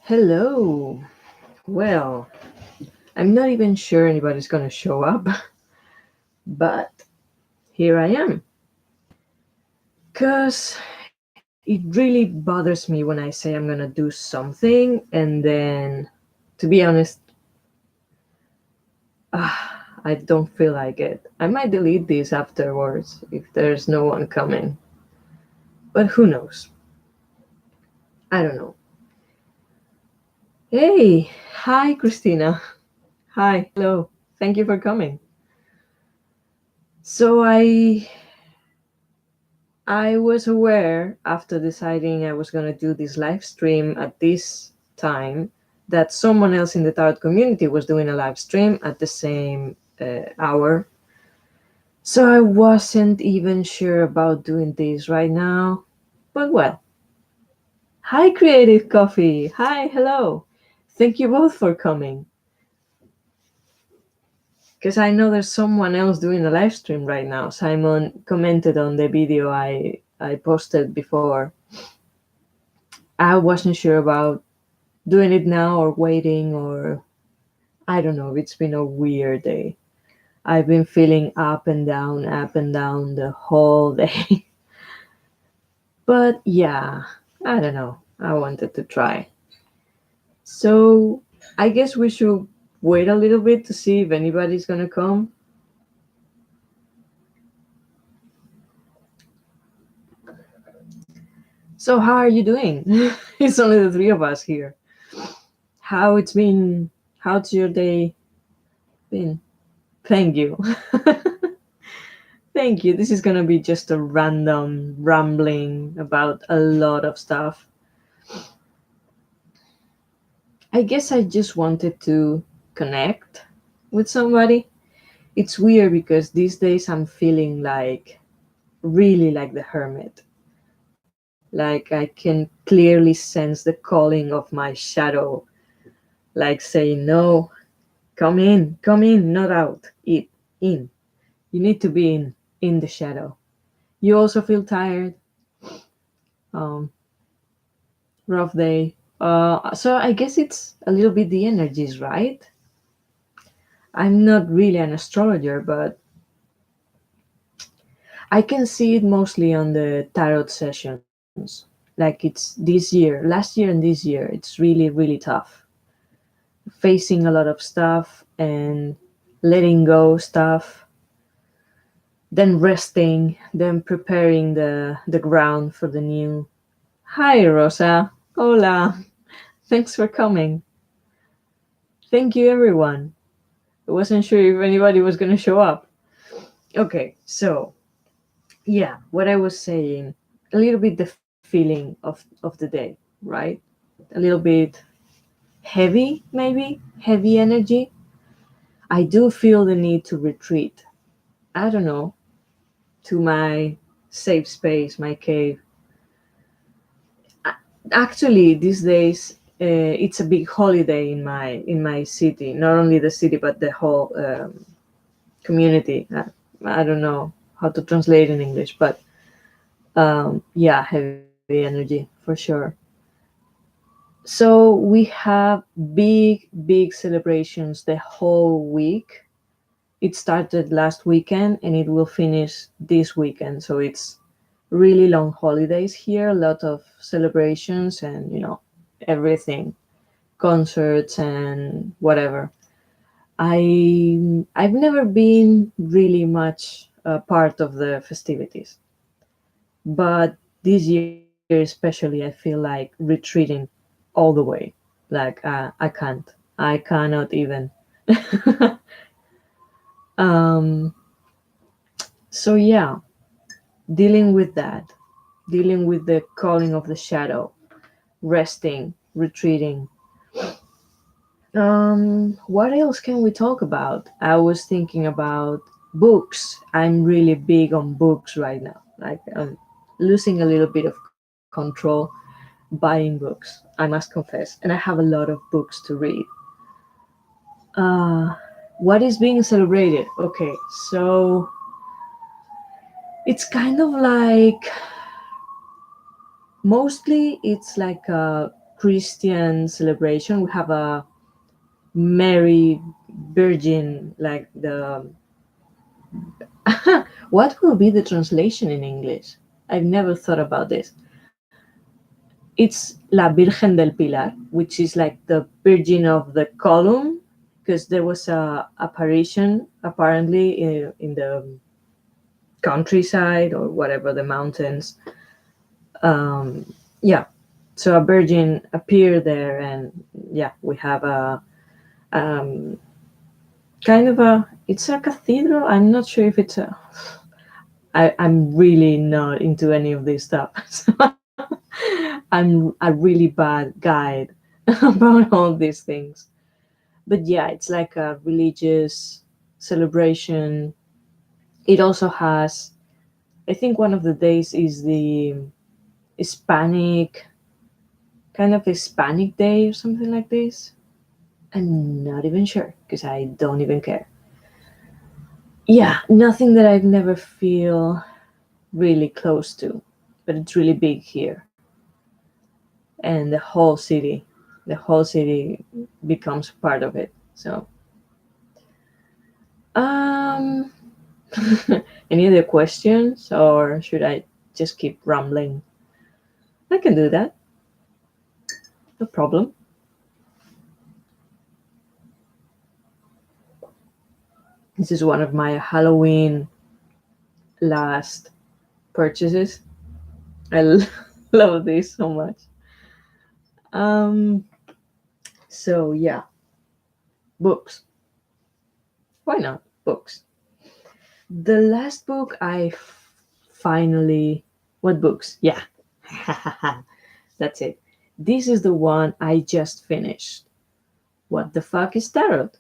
Hello. Well, I'm not even sure anybody's going to show up, but here I am. Because it really bothers me when I say I'm going to do something and then, to be honest, I don't feel like it. I might delete this afterwards if there's no one coming. But who knows? I don't know. Hey, hi, Christina. Hi, hello. Thank you for coming. So I was aware after deciding I was going to do this live stream at this time that someone else in the tarot community was doing a live stream at the same hour. So I wasn't even sure about doing this right now. But well, hi, Creative Coffee. Hi, hello. Thank you both for coming. Because I know there's someone else doing a live stream right now. Simon commented on the video I posted before. I wasn't sure about doing it now or waiting, or I don't know. It's been a weird day. I've been feeling up and down the whole day. But yeah, I don't know. I wanted to try. So I guess we should wait a little bit to see if anybody's gonna come. So how are you doing? It's only the three of us here. How it's been? How's your day been? Thank you. Thank you. This is gonna be just a random rambling about a lot of stuff. I guess I just wanted to connect with somebody. It's weird because these days I'm feeling like really like the hermit. Like I can clearly sense the calling of my shadow, like saying, no, come in, not out, it, in. You need to be in the shadow. You also feel tired, um, rough day. So I guess it's a little bit the energies, right? I'm not really an astrologer, but I can see it mostly on the tarot sessions. Like it's this year, last year and this year, it's really, really tough. Facing a lot of stuff and letting go stuff, then resting, then preparing the ground for the new. Hi, Rosa. Hola. Thanks for coming. Thank you, everyone. I wasn't sure if anybody was going to show up. Okay, so yeah, what I was saying, a little bit the feeling of the day, right? A little bit heavy, maybe heavy energy. I do feel the need to retreat. I don't know, to my safe space, my cave. Actually, these days it's a big holiday in my city. Not only the city, but the whole community. I don't know how to translate in English, but yeah, heavy energy for sure. So we have big celebrations the whole week. It started last weekend and it will finish this weekend. So it's really long holidays here, a lot of celebrations and, everything, concerts and whatever. I've never been really much part of the festivities, but this year especially, I feel like retreating all the way. Like I cannot even. um, so yeah, dealing with that, dealing with the calling of the shadow, resting, retreating. What else can we talk about? I was thinking about books. I'm really big on books right now. Like I'm losing a little bit of control buying books, I must confess. And I have a lot of books to read. Uh, what is being celebrated? Okay, so it's kind of like mostly it's like a Christian celebration. We have a Mary Virgin, like the what will be the translation in English? I've never thought about this. It's La Virgen del Pilar, which is like the Virgin of the Column, because there was a apparition apparently in the countryside or whatever, the mountains. Yeah, so a virgin appeared there, and yeah, we have a um, kind of a. It's a cathedral. I'm not sure if it's a. I'm really not into any of this stuff. So I'm a really bad guide about all these things. But yeah, it's like a religious celebration. It also has, I think one of the days is the Hispanic, kind of Hispanic day or something like this. I'm not even sure because I don't even care. Yeah, nothing that I've never feel really close to, but it's really big here. And the whole city becomes part of it. So, um, any other questions, or should I just keep rambling? I can do that. No problem. This is one of my Halloween last purchases. I love this so much. Um, so yeah, books. Why not books? The last book finally. What books? Yeah, that's it. This is the one I just finished. What the fuck is tarot?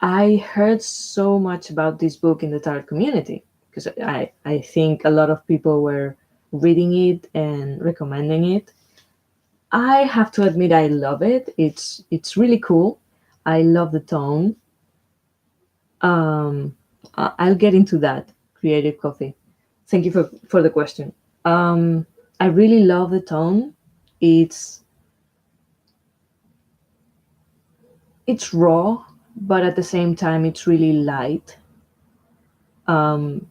I heard so much about this book in the tarot community because I think a lot of people were reading it and recommending it. I have to admit I love it. It's really cool. I love the tone. Um, I'll get into that. Creative coffee. Thank you for the question. I really love the tone. It's it's raw, but at the same time it's really light. Um,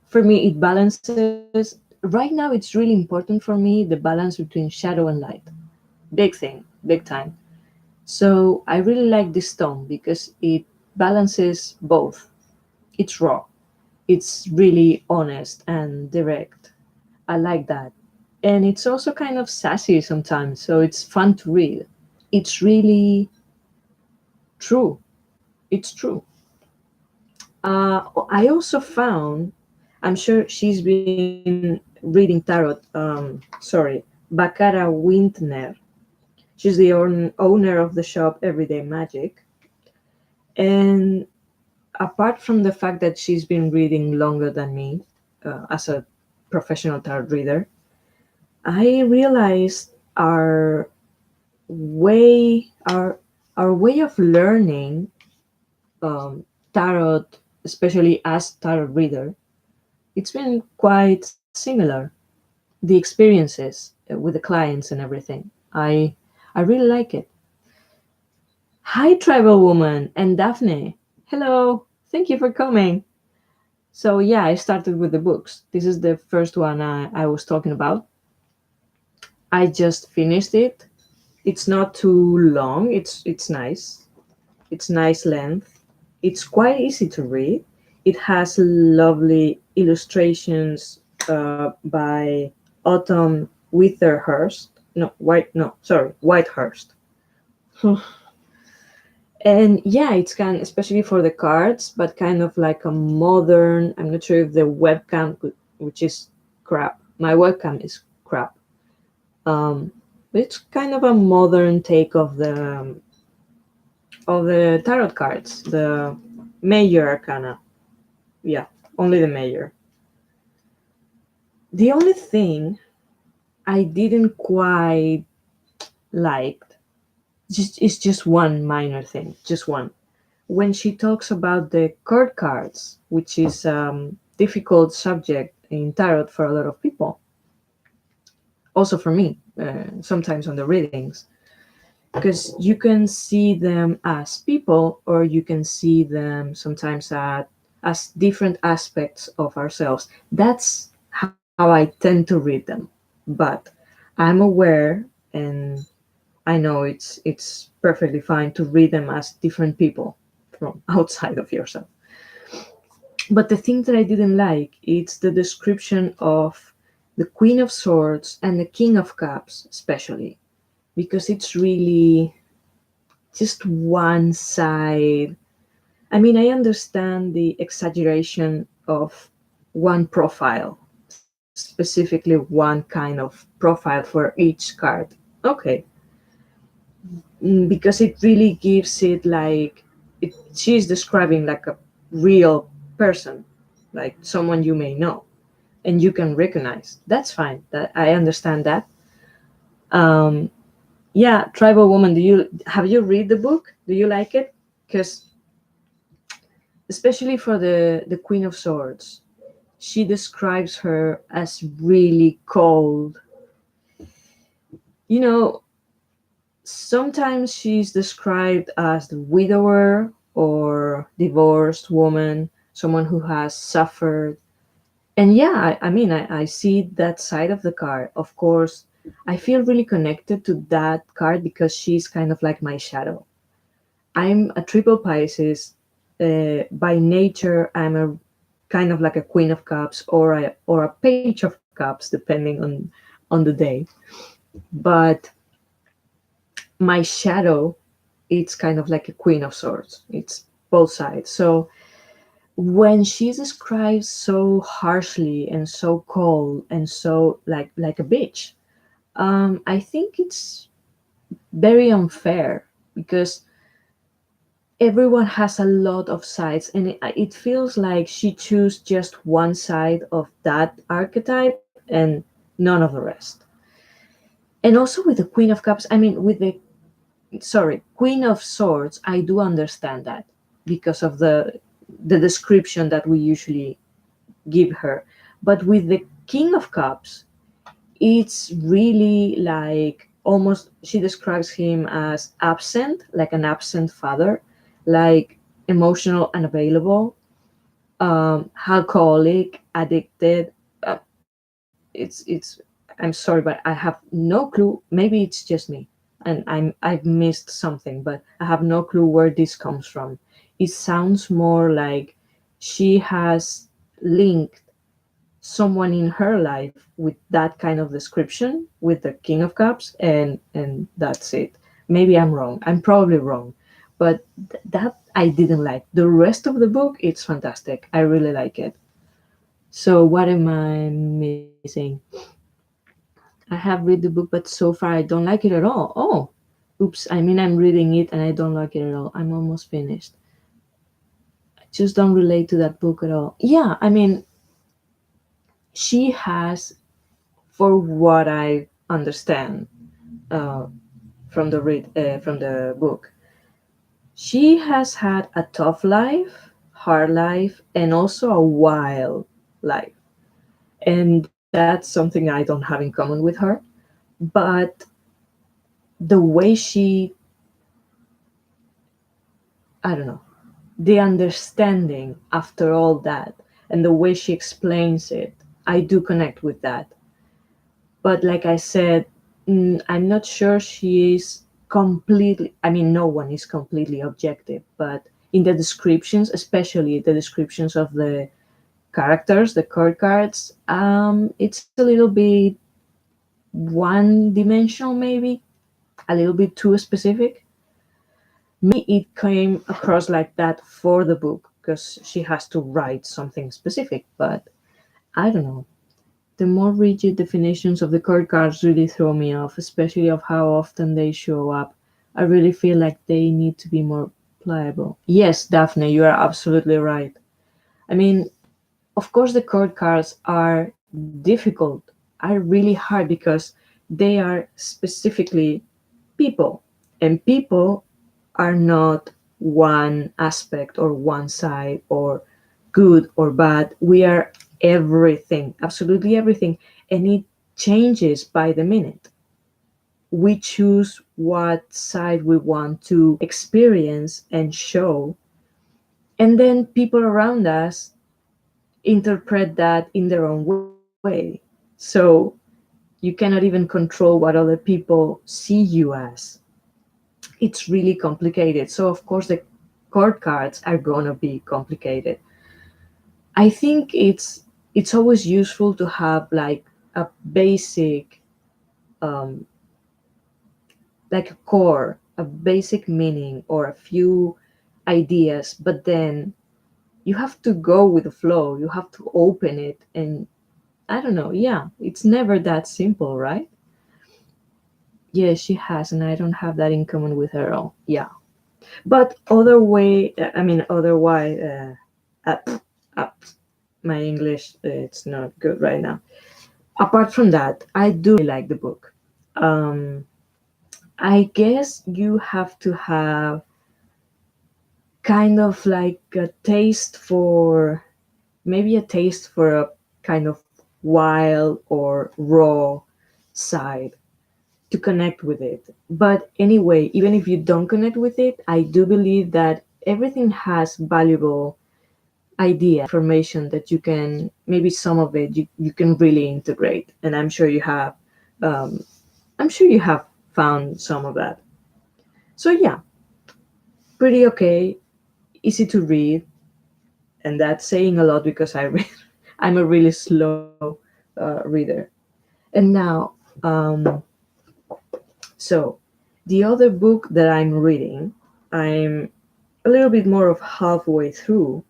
for me, it balances. Right now, it's really important for me the balance between shadow and light. Big thing, big time. So I really like this tone because it balances both. It's raw, it's really honest and direct. I like that. And it's also kind of sassy sometimes, so it's fun to read. It's really true. It's true. I also found, I'm sure she's been reading tarot. Sorry, Baccara Wintner. She's the owner of the shop Everyday Magic. And apart from the fact that she's been reading longer than me as a professional tarot reader, I realized way, our, our way of learning um, tarot, especially as tarot reader, it's been quite similar. The experiences with the clients and everything. I really like it. Hi, tribal woman and Daphne. Hello. Thank you for coming. So yeah, I started with the books. This is the first one I was talking about. I just finished it. It's not too long. It's nice. It's nice length. It's quite easy to read. It has lovely illustrations by Autumn Witherhurst. No, Whitehurst. And yeah, it's kind, especially for the cards, but kind of like a modern. I'm not sure if the webcam, which is crap. My webcam is crap. Um, but it's kind of a modern take of the tarot cards, the major arcana. Yeah, only the major. The only thing I didn't quite like is just one minor thing, just one. When she talks about the court cards, which is difficult subject in tarot for a lot of people, also for me, sometimes on the readings, because you can see them as people, or you can see them sometimes as different aspects of ourselves. That's how I tend to read them. But I'm aware, and I know it's perfectly fine to read them as different people from outside of yourself. But the thing that I didn't like is the description of the Queen of Swords and the King of Cups, especially because it's really just one side. I mean, I understand the exaggeration of one profile, specifically one kind of profile for each card. Okay. Because it really gives it like she's describing like a real person, like someone you may know and you can recognize. That's fine. That I understand that. Um, yeah, Tribal Woman. Do you have you read the book? Do you like it? Because especially for the Queen of Swords, she describes her as really cold. You know, sometimes she's described as the widower or divorced woman, someone who has suffered. And yeah, I mean, I see that side of the card. Of course, I feel really connected to that card because she's kind of like my shadow. I'm a triple Pisces. By nature, I'm a kind of like a Queen of Cups or a Page of Cups, depending on the day. But my shadow, it's kind of like a Queen of Swords. It's both sides. So when she describes so harshly and so cold and so like a bitch, I think it's very unfair because everyone has a lot of sides, and it feels like she chose just one side of that archetype and none of the rest. And also with the Queen of Cups, I mean, with the Queen of Swords, I do understand that because of the description that we usually give her. But with the King of Cups, it's really like almost she describes him as absent, like an absent father, like emotional, unavailable, alcoholic, addicted. It's I'm sorry, but I have no clue. Maybe it's just me, and I've missed something, but I have no clue where this comes from. It sounds more like she has linked someone in her life with that kind of description with the King of Cups, and that's it. Maybe I'm wrong. I'm probably wrong, but that I didn't like. The rest of the book, it's fantastic. I really like it. So what am I missing? I have read the book, but so far I don't like it at all. Oh, oops. I mean, I'm reading it and I don't like it at all. I'm almost finished. I just don't relate to that book at all. Yeah, I mean, she has, for what I understand uh, from the book, she has had a tough life, hard life, and also a wild life. And that's something I don't have in common with her. But the way she, I don't know, the understanding after all that, and the way she explains it, I do connect with that. But like I said, I'm not sure she is completely. I mean, no one is completely objective, but in the descriptions, especially the descriptions of the characters, the card cards, it's a little bit one dimensional, maybe a little bit too specific. Maybe it came across like that for the book because she has to write something specific, but I don't know. The more rigid definitions of the card cards really throw me off, especially of how often they show up. I really feel like they need to be more pliable. Yes, Daphne, you are absolutely right. I mean, of course, the card cards are difficult, are really hard because they are specifically people, and people are not one aspect or one side or good or bad. We are everything, absolutely everything. And it changes by the minute. We choose what side we want to experience and show, and then people around us interpret that in their own way. So you cannot even control what other people see you as. It's really complicated. So of course the court cards are gonna be complicated. I think it's always useful to have like a basic, um, like a core, a basic meaning or a few ideas, but then you have to go with the flow. You have to open it, and I don't know. Yeah, it's never that simple, right? Yeah, she has, and I don't have that in common with her at all. Yeah, but other way, I mean, otherwise, up, up. My English, it's not good right now. Apart from that, I do really like the book. Um, I guess you have to have kind of like a taste for, maybe a taste for a kind of wild or raw side to connect with it. But anyway, even if you don't connect with it, I do believe that everything has valuable idea information that you can, maybe some of it you can really integrate. And um, I'm sure you have found some of that. So yeah, pretty okay, easy to read, and that's saying a lot because I read, I'm a really slow reader. And now, um, so the other book that I'm reading, I'm a little bit more of halfway through,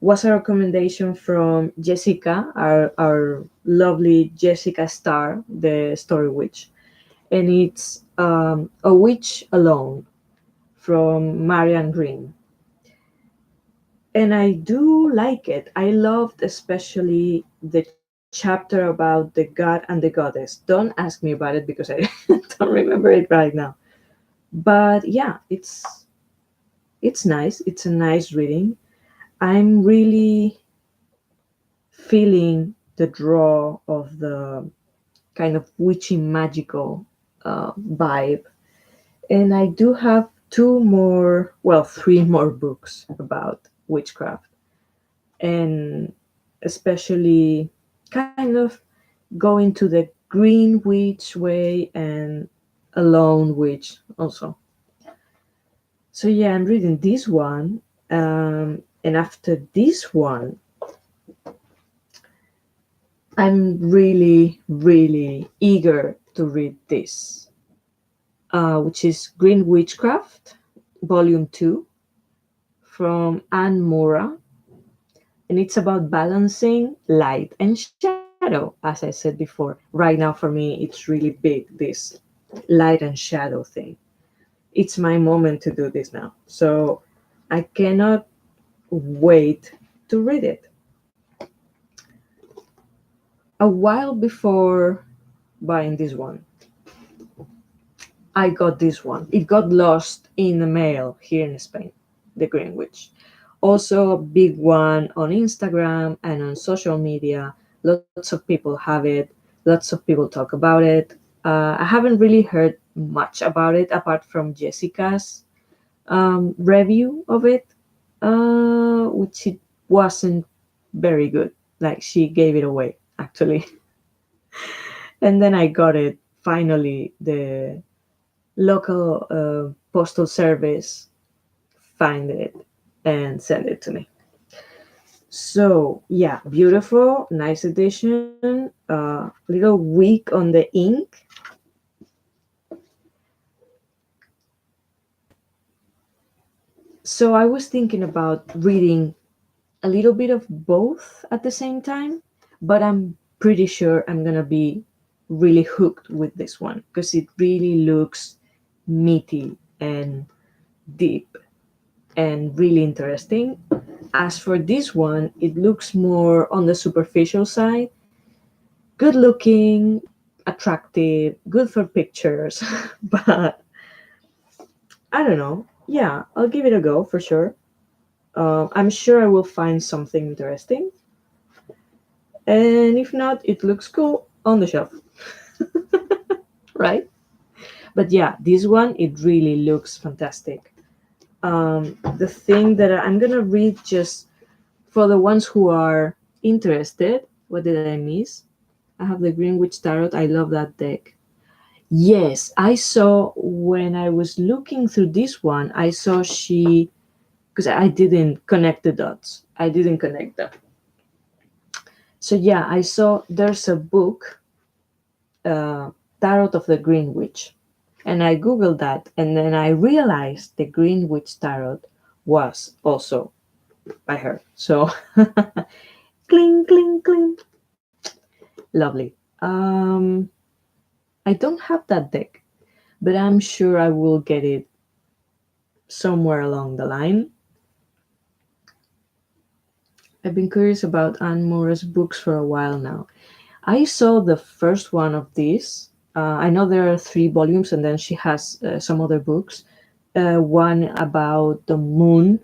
was a recommendation from Jessica, our lovely Jessica Starr, the story witch. And it's A Witch Alone from Marian Grimm. And I do like it. I loved especially the chapter about the god and the goddess. Don't ask me about it because I don't remember it right now. But yeah, it's nice. It's a nice reading. I'm really feeling the draw of the kind of witchy magical vibe. And I do have two more, well, three more books about witchcraft, and especially kind of going to the green witch way and a lone witch also. So yeah, I'm reading this one, and after this one, I'm really, really eager to read this, which is Green Witchcraft, Volume 2, from Anne Mora. And it's about balancing light and shadow. As I said before, right now for me, it's really big, this light and shadow thing. It's my moment to do this now. So I cannot wait to read it. A while before buying this one, I got this one. It got lost in the mail here in Spain, the Green Witch. Also, a big one on Instagram and on social media. Lots of people have it. Lots of people talk about it. I haven't really heard much about it apart from Jessica's review of it, which it wasn't very good. Like she gave it away, actually. And then I got it finally. The local postal service find it and send it to me. So yeah, beautiful, nice edition. Little weak on the ink. So I was thinking about reading a little bit of both at the same time, but I'm pretty sure I'm gonna be really hooked with this one because it really looks meaty and deep and really interesting. As for this one, it looks more on the superficial side. Good looking, attractive, good for pictures, but I don't know. Yeah, I'll give it a go for sure. I'm sure I will find something interesting, and if not, it looks cool on the shelf. right? But yeah, this one, it really looks fantastic. The thing that I'm gonna read, just for the ones who are interested. What did I miss? I have the Greenwich Tarot. I love that deck. Yes, I saw when I was looking through this one, I saw she, because I didn't connect the dots. I didn't connect them. So yeah, I saw there's a book, uh, Tarot of the Green Witch. And I googled that, and then I realized the Green Witch Tarot was also by her. So, cling, cling, cling. Lovely. I don't have that deck, but I'm sure I will get it somewhere along the line. I've been curious about Anne Moore's books for a while now. I saw the first one of these. I know there are 3 volumes, and then she has some other books. One about the moon.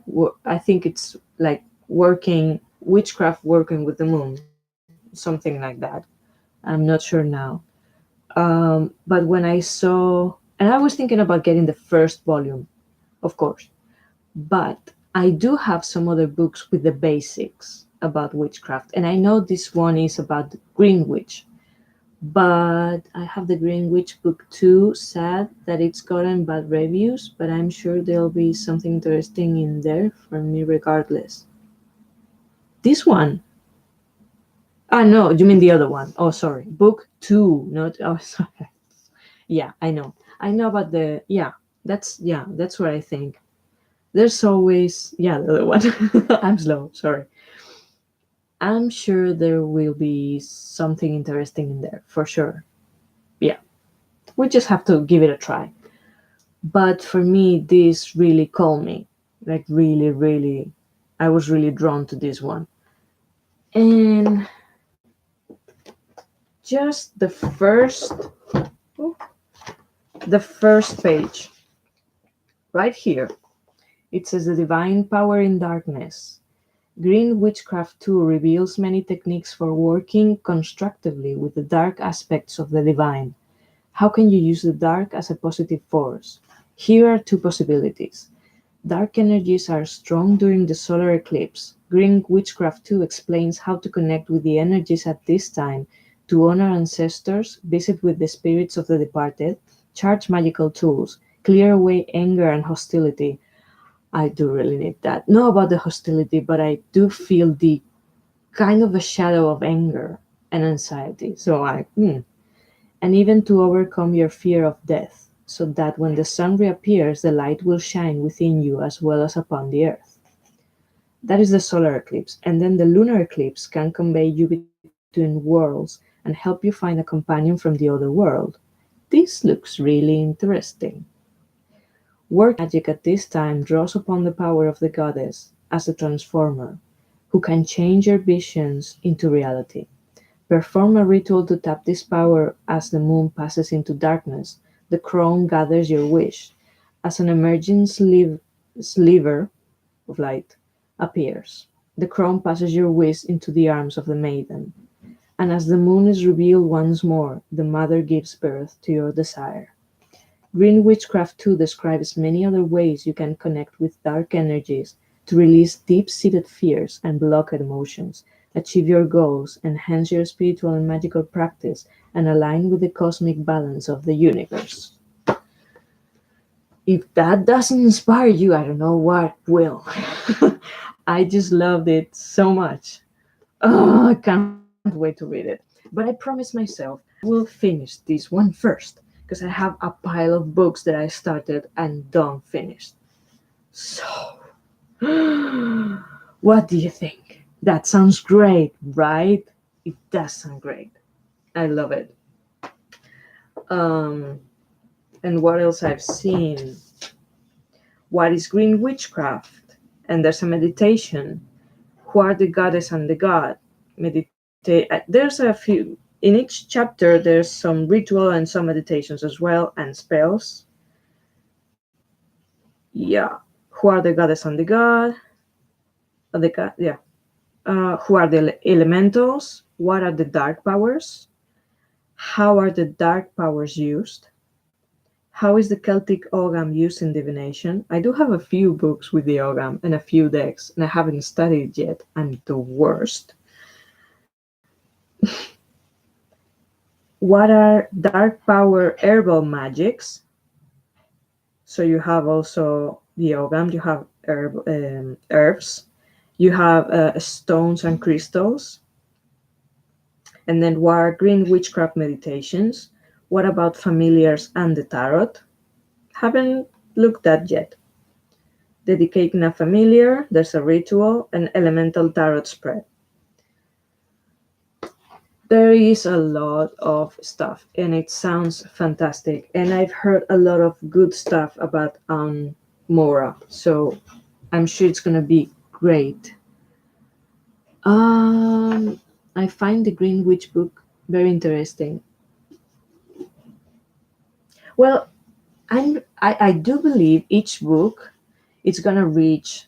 I think it's like working witchcraft, working with the moon, something like that. I'm not sure now. But when I saw, and I was thinking about getting the first volume, of course, but I do have some other books with the basics about witchcraft, and I know this one is about the Green Witch. But I have the Green Witch book too. Sad that it's gotten bad reviews, but I'm sure there'll be something interesting in there for me regardless. This one. Ah, no, you mean the other one. Oh, sorry. Book two, not. Oh, sorry. Yeah, I know. I know about the. Yeah, that's what I think. There's always. Yeah, the other one. I'm slow, sorry. I'm sure there will be something interesting in there, for sure. Yeah, we just have to give it a try. But for me, this really called me. Like, really, really, I was really drawn to this one. And just the first page, right here, it says the divine power in darkness. Green Witchcraft 2 reveals many techniques for working constructively with the dark aspects of the divine. How can you use the dark as a positive force? Here are 2 possibilities. Dark energies are strong during the solar eclipse. Green Witchcraft 2 explains how to connect with the energies at this time to honor ancestors, visit with the spirits of the departed, charge magical tools, clear away anger and hostility. I do really need that. Not about the hostility, but I do feel the kind of a shadow of anger and anxiety. And even to overcome your fear of death, so that when the sun reappears, the light will shine within you as well as upon the earth. That is the solar eclipse, and then the lunar eclipse can convey you between worlds and help you find a companion from the other world. This looks really interesting. Working magic at this time draws upon the power of the goddess as a transformer, who can change your visions into reality. Perform a ritual to tap this power as the moon passes into darkness. The crown gathers your wish. As an emerging sliver of light appears, the crown passes your wish into the arms of the maiden. And as the moon is revealed once more, the mother gives birth to your desire. Green Witchcraft 2 describes many other ways you can connect with dark energies to release deep-seated fears and blocked emotions, achieve your goals, enhance your spiritual and magical practice, and align with the cosmic balance of the universe. If that doesn't inspire you, I don't know what will. I just loved it so much. Oh, I can't wait to read it. But I promised myself I will finish this one first because I have a pile of books that I started and don't finish. So, what do you think? That sounds great, right? It does sound great. I love it. Um, and what else I've seen? What is green witchcraft? And there's a meditation. Who are the goddess and the god? There's a few. In each chapter, there's some ritual and some meditations as well, and spells. Yeah. Who are the goddess and the god? The god, yeah. Who are the elementals? What are the dark powers? How are the dark powers used? How is the Celtic Ogham used in divination? I do have a few books with the Ogham and a few decks, and I haven't studied yet. I'm the worst. What are dark power herbal magics? So you have also the Ogham, you have herbs, you have stones and crystals, and then what are green witchcraft meditations? What about familiars and the tarot? Haven't looked at yet. Dedicating a familiar, there's a ritual, an elemental tarot spread. There is a lot of stuff and it sounds fantastic. And I've heard a lot of good stuff about Mora, so I'm sure it's gonna be great. Um, I find the Green Witch book very interesting. Well, I do believe each book is gonna reach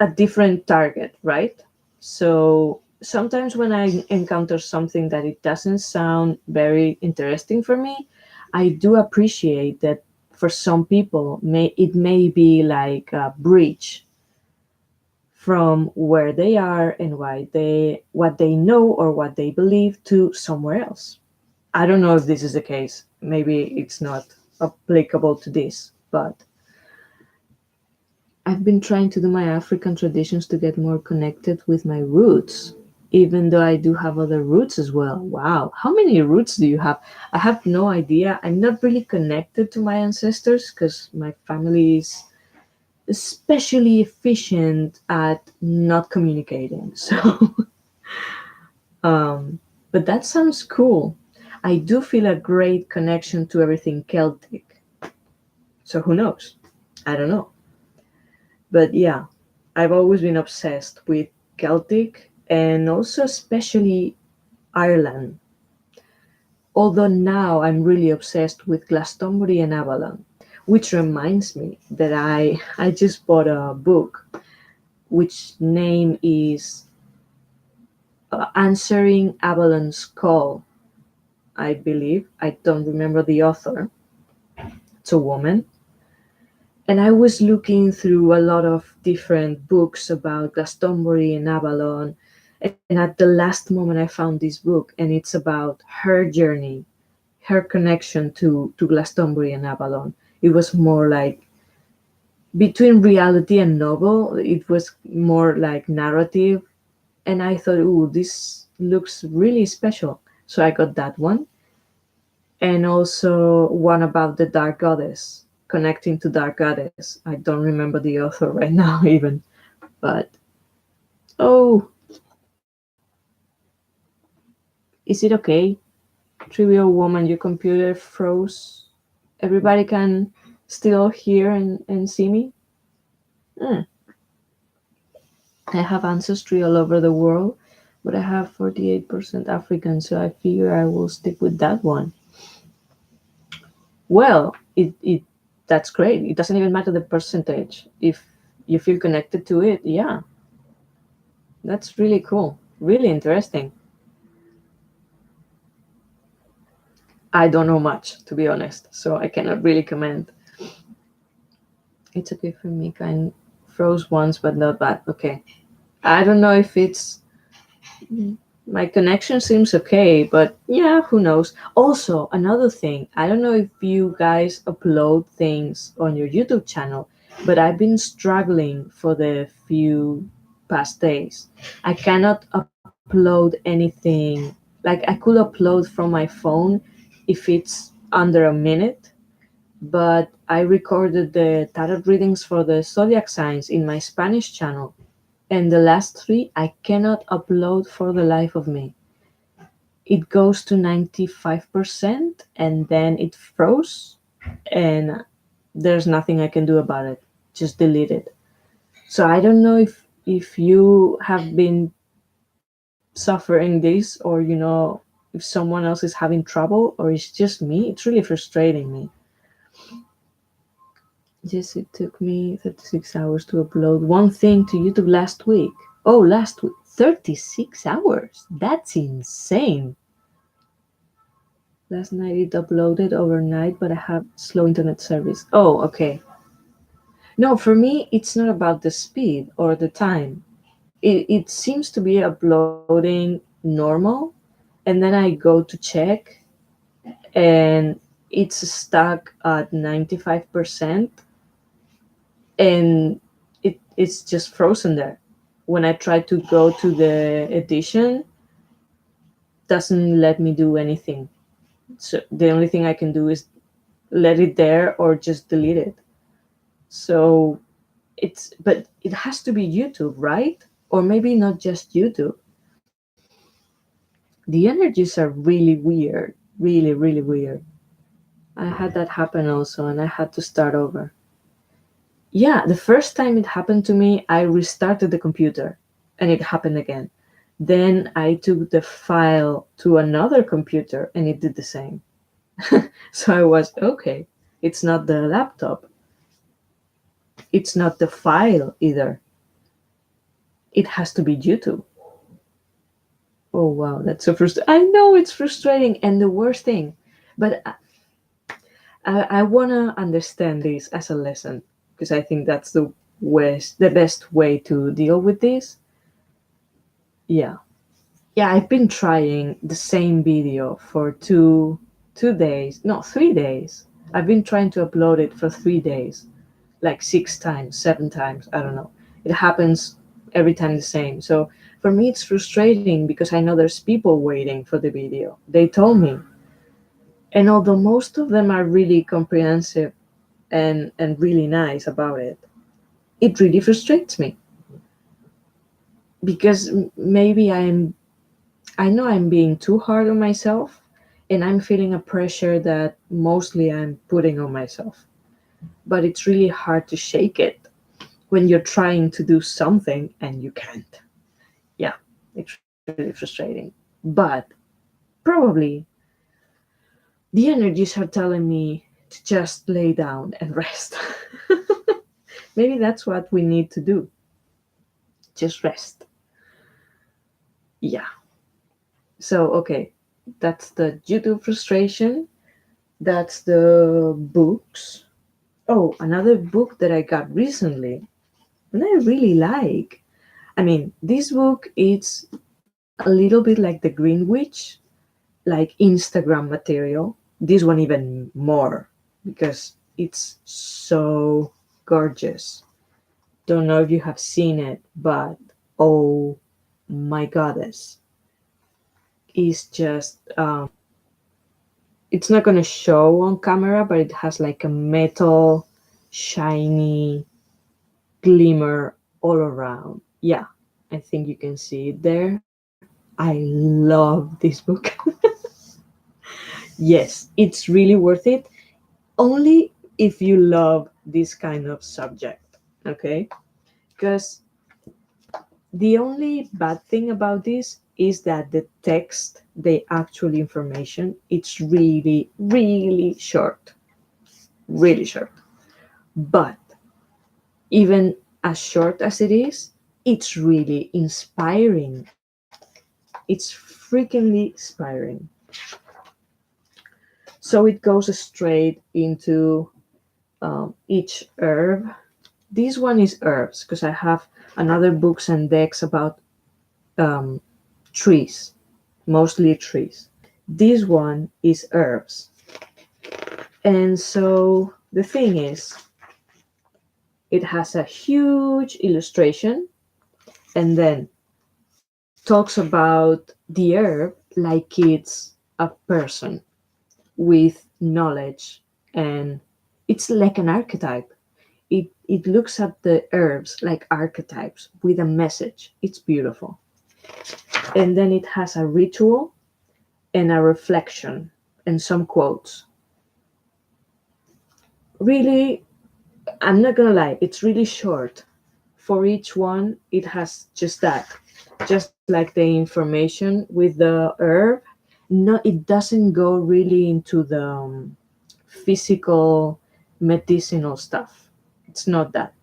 a different target, right? So sometimes when I encounter something that it doesn't sound very interesting for me, I do appreciate that for some people it may be like a bridge from where they are and why they what they know or what they believe to somewhere else. I don't know if this is the case. Maybe it's not applicable to this, but I've been trying to do my African traditions to get more connected with my roots, even though I do have other roots as well. Wow, how many roots do you have? I have no idea. I'm not really connected to my ancestors because my family is especially efficient at not communicating. So, um, but that sounds cool. I do feel a great connection to everything Celtic. So who knows? I don't know. But yeah, I've always been obsessed with Celtic and also especially Ireland. Although now I'm really obsessed with Glastonbury and Avalon, which reminds me that I just bought a book which name is Answering Avalon's Call, I believe. I don't remember the author. It's a woman. And I was looking through a lot of different books about Glastonbury and Avalon. And at the last moment, I found this book, and it's about her journey, her connection to Glastonbury and Avalon. It was more like between reality and novel, it was more like narrative. And I thought, ooh, this looks really special. So I got that one. And also one about the Dark Goddess, connecting to Dark Goddess. I don't remember the author right now, even. But oh, is it okay? Trivial woman, your computer froze. Everybody can still hear and see me? Hmm. I have ancestry all over the world, but I have 48% African, so I figure I will stick with that one. Well, it that's great. It doesn't even matter the percentage. If you feel connected to it, yeah, that's really cool. Really interesting. I don't know much, to be honest, so I cannot really comment. It's okay for me. Kind froze once, but not bad. Okay. I don't know if it's my connection seems okay, but yeah, who knows? Also, another thing, I don't know if you guys upload things on your YouTube channel, but I've been struggling for the few past days. I cannot upload anything. Like, I could upload from my phone if it's under a minute, but I recorded the tarot readings for the zodiac signs in my Spanish channel, and the last three I cannot upload for the life of me. It goes to 95% and then it froze, and there's nothing I can do about it. Just delete it. So I don't know if you have been suffering this, or if someone else is having trouble, or it's just me. It's really frustrating me. Yes, it took me 36 hours to upload one thing to YouTube last week. Oh, last week. 36 hours? That's insane. Last night it uploaded overnight, but I have slow internet service. Oh, okay. No, for me, it's not about the speed or the time. It seems to be uploading normal, and then I go to check, and it's stuck at 95%, and it's just frozen there. When I try to go to the edition, doesn't let me do anything. So the only thing I can do is let it there or just delete it. So but it has to be YouTube, right? Or maybe not just YouTube. The energies are really weird, really, really weird. I had that happen also, and I had to start over. Yeah, the first time it happened to me, I restarted the computer and it happened again. Then I took the file to another computer and it did the same. So I was okay. It's not the laptop, it's not the file either. It has to be YouTube. Oh wow, that's so frustrating. I know it's frustrating, and the worst thing, but I want to understand this as a lesson because I think that's the best way to deal with this. Yeah. Yeah, I've been trying the same video for 2 days, no, 3 days. I've been trying to upload it for 3 days, like 6 times, 7 times, I don't know. It happens every time the same. So for me it's frustrating because I know there's people waiting for the video. They told me. And although most of them are really comprehensive and really nice about it, it really frustrates me because maybe I know I'm being too hard on myself, and I'm feeling a pressure that mostly I'm putting on myself. But it's really hard to shake it when you're trying to do something and you can't. Yeah, it's really frustrating. But probably the energies are telling me to just lay down and rest. Maybe that's what we need to do. Just rest. Yeah. So, okay, that's the YouTube frustration. That's the books. Oh, another book that I got recently, and I really like. I mean, this book is a little bit like the Green Witch, like Instagram material. This one even more because it's so gorgeous. Don't know if you have seen it, but oh my goddess, it's just it's not gonna show on camera, but it has like a metal, shiny glimmer all around. Yeah, I think you can see it there. I love this book. Yes, it's really worth it. Only if you love this kind of subject, okay? Because the only bad thing about this is that the text, the actual information, it's really, really short. Really short. But even as short as it is, it's really inspiring. It's freakingly inspiring. So it goes straight into each herb. This one is herbs because I have another books and decks about um, trees, mostly trees. This one is herbs. And so the thing is, it has a huge illustration and then talks about the herb like it's a person with knowledge, and it's like an archetype. It looks at the herbs like archetypes with a message. It's beautiful. And then it has a ritual and a reflection and some quotes. Really, I'm not gonna lie, it's really short. For each one, it has just that, just like the information with the herb. No, it doesn't go really into the physical medicinal stuff. It's not that.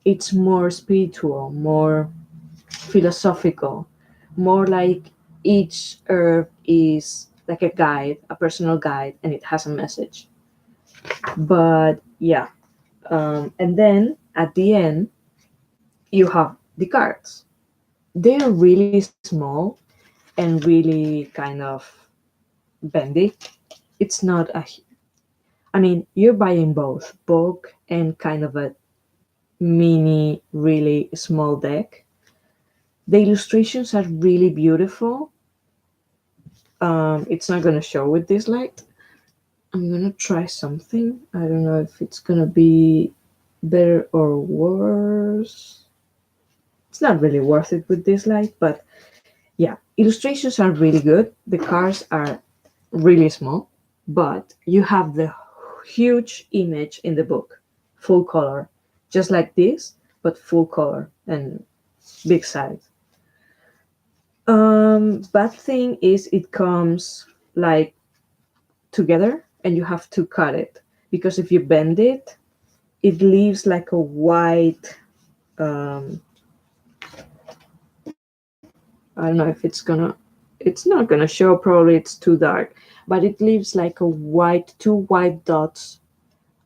It's more spiritual, more philosophical, more like each herb is like a guide, a personal guide, and it has a message. But yeah, and then at the end you have the cards. They are really small and really kind of bendy. It's not a. I mean, you're buying both book and kind of a mini, really small deck. The illustrations are really beautiful. It's not gonna show with this light. I'm gonna try something. I don't know if it's gonna be better or worse. It's not really worth it with this light, but yeah, illustrations are really good. The cards are really small, but you have the huge image in the book, full color, just like this, but full color and big size. Bad thing is it comes like together and you have to cut it because if you bend it, it leaves like a white. Um, I don't know if it's not gonna show. Probably it's too dark, but it leaves like a white, two white dots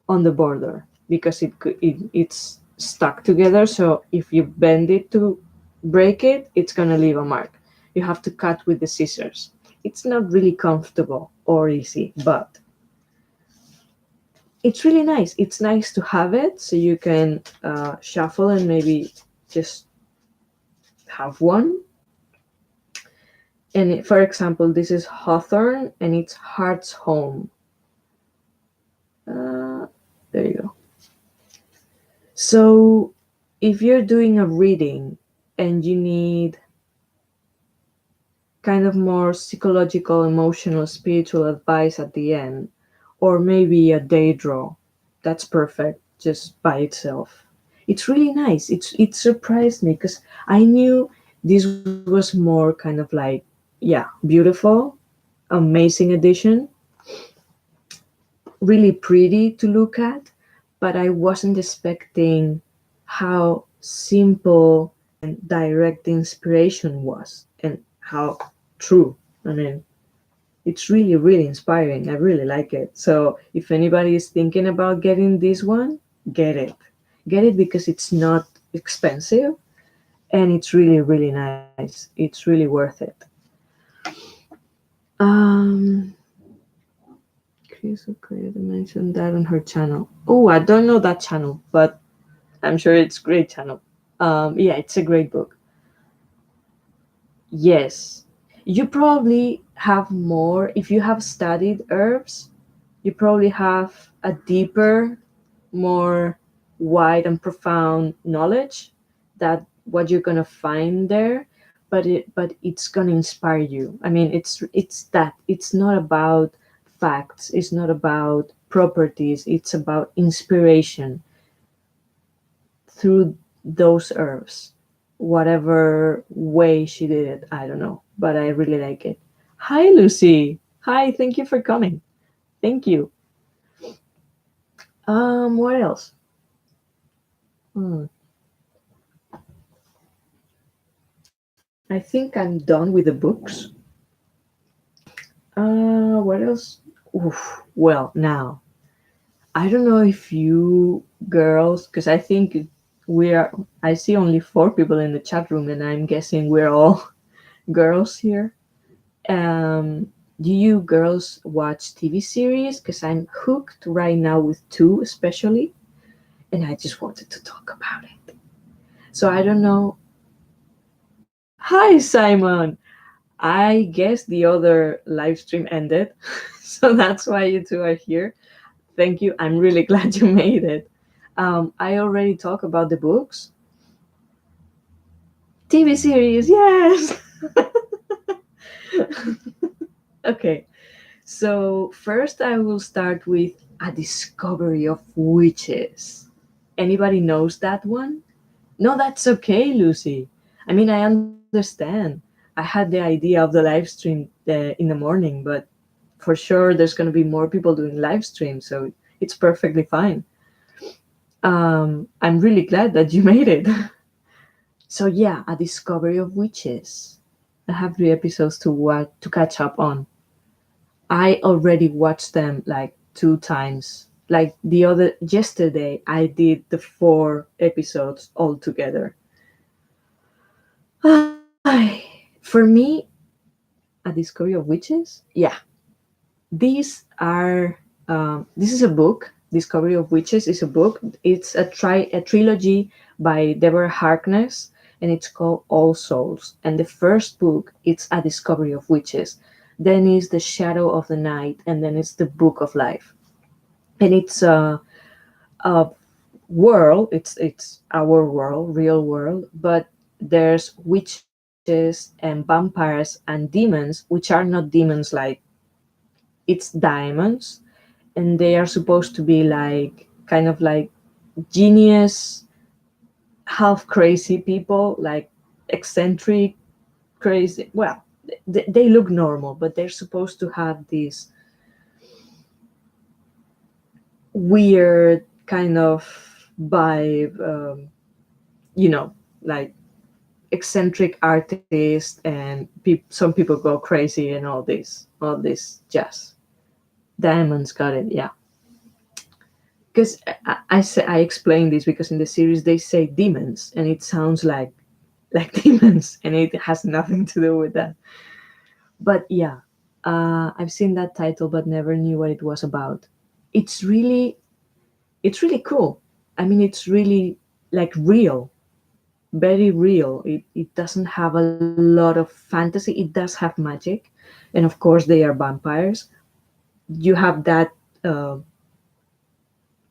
on the border because it's stuck together. So if you bend it to break it, it's gonna leave a mark. You have to cut with the scissors. It's not really comfortable or easy, but it's really nice. It's nice to have it so you can shuffle and maybe just have one. And for example, this is Hawthorne and it's Heart's Home. Uh, there you go. So if you're doing a reading and you need kind of more psychological, emotional, spiritual advice at the end, or maybe a day draw, that's perfect just by itself. It's really nice. It surprised me because I knew this was more kind of like, yeah, beautiful, amazing edition, really pretty to look at, but I wasn't expecting how simple and direct the inspiration was and how true. I mean, it's really, really inspiring. I really like it. So if anybody is thinking about getting this one, get it. Get it because it's not expensive and it's really, really nice. It's really worth it. Um, Chris Okoye mentioned that on her channel. Oh, I don't know that channel, but I'm sure it's a great channel. Yeah, it's a great book. Yes, you probably have more if you have studied herbs. You probably have a deeper, more wide and profound knowledge that what you're gonna find there. But it's gonna inspire you. I mean, it's that it's not about facts. It's not about properties. It's about inspiration through those herbs. Whatever way she did it, I don't know, but I really like it. Hi, Lucy. Hi, thank you for coming. Thank you. What else? Hmm. I think I'm done with the books. What else? Oof. Well, now I don't know if you girls, because I think we are. I see only 4 people in the chat room, and I'm guessing we're all girls here. Um, do you girls watch TV series? Because I'm hooked right now with two, especially, and I just wanted to talk about it. So I don't know. Hi, Simon. I guess the other live stream ended, so that's why you two are here. Thank you. I'm really glad you made it. I already talked about the books. TV series, yes. Okay, so first I will start with A Discovery of Witches. Anybody knows that one? No, that's okay, Lucy. I mean, I understand. I had the idea of the live stream in the morning, but for sure there's going to be more people doing live streams, so it's perfectly fine. I'm really glad that you made it. So yeah, A Discovery of Witches. I have 3 episodes to catch up on. I already watched them like 2 times. Like the other yesterday, I did the 4 episodes all together. Ay, for me, A Discovery of Witches. Yeah, these are. This is a book. Discovery of Witches is a book. It's a trilogy by Deborah Harkness, and it's called All Souls. And the first book, it's A Discovery of Witches. Then is The Shadow of the Night, and then it's the Book of Life. And it's a world. It's our world, real world, but there's witches and vampires and demons, which are not demons like it's diamonds, and they are supposed to be like kind of like genius, half crazy people, like eccentric, crazy. Well, they look normal, but they're supposed to have this weird kind of vibe, you know, like eccentric artist, and some people go crazy and all this jazz. Diamonds got it, yeah. Because I explain this because in the series they say demons and it sounds like demons, and it has nothing to do with that. But yeah, I've seen that title but never knew what it was about. It's really it's really cool. I mean, it's really like real, very real. It doesn't have a lot of fantasy. It does have magic, and of course they are vampires. You have that uh,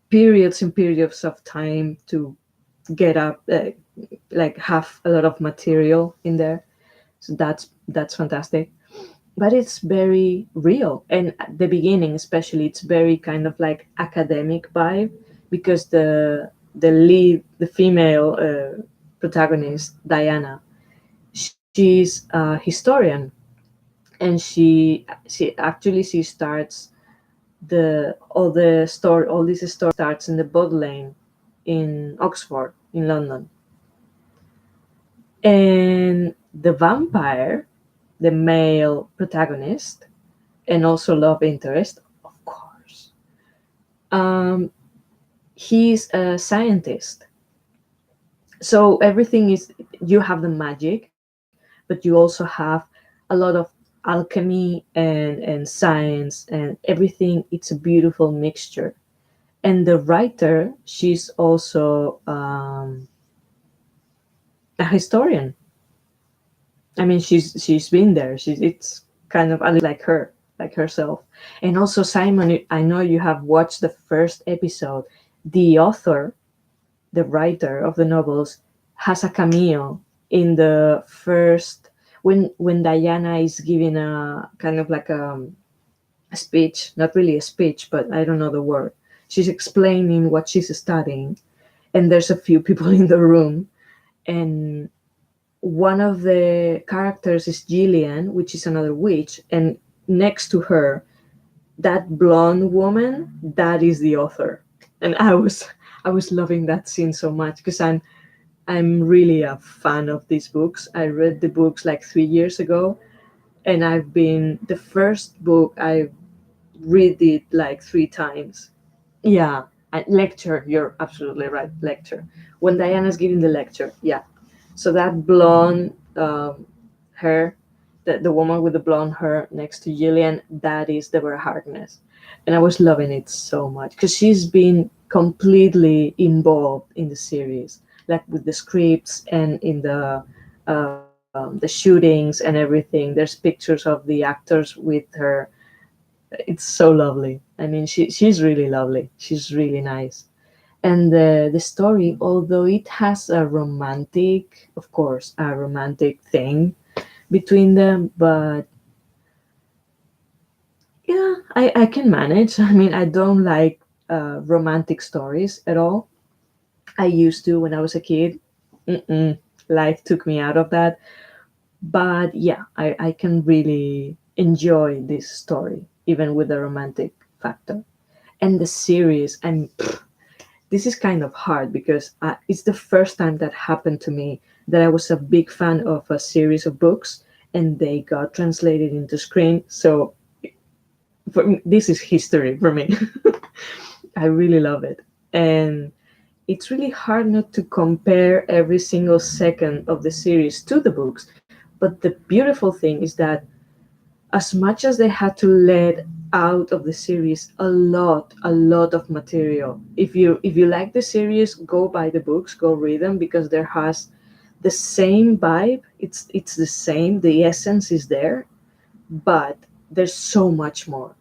periods and periods of time to get up, like have a lot of material in there. So that's fantastic. But it's very real, and at the beginning especially, it's very kind of like academic vibe, because the female protagonist Diana, she's a historian, and she starts all this story starts in the boat lane in Oxford, in London. And the vampire, the male protagonist, and also love interest, of course, um, he's a scientist. So everything is, you have the magic, but you also have a lot of alchemy and science and everything. It's a beautiful mixture. And the writer, she's also a historian. I mean, she's been there. It's kind of a little like herself. And also Simon, I know you have watched the first episode. The author, the writer of the novels, has a cameo in the first, when Diana is giving a kind of like a speech, not really a speech, but I don't know the word. She's explaining what she's studying, and there's a few people in the room, and one of the characters is Gillian, which is another witch, and next to her, that blonde woman, that is the author. And I was loving that scene so much, because I'm really a fan of these books. I read the books like 3 years ago, and the first book I read it like 3 times. Yeah, lecture. You're absolutely right. Lecture. When Diana's giving the lecture, yeah. So that blonde hair, the woman with the blonde hair next to Gillian, that is Deborah Harkness, and I was loving it so much because she's been completely involved in the series, like with the scripts and in the shootings and everything. There's pictures of the actors with her. It's so lovely. I mean, she's really lovely. She's really nice. And the story, although it has a romantic, of course, a romantic thing between them, but yeah, I can manage. I mean, I don't like romantic stories at all. I used to when I was a kid. Mm-mm, life took me out of that. But yeah, I can really enjoy this story, even with the romantic factor. And the series, this is kind of hard because it's the first time that happened to me that I was a big fan of a series of books and they got translated into screen. So For me, this is history for me. I really love it. And it's really hard not to compare every single second of the series to the books. But the beautiful thing is that as much as they had to let out of the series a lot of material. If you like the series, go buy the books, go read them, because there has the same vibe. It's the same. The essence is there, but there's so much more.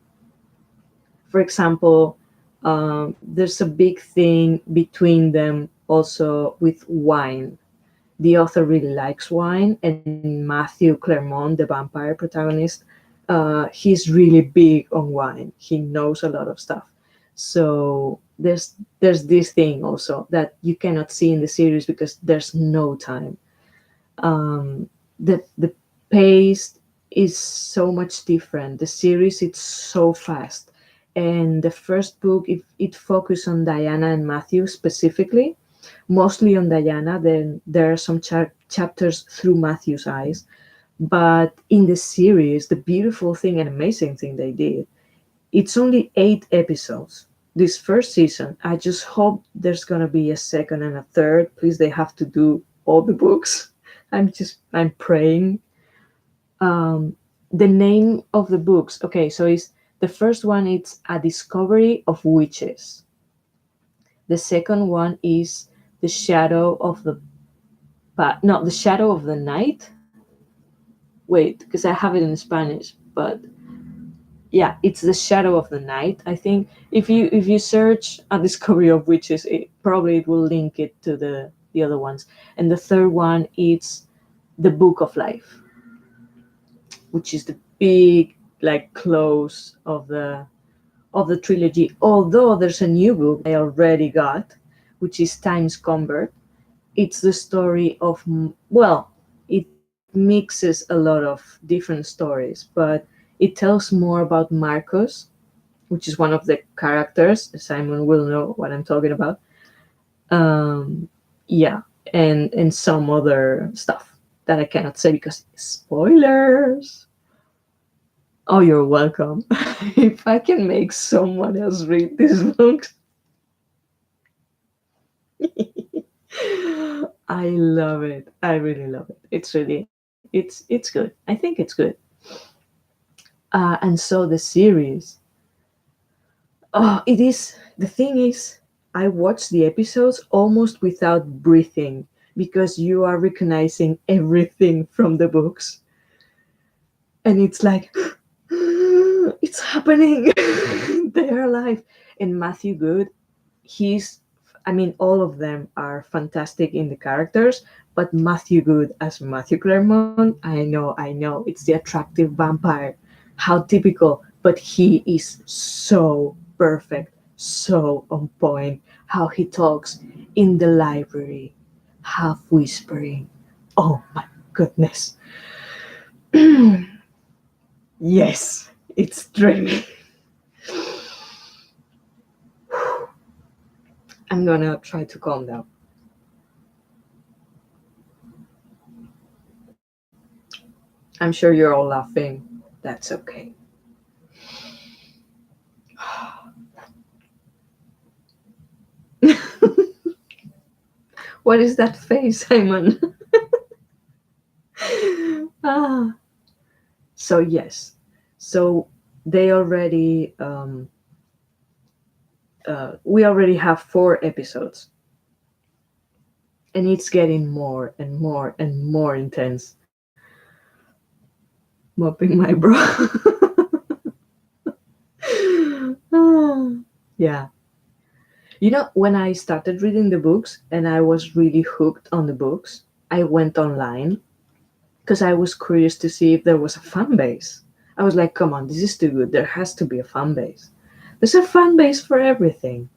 For example, there's a big thing between them also with wine. The author really likes wine, and Matthew Clermont, the vampire protagonist, he's really big on wine. He knows a lot of stuff. So there's this thing also that you cannot see in the series because there's no time. The pace is so much different. The series it's so fast, and the first book it focused on Diana and Matthew specifically, mostly on Diana. Then there are some chapters through Matthew's eyes, but in the series, the beautiful thing and amazing thing they did, it's only 8 episodes. This first season, I just hope there's gonna be a second and a third. Please, they have to do all the books. I'm praying. The name of the books. Okay, so it's the first one. It's A Discovery of Witches. The second one is The Shadow of the no, The Shadow of the Night. Wait, because I have it in Spanish, but yeah, it's The Shadow of the Night. I think if you search A Discovery of Witches, it will link it to the other ones. And the third one is The Book of Life, which is the big like close of the trilogy. Although there's a new book I already got, which is Times Convert. It's the story of, well, it mixes a lot of different stories, but it tells more about Marcos, which is one of the characters. Simon will know what I'm talking about. Yeah, and some other stuff that I cannot say because spoilers. Oh, you're welcome. If I can make someone else read this book, I love it. I really love it. It's good. I think it's good. And so the series. Oh, it is. The thing is, I watch the episodes almost without breathing because you are recognizing everything from the books, and it's like it's happening. They are alive. And Matthew Good, he's I mean all of them are fantastic in the characters, but Matthew Good as Matthew Claremont, I know it's the attractive vampire. How typical, but he is so perfect, so on point. How he talks in the library, half whispering. Oh my goodness. Yes, it's dreamy. I'm gonna try to calm down. I'm sure you're all laughing. That's okay. What is that face, Simon? ah. So yes, so they already we already have 4 episodes, and it's getting more and more and more intense. Mopping my bro. Ah, yeah. When I started reading the books and I was really hooked on the books, I went online because I was curious to see if there was a fan base. I was like, come on, this is too good. There has to be a fan base. There's a fan base for everything.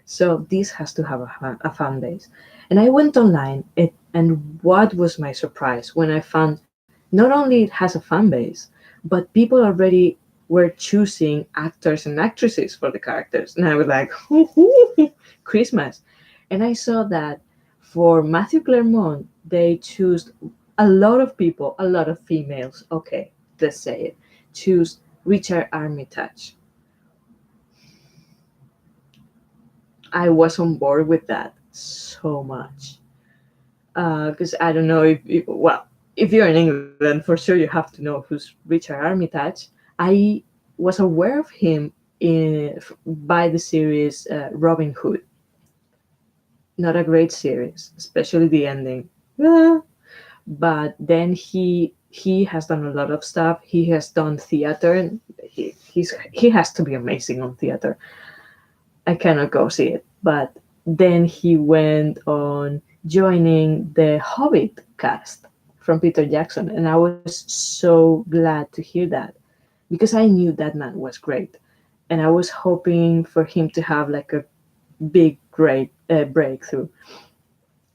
So this has to have a fan base. And I went online, and what was my surprise when I found not only it has a fan base, but people already were choosing actors and actresses for the characters. And I was like, Christmas. And I saw that for Matthew Clermont, they choose a lot of people, a lot of females, okay, let's say it, choose Richard Armitage. I was on board with that so much. Because I don't know if, well, if you're in England, for sure you have to know who's Richard Armitage. I was aware of him by the series Robin Hood. Not a great series, especially the ending. Ah, but then he has done a lot of stuff. He has done theater. And he has to be amazing on theater. I cannot go see it, but then he went on joining the Hobbit cast from Peter Jackson, and I was so glad to hear that because I knew that man was great, and I was hoping for him to have like a big great breakthrough.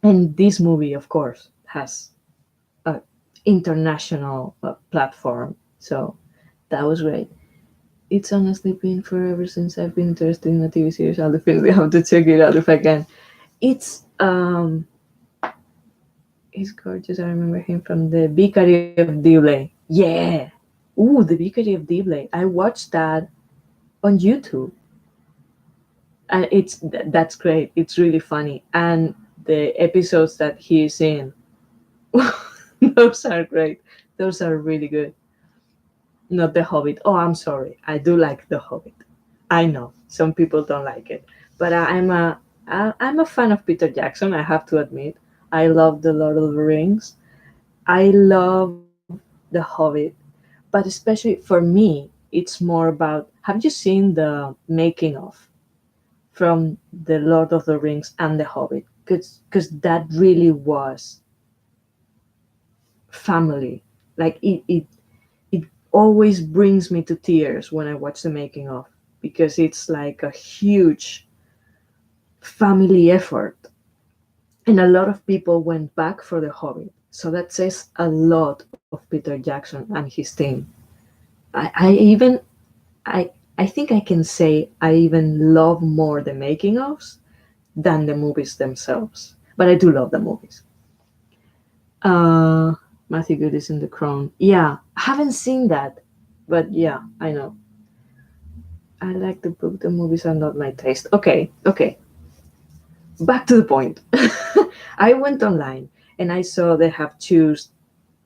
And this movie, of course, has a international platform, so that was great. It's honestly been forever since I've been interested in a TV series. I'll definitely have to check it out if I can. It's he's gorgeous. I remember him from the Vicary of Dibley. Yeah. Ooh, the Vicary of Dibley. I watched that on YouTube, and that's great. It's really funny, and the episodes that he's in, those are great. Those are really good. Not The Hobbit. Oh, I'm sorry. I do like The Hobbit. I know some people don't like it, but I'm a fan of Peter Jackson. I have to admit, I love the Lord of the Rings. I love the Hobbit, but especially for me, it's more about. Have you seen the making of from the Lord of the Rings and the Hobbit? Because that really was family. Like it always brings me to tears when I watch the making of, because it's like a huge family effort, and a lot of people went back for the Hobbit. So that says a lot of Peter Jackson and his team. I even I think I can say I even love more the making ofs than the movies themselves. But I do love the movies. Uh, Matthew Good is in The Crown. Yeah, I haven't seen that, but yeah, I know. I like the book. The movies are not my taste. Okay, okay. Back to the point. I went online and I saw they have choose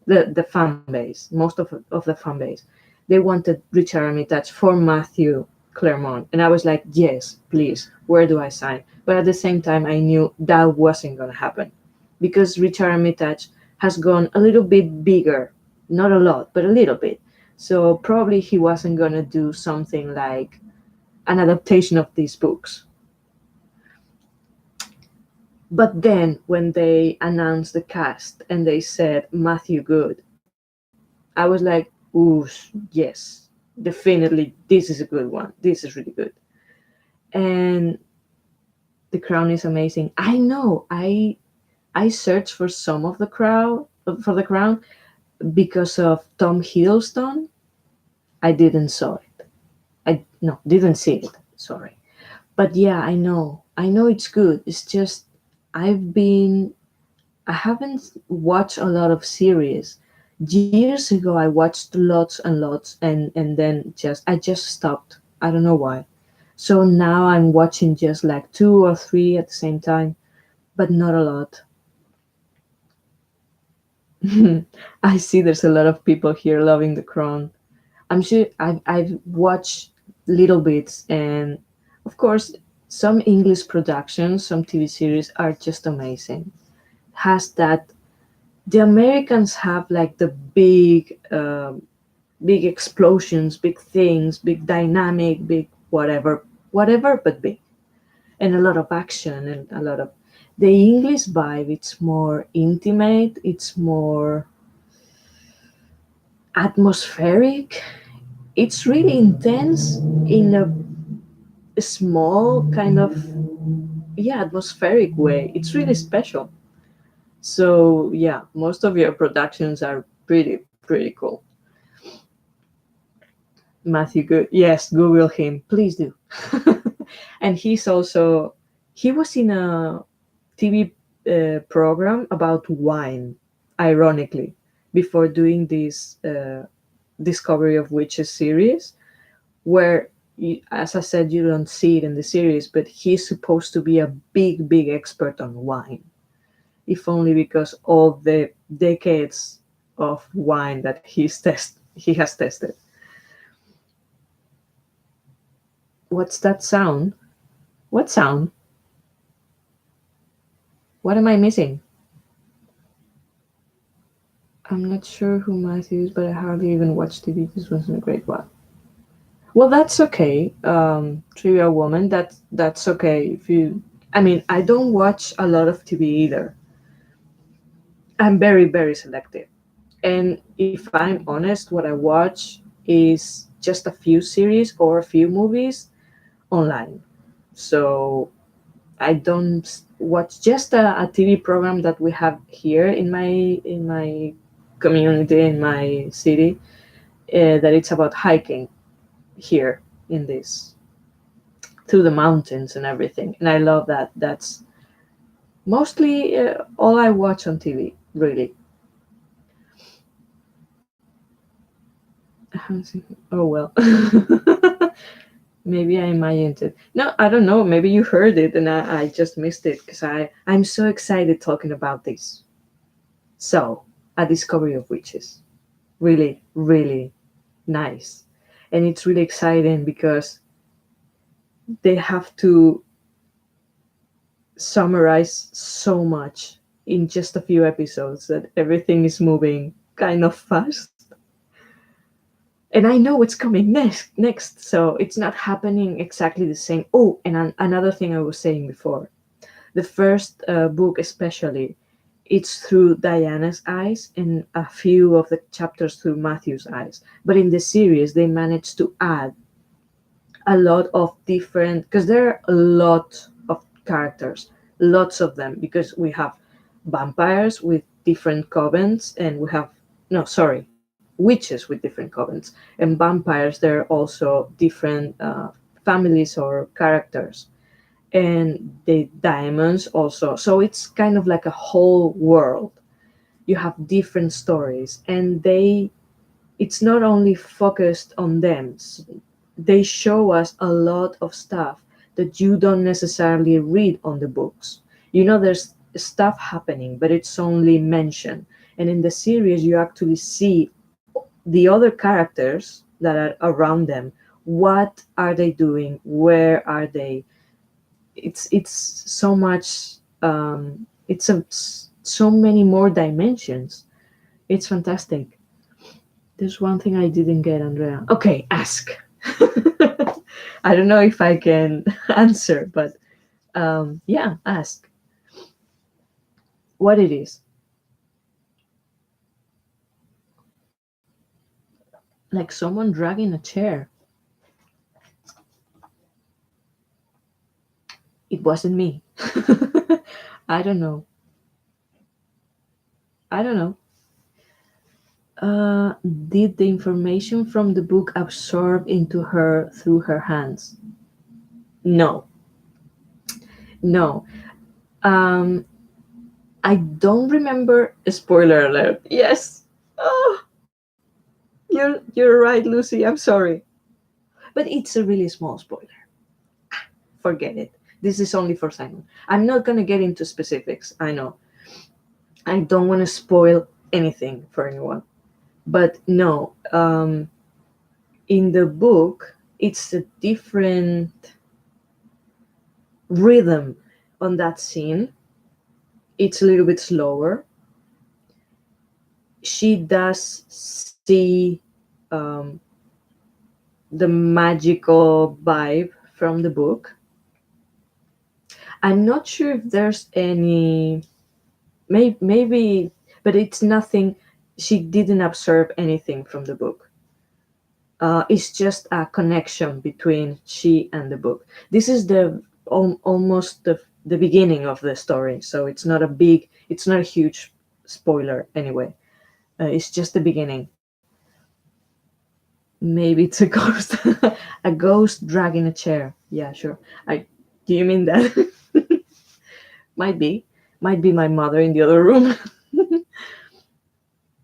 the fan base, most of the fan base. They wanted Richard Armitage for Matthew Claremont, and I was like, yes, please. Where do I sign? But at the same time, I knew that wasn't gonna happen because Richard Armitage has gone a little bit bigger, not a lot, but a little bit. So probably he wasn't gonna do something like an adaptation of these books. But then when they announced the cast and they said Matthew Good, I was like, ooh, yes, definitely, this is a good one. This is really good. And The Crown is amazing. I know. I searched for some of the crowd for The Crown because of Tom Hiddleston. I didn't saw it. I no didn't see it. Sorry. But yeah, I know. I know it's good. It's just I've been I haven't watched a lot of series. Years ago, I watched lots and lots, and then I just stopped. I don't know why. So now I'm watching just like two or three at the same time, but not a lot. I see there's a lot of people here loving The Crown. I'm sure I've watched little bits, and of course, some English productions, some TV series are just amazing. Has that the Americans have like the big explosions, big things, big dynamic, big whatever, whatever, but big, and a lot of action and a lot of. The English vibe, it's more intimate, it's more atmospheric. It's really intense in a small kind of yeah atmospheric way. It's really special. So yeah, most of your productions are pretty cool. Matthew Good. Yes, Google him. Please do. And he's also he was in a TV program about wine, ironically, before doing Discovery of Witches series, where, as I said, you don't see it in the series, but he's supposed to be a big, big expert on wine, if only because all the decades of wine that he has tested. What's that sound? What sound? What am I missing? I'm not sure who Matthew is, but I hardly even watch TV. This wasn't a great one. Well, that's okay. Trivia Woman, that's okay. If you, I mean, I don't watch a lot of TV either. I'm very, very selective. And if I'm honest, what I watch is just a few series or a few movies online. So I don't watch just a TV program that we have here in my community, in my city, that it's about hiking here in this through the mountains and everything. And I love that. That's mostly all I watch on TV, really. Oh well. Maybe I imagined it. No, I don't know. Maybe you heard it and I just missed it because I'm so excited talking about this. So, A Discovery of Witches. Really, really nice. And it's really exciting because they have to summarize so much in just a few episodes that everything is moving kind of fast. And I know what's coming next, so it's not happening exactly the same. Oh, and another thing I was saying before, the first book especially, it's through Diana's eyes and a few of the chapters through Matthew's eyes. But in the series, they managed to add a lot of different, because there are a lot of characters, lots of them, because we have vampires with different covens, and we have, no, sorry, witches with different covens, and vampires, there are also different families or characters, and the diamonds also. So it's kind of like a whole world. You have different stories, and it's not only focused on them. They show us a lot of stuff that you don't necessarily read on the books. You know, there's stuff happening, but it's only mentioned. And in the series, you actually see the other characters that are around them. What are they doing? Where are they? It's so much. So many more dimensions. It's fantastic. There's one thing I didn't get, Andrea. Okay, ask. I don't know if I can answer, but yeah, ask what it is. Like someone dragging a chair. It wasn't me. I don't know. I don't know. Did the information from the book absorb into her through her hands? No, no. Um, I don't remember. Spoiler alert. Yes. Oh, you're right, Lucy. I'm sorry, but it's a really small spoiler. Forget it. This is only for Simon. I'm not gonna get into specifics. I know. I don't want to spoil anything for anyone. But no, in the book, it's a different rhythm on that scene. It's a little bit slower. She does see um, the magical vibe from the book. I'm not sure if there's any, maybe, but it's nothing. She didn't observe anything from the book. It's just a connection between she and the book. This is almost the beginning of the story, so it's not a huge spoiler anyway. It's just the beginning. Maybe it's a ghost, a ghost dragging a chair. Yeah, sure. I Do you mean that? Might be, might be my mother in the other room.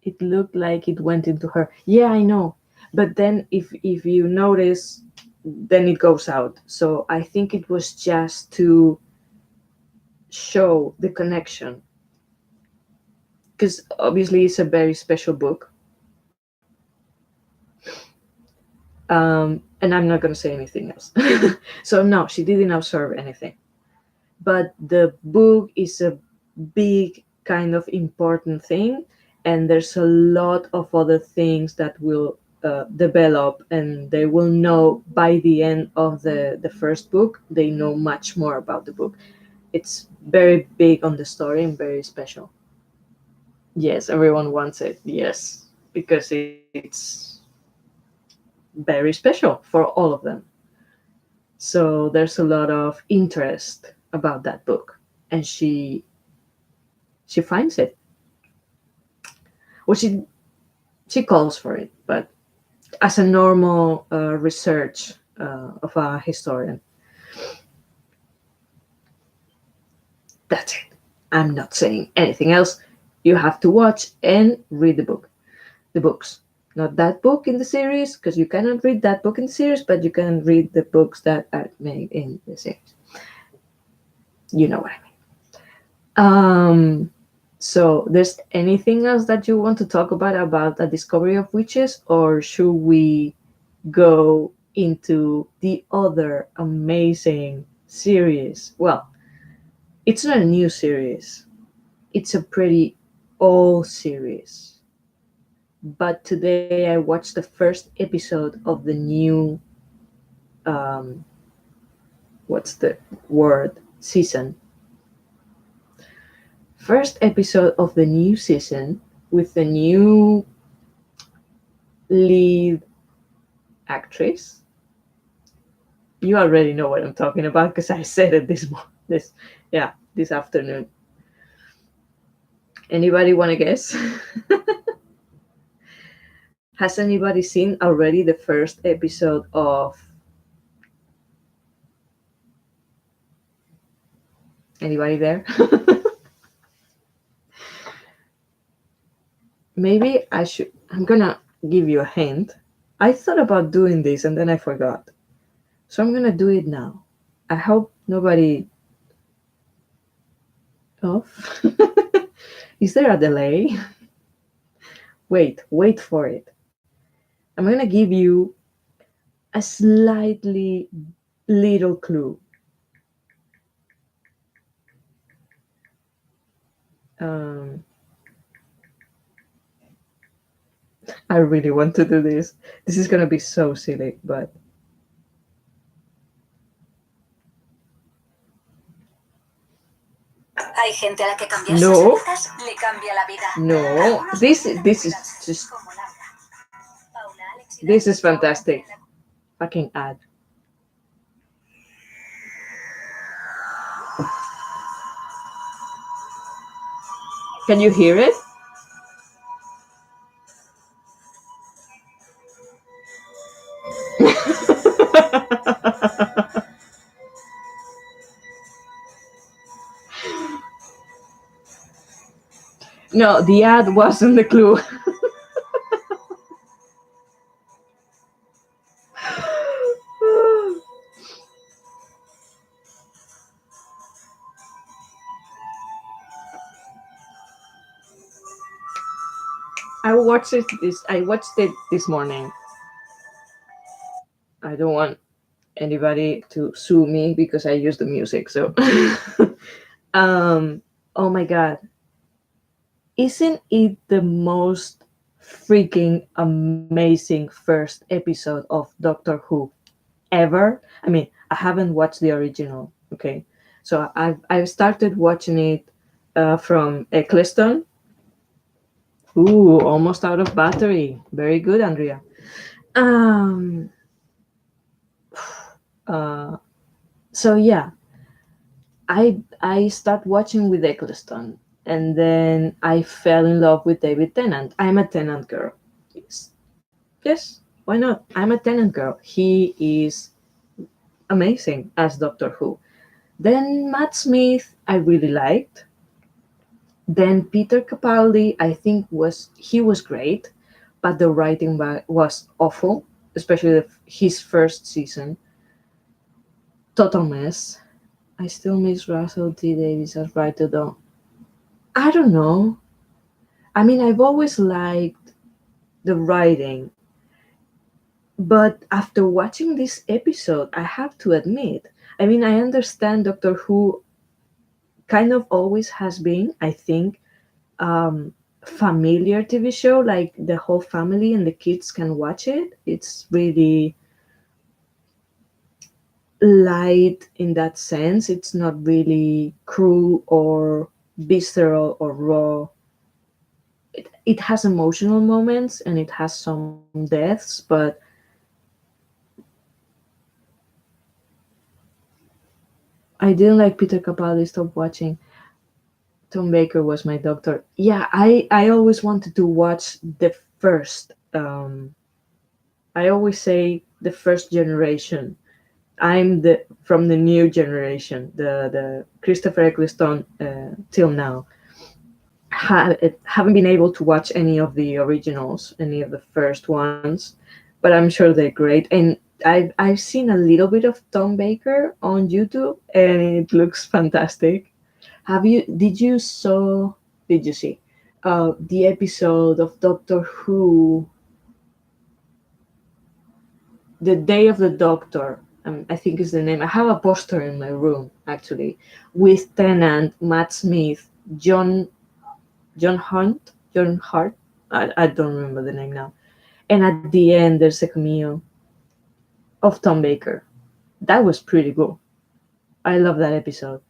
It looked like it went into her. Yeah, I know. But then if you notice, then it goes out. So I think it was just to show the connection, because obviously it's a very special book. And I'm not going to say anything else. So no, she didn't observe anything, but the book is a big kind of important thing, and there's a lot of other things that will develop, and they will know by the end of the first book. They know much more about the book. It's very big on the story and very special. Yes, everyone wants it. Yes, because it's very special for all of them. So there's a lot of interest about that book, and she finds it. Well, she calls for it, but as a normal research of a historian. That's it. I'm not saying anything else. You have to watch and read the books. Not that book in the series, because you cannot read that book in the series, but you can read the books that are made in the series. You know what I mean. So, there's anything else that you want to talk about the discovery of witches, or should we go into the other amazing series? Well, it's not a new series. It's a pretty old series. But today I watched the first episode of the new, um, what's the word, season. First episode of the new season with the new lead actress. You already know what I'm talking about because I said it this afternoon. Anybody want to guess? Has anybody seen already the first episode of? Anybody there? Maybe I should. I'm gonna give you a hint. I thought about doing this and then I forgot. So I'm gonna do it now. I hope nobody off. Is there a delay? Wait for it. I'm gonna give you a slightly little clue. Um, I really want to do this. This is gonna be so silly, but Hay gente a la que cambiar no, sus cenizas le cambia la vida. no. This is just Como Laura. this is fantastic. Fucking ad. Can you hear it? No, the ad wasn't the clue. I watched it this morning. I don't want anybody to sue me because I use the music. So, oh my god, isn't it the most freaking amazing first episode of Doctor Who ever? I mean, I haven't watched the original. Okay, so I've started watching it from Eccleston. Ooh, almost out of battery. Very good, Andrea. Um. Uh. So yeah, I start watching with Eccleston, and then I fell in love with David Tennant. I'm a Tennant girl. Yes, yes. Why not? I'm a Tennant girl. He is amazing as Doctor Who. Then Matt Smith, I really liked. Then Peter Capaldi, I think was great, but the writing was awful, especially his first season. Total mess. I still miss Russell T Davies as writer though. I don't know. I mean, I've always liked the writing, but after watching this episode, I have to admit, I mean, I understand Doctor Who kind of always has been, I think, familiar TV show. Like the whole family and the kids can watch it. It's really light in that sense. It's not really cruel or visceral or raw. It has emotional moments and it has some deaths, but I didn't like Peter Capaldi. Stop watching. Tom Baker was my doctor. Yeah, I always wanted to watch the first. I always say the first generation. I'm the from the new generation, the Christopher Eccleston till now. Haven't been able to watch any of the originals, any of the first ones, but I'm sure they're great. And I've seen a little bit of Tom Baker on YouTube, and it looks fantastic. Have you? Did you see the episode of Doctor Who, The Day of the Doctor? I think is the name. I have a poster in my room actually, with Tennant, Matt Smith, John Hunt, John Hart. I don't remember the name now. And at the end, there's a cameo of Tom Baker. That was pretty cool. I love that episode.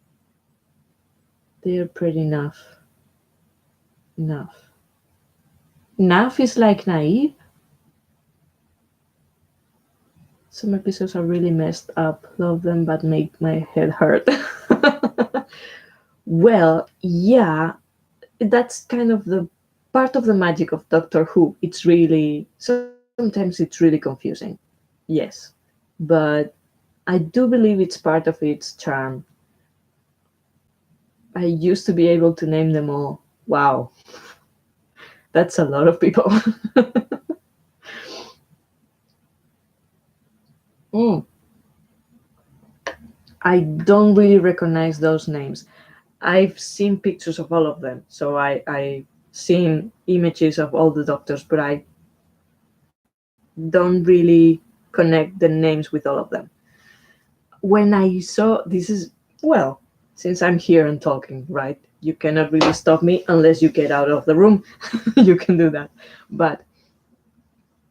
They're pretty enough. Enough. Enough is like naive. Some episodes are really messed up. Love them, but make my head hurt. Well, yeah, that's kind of the part of the magic of Doctor Who. It's really sometimes it's really confusing. Yes, but I do believe it's part of its charm. I used to be able to name them all. Wow, that's a lot of people. Mm, I don't really recognize those names. I've seen pictures of all of them, so I seen images of all the doctors, but I don't really connect the names with all of them. When I saw this is well, since I'm here and talking, right? You cannot really stop me unless you get out of the room. You can do that. But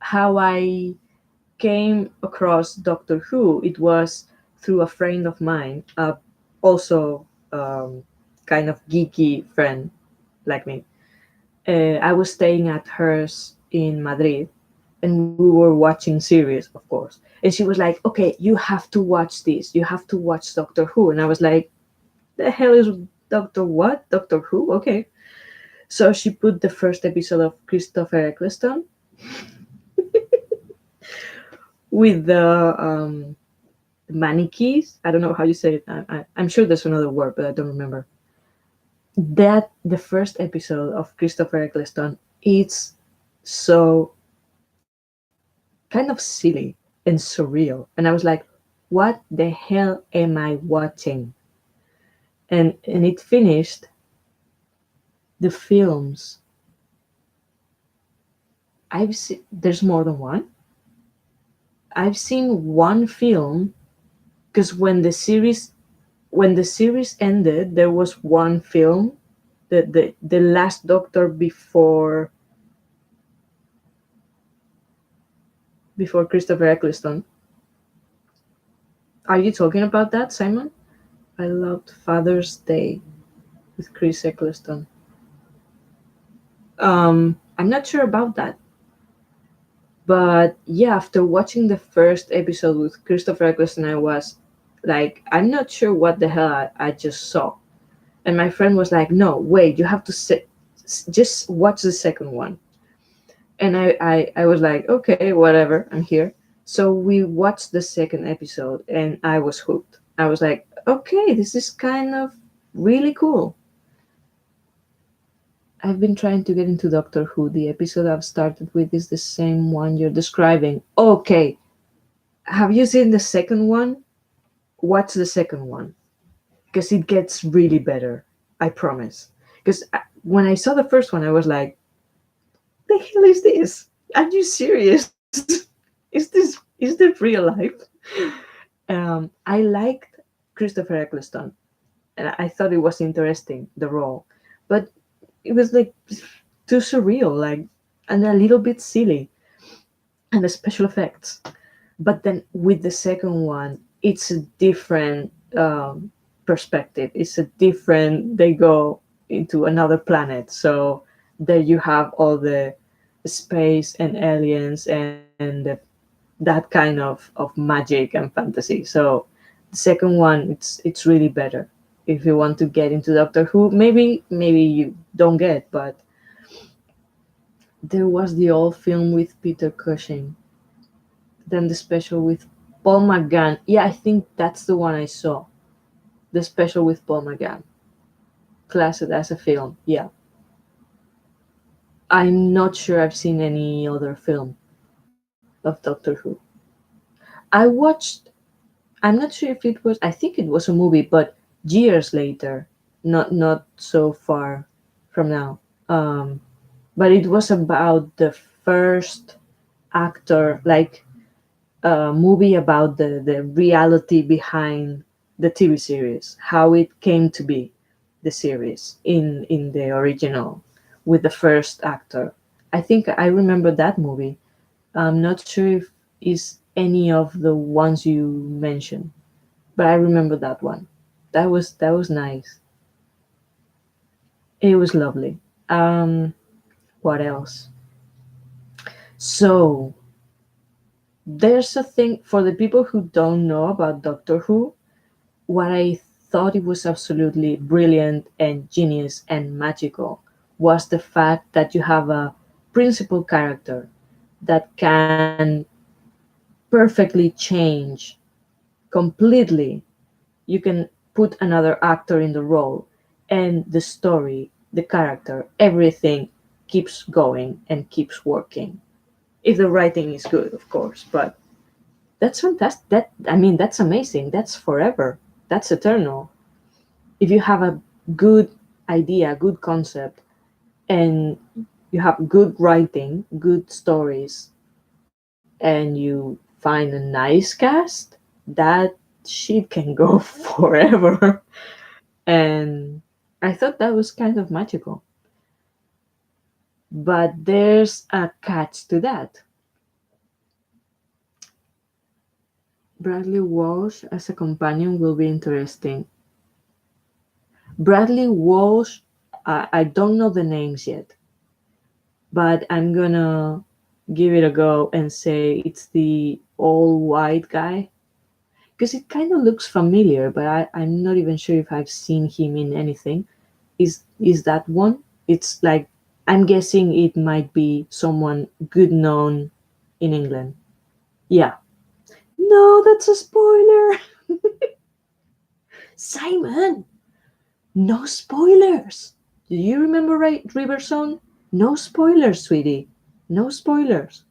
how I came across Doctor Who, it was through a friend of mine, also kind of geeky friend like me. I was staying at hers in Madrid, and we were watching series, of course. And she was like, "Okay, you have to watch this. You have to watch Doctor Who." And I was like, "The hell is Doctor what? Doctor Who? Okay." So she put the first episode of Christopher Eccleston with the manichees. I don't know how you say it. I'm sure there's another word, but I don't remember. That the first episode of Christopher Eccleston, it's so kind of silly and surreal. And I was like, what the hell am I watching? And it finished the films. There's more than one. I've seen one film because when the series ended, there was one film, the last Doctor before Christopher Eccleston. Are you talking about that, Simon? I loved Father's Day with Chris Eccleston. I'm not sure about that, but yeah, after watching the first episode with Christopher Eccleston, I was like, I'm not sure what the hell I just saw. And my friend was like, no, wait, you have to just watch the second one. And I was like, okay, whatever, I'm here. So we watched the second episode and I was hooked. I was like, okay, this is kind of really cool. I've been trying to get into Doctor Who. The episode I've started with is the same one you're describing. Okay, have you seen the second one? Watch the second one because it gets really better. I promise. Because when I saw the first one, I was like, "The hell is this? Are you serious? Is this real life?" I liked Christopher Eccleston, and I thought it was interesting the role, but it was like too surreal, like, and a little bit silly, and the special effects. But then with the second one, it's a different perspective. It's a different. They go into another planet, so there you have all the space and aliens and that kind of magic and fantasy. So the second one, it's really better. If you want to get into Doctor Who, maybe you don't get, but there was the old film with Peter Cushing, then the special with Paul McGann. Yeah, I think that's the one I saw. The special with Paul McGann, classed as a film. Yeah, I'm not sure I've seen any other film of Doctor Who. I watched. I'm not sure if it was. I think it was a movie, but years later, not so far from now. Um, but it was about the first actor, like a movie about the reality behind the TV series, how it came to be the series in the original with the first actor. I think I remember that movie. I'm not sure if is any of the ones you mentioned, but I remember that one. That was nice. It was lovely. What else? So there's a thing for the people who don't know about Doctor Who. What I thought it was absolutely brilliant and genius and magical was the fact that you have a principal character that can perfectly change completely. You can put another actor in the role, and the story, the character, everything keeps going and keeps working. If the writing is good, of course, but that's fantastic. That's amazing. That's forever. That's eternal. If you have a good idea, good concept, and you have good writing, good stories, and you find a nice cast, that shit can go forever. And I thought that was kind of magical. But there's a catch to that. Bradley Walsh as a companion will be interesting. Bradley Walsh, I don't know the names yet, but I'm gonna give it a go and say it's the all white guy because it kind of looks familiar, but I'm not even sure if I've seen him in anything. Is that one? It's like I'm guessing it might be someone good known in England. Yeah. No, that's a spoiler. Simon, no spoilers. Do you remember River Song? No spoilers, sweetie. No spoilers.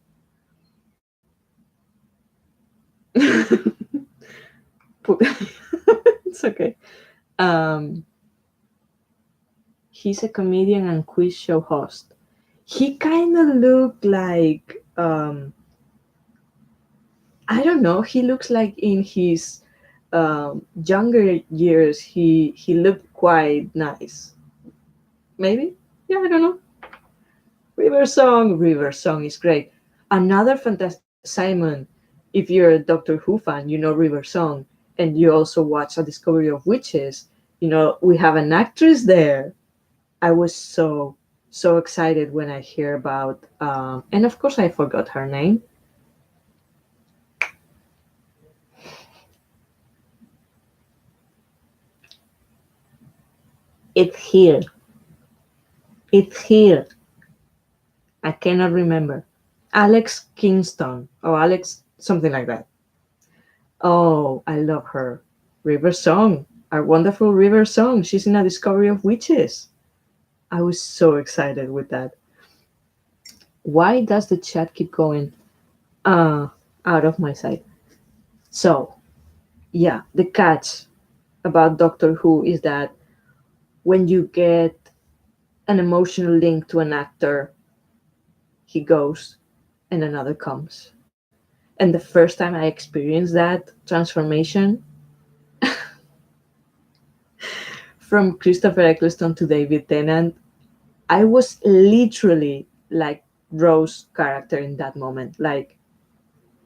It's okay. Um, he's a comedian and quiz show host. He kind of looked like I don't know. He looks like in his younger years, he looked quite nice. Maybe, yeah, I don't know. River Song is great. Another fantastic Simon. If you're a Doctor Who fan, you know River Song, and you also watch A Discovery of Witches. You know we have an actress there. I was so excited when I hear about, and of course I forgot her name. It's here. It's here. I cannot remember. Alex Kingston or Alex something like that. Oh, I love her. River Song, our wonderful River Song. She's in A Discovery of Witches. I was so excited with that. Why does the chat keep going uh out of my sight? So yeah, the catch about Doctor Who is that when you get an emotional link to an actor, he goes and another comes. And the first time I experienced that transformation from Christopher Eccleston to David Tennant, I was literally like Rose's character in that moment. Like,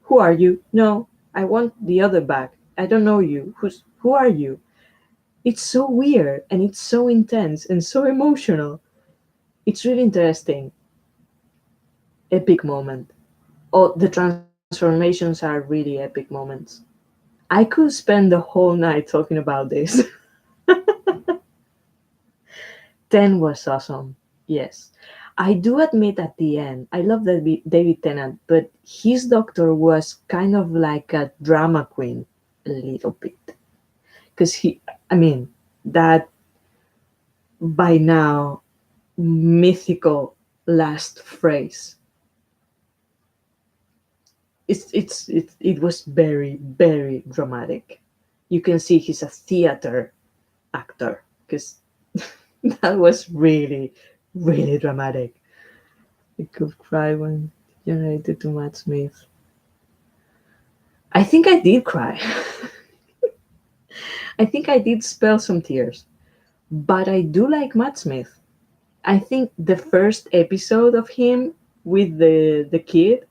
who are you? No, I want the other back. I don't know you. Who are you? It's so weird and it's so intense and so emotional. It's really interesting. Epic moment. Oh, the transformations are really epic moments. I could spend the whole night talking about this. 10 was awesome. Yes. I do admit at the end, I love David Tennant, but his doctor was kind of like a drama queen, a little bit. Because I mean, that by now mythical last phrase, it was very, very dramatic. You can see he's a theater actor because that was really, really dramatic. I could cry when generated to Matt Smith. I think I did cry. I think I did spill some tears. But I do like Matt Smith. I think the first episode of him with the kid,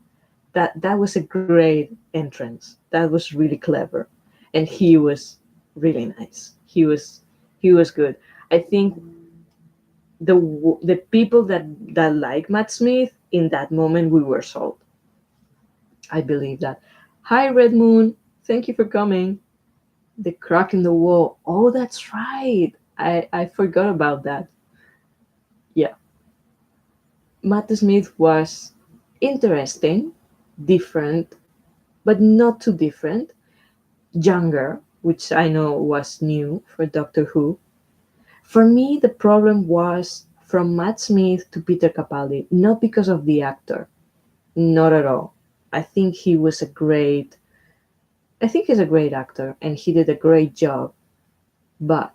that was a great entrance. That was really clever. And he was really nice. He was good. I think the people that like Matt Smith in that moment we were sold. I believe that. Hi, Red Moon. Thank you for coming. The crack in the wall. Oh, that's right. I forgot about that. Yeah. Matt Smith was interesting, different, but not too different. Younger, which I know was new for Doctor Who. For me, the problem was from Matt Smith to Peter Capaldi, not because of the actor. Not at all. I think he was a great I think he's a great actor and he did a great job, but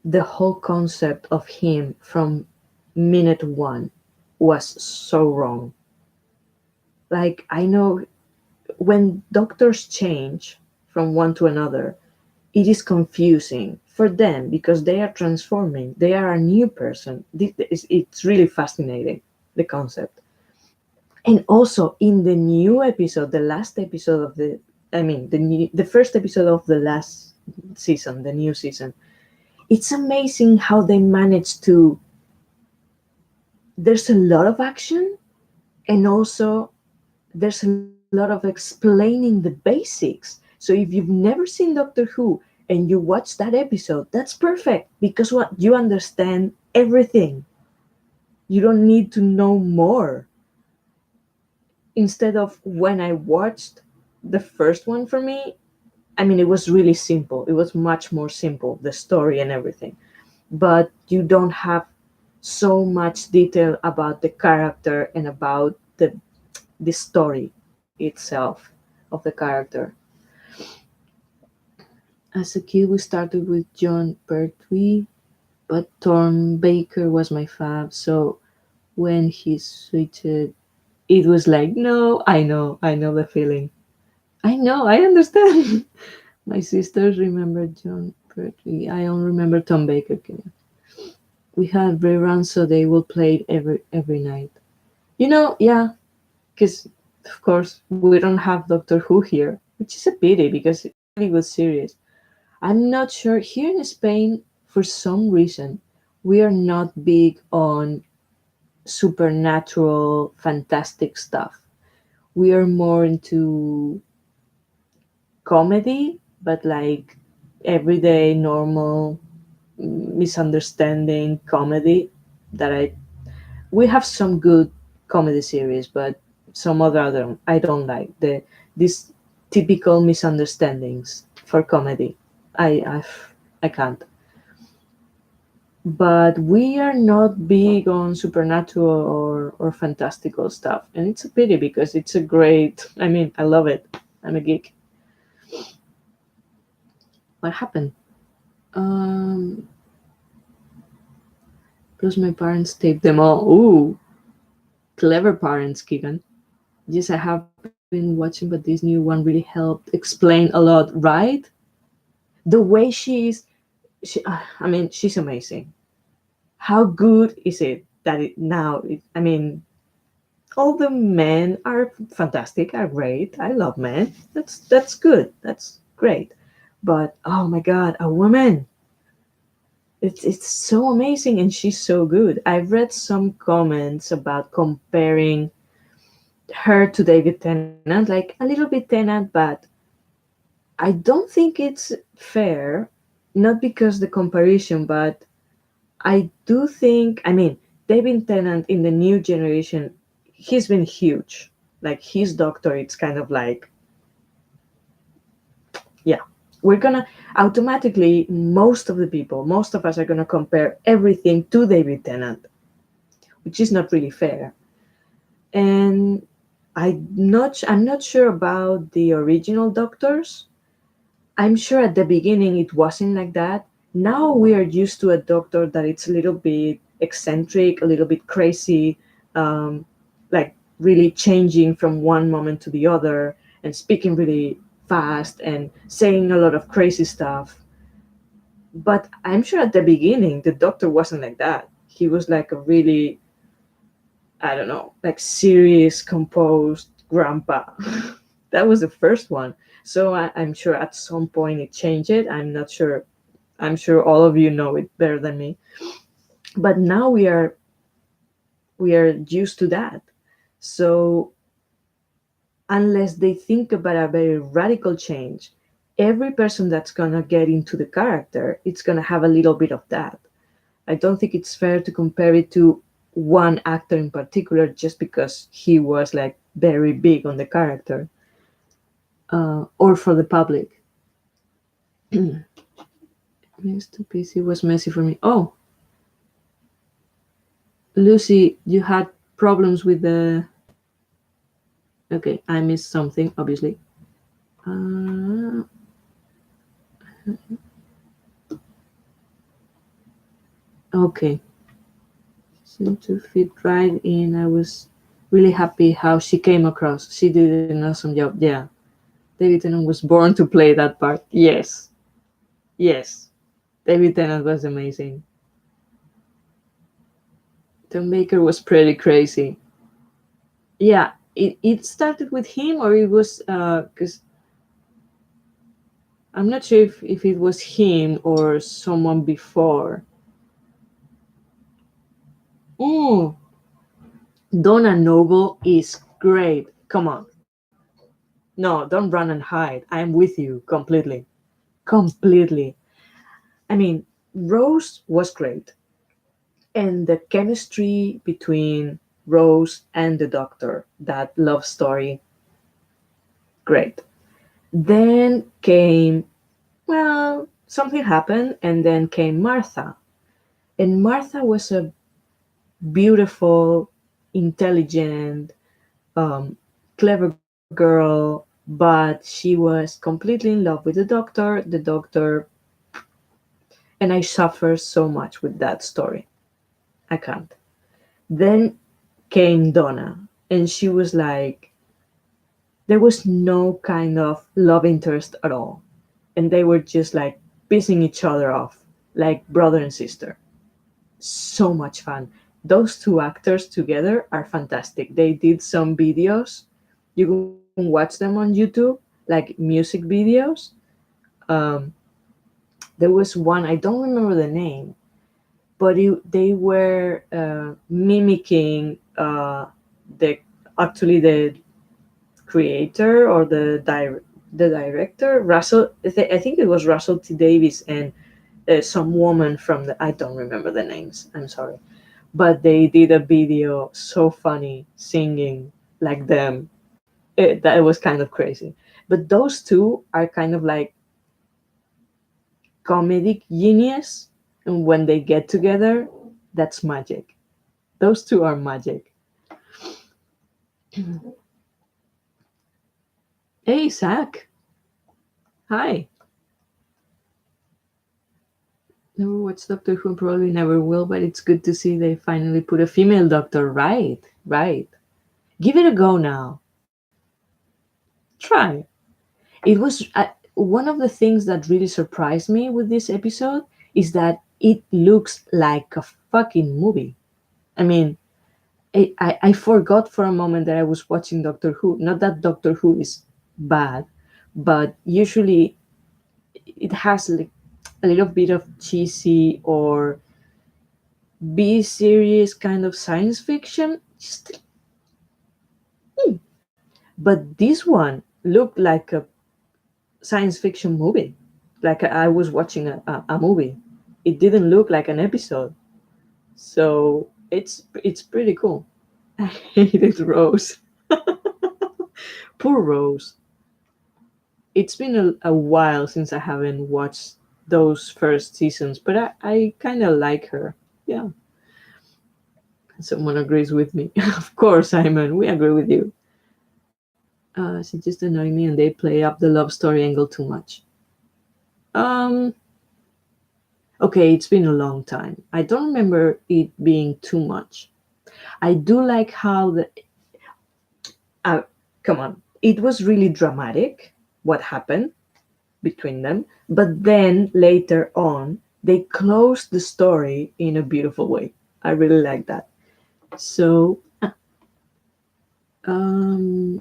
the whole concept of him from minute one was so wrong. Like, I know when doctors change from one to another, it is confusing for them because they are transforming, they are a new person. It's really fascinating, the concept. And also in the new episode, the last episode of the first episode of the last season, the new season, it's amazing how they managed to. There's a lot of action, and also there's a lot of explaining the basics. So if you've never seen Doctor Who and you watch that episode, that's perfect because what you understand everything. You don't need to know more. Instead of when I watched the first one for me, I mean, it was really simple. It was much more simple, the story and everything. But you don't have so much detail about the character and about the story itself of the character. As a kid, we started with John Pertwee, but Torm Baker was my fave. So when he switched, it was like, no, I know the feeling. I know, I understand. My sisters remember John Pertwee. I don't remember Tom Baker. We had reruns, so they will play it every night. Yeah, because of course we don't have Doctor Who here, which is a pity because it's a really good series. I'm not sure here in Spain for some reason we are not big on supernatural, fantastic stuff. We are more into comedy, but like everyday, normal, misunderstanding comedy that we have some good comedy series, but some other I don't like these typical misunderstandings for comedy. I can't. but we are not big on supernatural or fantastical stuff, and it's a pity because it's a great. I mean, I love it. I'm a geek. What happened? Um, Plus, my parents taped them all. Ooh, clever parents, Keegan. Yes, I have been watching, but this new one really helped explain a lot, right? The way she is, I mean, she's amazing. How good is it that it now? I mean, all the men are fantastic, are great. I love men. That's good. That's great. But oh my god, a woman! It's so amazing, and she's so good. I've read some comments about comparing her to David Tennant, like a little bit Tennant, but I don't think it's fair. Not because the comparison, but I do think. I mean, David Tennant in the new generation, he's been huge. Like his Doctor, it's kind of like, yeah, we're gonna automatically, most of the people, most of us are gonna compare everything to David Tennant, which is not really fair. And I'm not sure about the original Doctors. I'm sure at the beginning it wasn't like that. Now we are used to a doctor that it's a little bit eccentric, a little bit crazy, um, like really changing from one moment to the other and speaking really fast and saying a lot of crazy stuff. But I'm sure at the beginning the doctor wasn't like that. He was like a really, I don't know, like serious, composed grandpa. That was the first one. So I'm sure at some point it changed it. I'm not sure. I'm sure all of you know it better than me. But now we are used to that. So unless they think about a very radical change, every person that's gonna get into the character, it's gonna have a little bit of that. I don't think it's fair to compare it to one actor in particular just because he was like very big on the character, or for the public. Mr. PC was messy for me. Oh, Lucy, you had problems with the. Okay, I missed something, obviously. Uh, okay, seemed to fit right in. I was really happy how she came across. She did an awesome job. Yeah, David Tennant was born to play that part. Yes, yes, David Tennant was amazing. Tom Baker was pretty crazy. Yeah, it started with him, or it was because I'm not sure if it was him or someone before. Mm, Donna Noble is great. Come on. No, don't run and hide. I am with you completely. Completely. I mean, Rose was great. And the chemistry between Rose and the doctor, that love story, great. Then came, well, something happened, and then came Martha. And Martha was a beautiful, intelligent, clever girl, but she was completely in love with the doctor. The doctor, and I suffer so much with that story. I can't. Then came Donna, and she was like, there was no kind of love interest at all. And they were just like pissing each other off, like brother and sister. So much fun. Those two actors together are fantastic. They did some videos. You can watch them on YouTube, like music videos. Um, there was one, I don't remember the name, but they were mimicking the actually the creator or the director, Russell. I think it was Russell T Davies and some woman from the. I don't remember the names. I'm sorry, but they did a video so funny singing like them. That was kind of crazy. But those two are kind of like comedic genius. And when they get together, that's magic. Those two are magic. Hey, Zach. Hi. Never watched Doctor Who, probably never will, but it's good to see they finally put a female doctor. Right, right. Give it a go now. Try. It was one of the things that really surprised me with this episode is that it looks like a fucking movie. I mean, I forgot for a moment that I was watching Doctor Who. Not that Doctor Who is bad, but usually it has like a little bit of cheesy or B series kind of science fiction. Just, but this one looked like a science fiction movie. Like I was watching a movie. It didn't look like an episode. So it's pretty cool. I hated Rose. Poor Rose. It's been a while since I haven't watched those first seasons, but I kind of like her. Yeah, someone agrees with me. Of course, Simon, we agree with you. She just annoyed me and they play up the love story angle too much. Um, okay, it's been a long time. I don't remember it being too much. I do like how the. Uh, Come on. It was really dramatic what happened between them, but then later on, they closed the story in a beautiful way. I really like that. So, now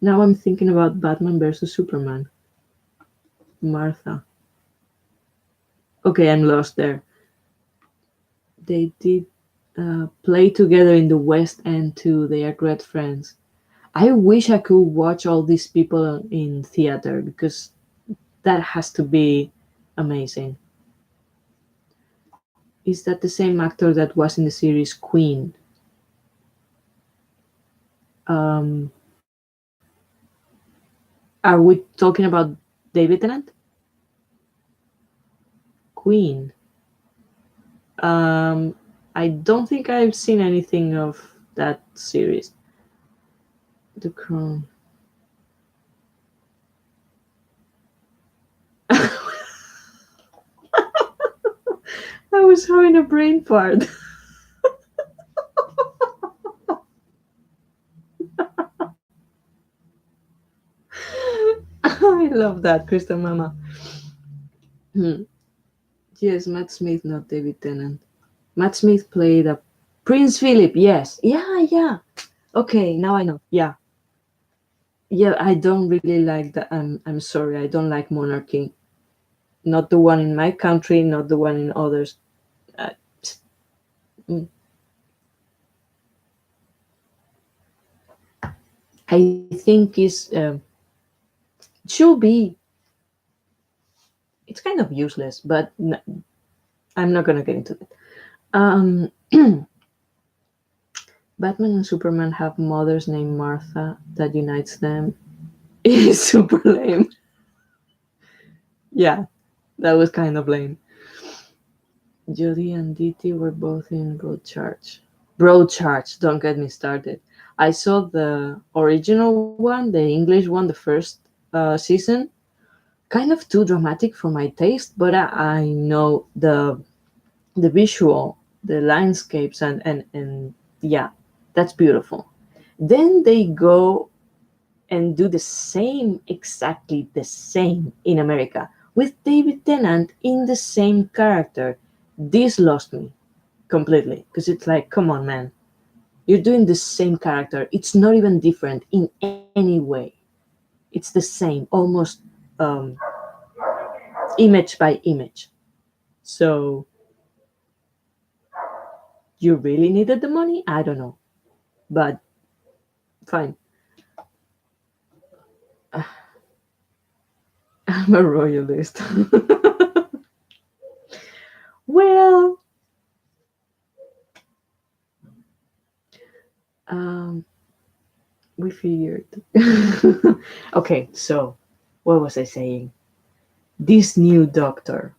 I'm thinking about Batman versus Superman. Martha. Okay, I'm lost there. They did play together in the West End too. They are great friends. I wish I could watch all these people in theater because that has to be amazing. Is that the same actor that was in the series Queen? Um, are we talking about David Tennant? Queen. Um, I don't think I've seen anything of that series. The Crown. I was having a brain fart. I love that, Crystal Mama. Hmm. Yes, Matt Smith, not David Tennant. Matt Smith played a Prince Philip. Yes, yeah, yeah. Okay, now I know. Yeah, yeah. I don't really like that. I'm sorry. I don't like monarchy. Not the one in my country. Not the one in others. Uh, mm. I think is should be. It's kind of useless, but I'm not gonna get into it. Um, Batman and Superman have mothers named Martha that unites them. It is super lame. Yeah, that was kind of lame. Jodie and Diti were both in Broadchurch. Broadchurch, don't get me started. I saw the original one, the English one, the first season. Kind of too dramatic for my taste, but I know the visual, the landscapes, and yeah, that's beautiful. Then they go and do the same, exactly the same in America with David Tennant in the same character. This lost me completely because it's like, come on, man, you're doing the same character. It's not even different in any way. It's the same, almost um, image by image. So you really needed the money? I don't know, but fine. I'm a royalist. Well, um, we figured. Okay, so what was I saying? This new doctor.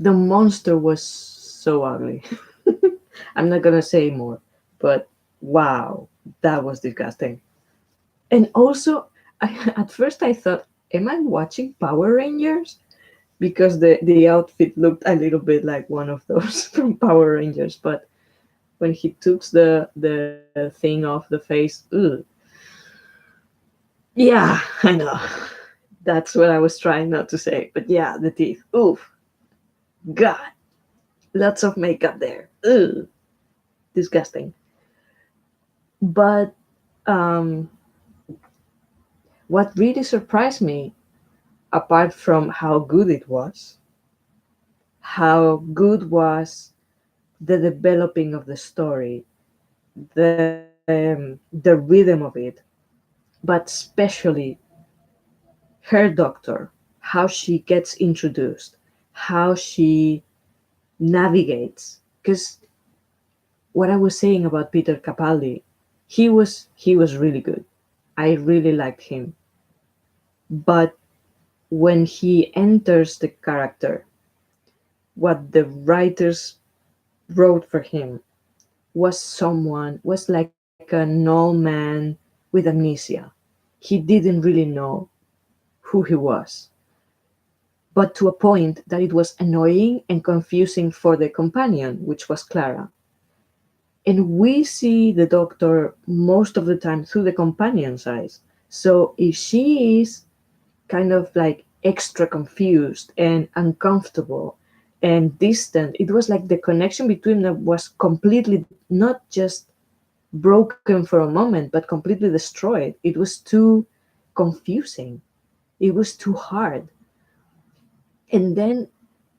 The monster was so ugly. I'm not gonna say more, but wow, that was disgusting. And also, at first I thought, am I watching Power Rangers? Because the outfit looked a little bit like one of those from Power Rangers. But when he took the thing off the face, ugh, yeah, I know. That's what I was trying not to say. But yeah, the teeth. Oof, God, lots of makeup there. Ugh, disgusting. But um, what really surprised me, apart from how good it was, how good was the developing of the story, the rhythm of it, but especially her doctor, how she gets introduced, how she navigates. Because what I was saying about Peter Capaldi, he was really good. I really liked him, but when he enters the character, what the writers wrote for him was like an old man with amnesia. He didn't really know who he was, but to a point that it was annoying and confusing for the companion, which was Clara. And we see the doctor most of the time through the companion's eyes. So if she is kind of like extra confused and uncomfortable and distant, it was like the connection between them was completely not just broken for a moment, but completely destroyed. It was too confusing. It was too hard. And then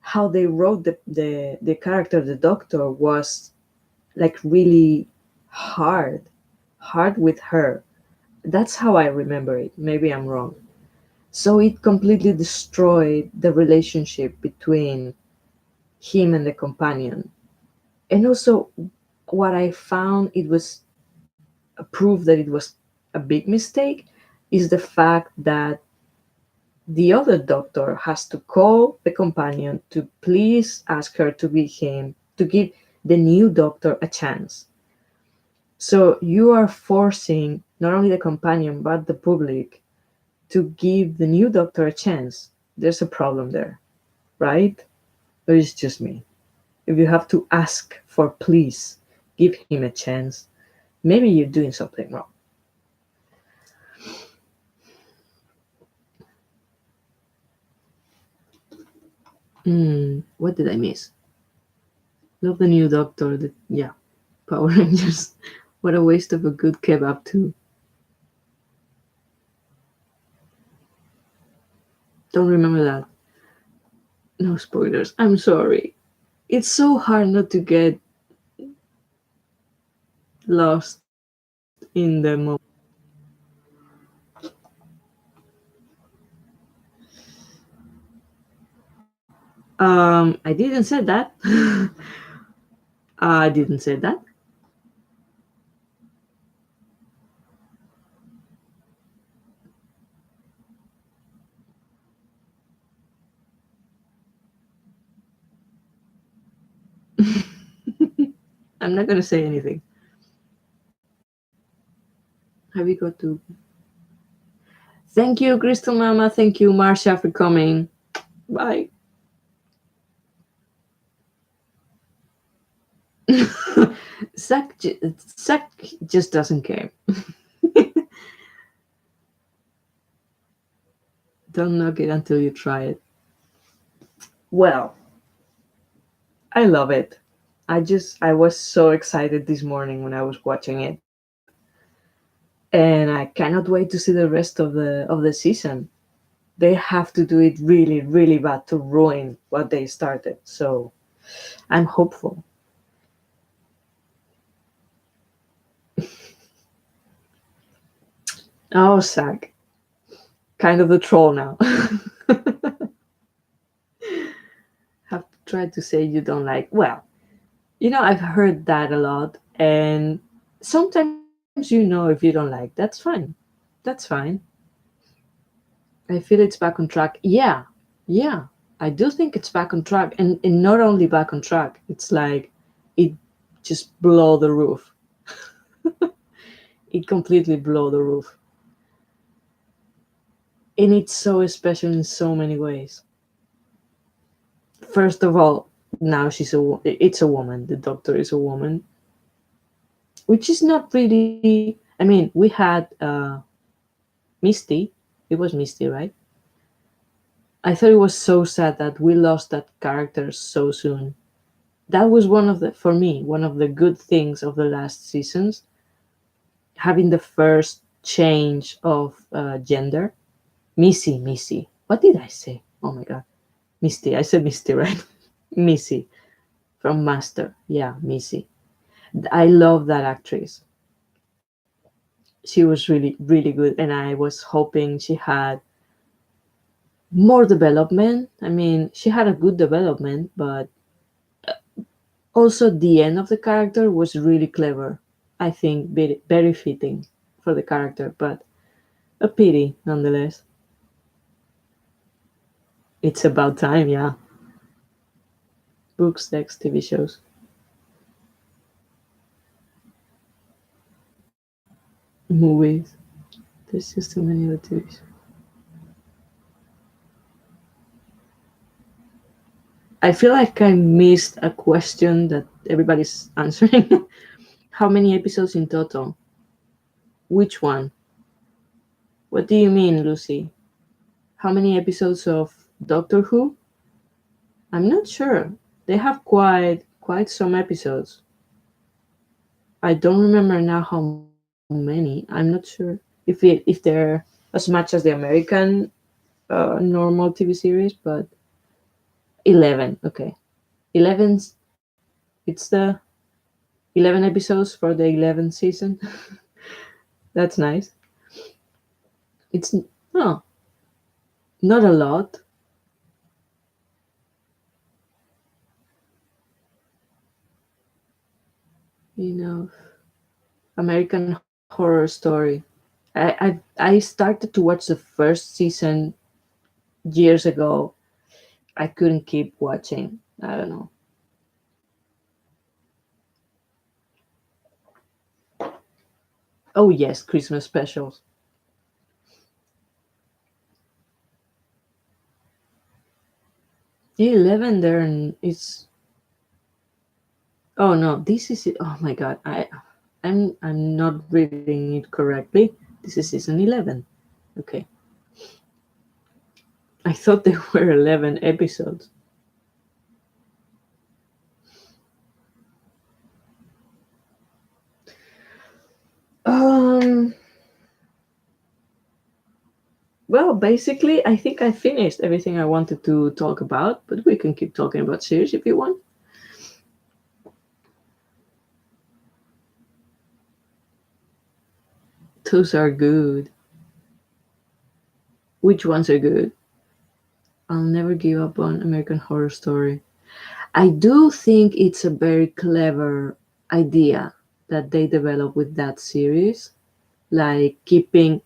how they wrote the character, the doctor, was like really hard, hard with her. That's how I remember it. Maybe I'm wrong. So it completely destroyed the relationship between him and the companion. And also, what I found it was a proof that it was a big mistake is the fact that the other doctor has to call the companion to please ask her to be him, to give the new doctor a chance. So you are forcing not only the companion but the public to give the new doctor a chance. There's a problem there, right? Or it's just me. If you have to ask for please, give him a chance, maybe you're doing something wrong. What did I miss? Love the new doctor. Yeah, Power Rangers. What a waste of a good kebab too. Don't remember that. No spoilers. I'm sorry. It's so hard not to get lost in the moment. I didn't say that. I didn't say that. I'm not gonna say anything. Have you got to? Thank you, Crystal Mama. Thank you, Marsha, for coming. Bye. Zach, Zach just doesn't care. Don't knock it until you try it. Well, I love it. I was so excited this morning when I was watching it, and I cannot wait to see the rest of the season. They have to do it really, really bad to ruin what they started. So I'm hopeful. Oh, Zach, kind of the troll now. Have tried to say you don't like. Well, I've heard that a lot, and sometimes if you don't like, that's fine. That's fine. I feel it's back on track. Yeah, yeah. I do think it's back on track, and not only back on track, it's like it just blow the roof. It completely blow the roof, and it's so special in so many ways. First of all, now it's a woman. The doctor is a woman, which is not really. I mean, we had Misty. It was Misty, right? I thought it was so sad that we lost that character so soon. That was one of the, for me, one of the good things of the last seasons, having the first change of gender. Missy. What did I say? Oh my god. Misty. I said Misty, right? Missy from Master. Yeah, Missy. I love that actress. She was really good, and I was hoping she had more development. I mean, she had a good development, but also the end of the character was really clever. I think very fitting for the character, but a pity nonetheless. It's about time, yeah. Books, text, TV shows, movies. There's just too many other TV shows. I feel like I missed a question that everybody's answering. How many episodes in total? Which one? What do you mean, Lucy? How many episodes of Doctor Who? I'm not sure. They have quite some episodes. I don't remember now how many. I'm not sure if they're as much as the American normal TV series, but 11. Okay, 11. It's the 11 episodes for the 11th season. That's nice. It's no, not a lot. You know, American Horror Story. I started to watch the first season years ago. I couldn't keep watching. I don't know. Oh yes, Christmas specials. 11 there, and it's, oh no, this is it. Oh my god, I'm not reading it correctly. This is season 11. Okay, I thought there were 11 episodes. Um. Well, basically, I think I finished everything I wanted to talk about, but we can keep talking about series if you want. Those are good. Which ones are good? I'll never give up on American Horror Story. I do think it's a very clever idea that they develop with that series, like keeping,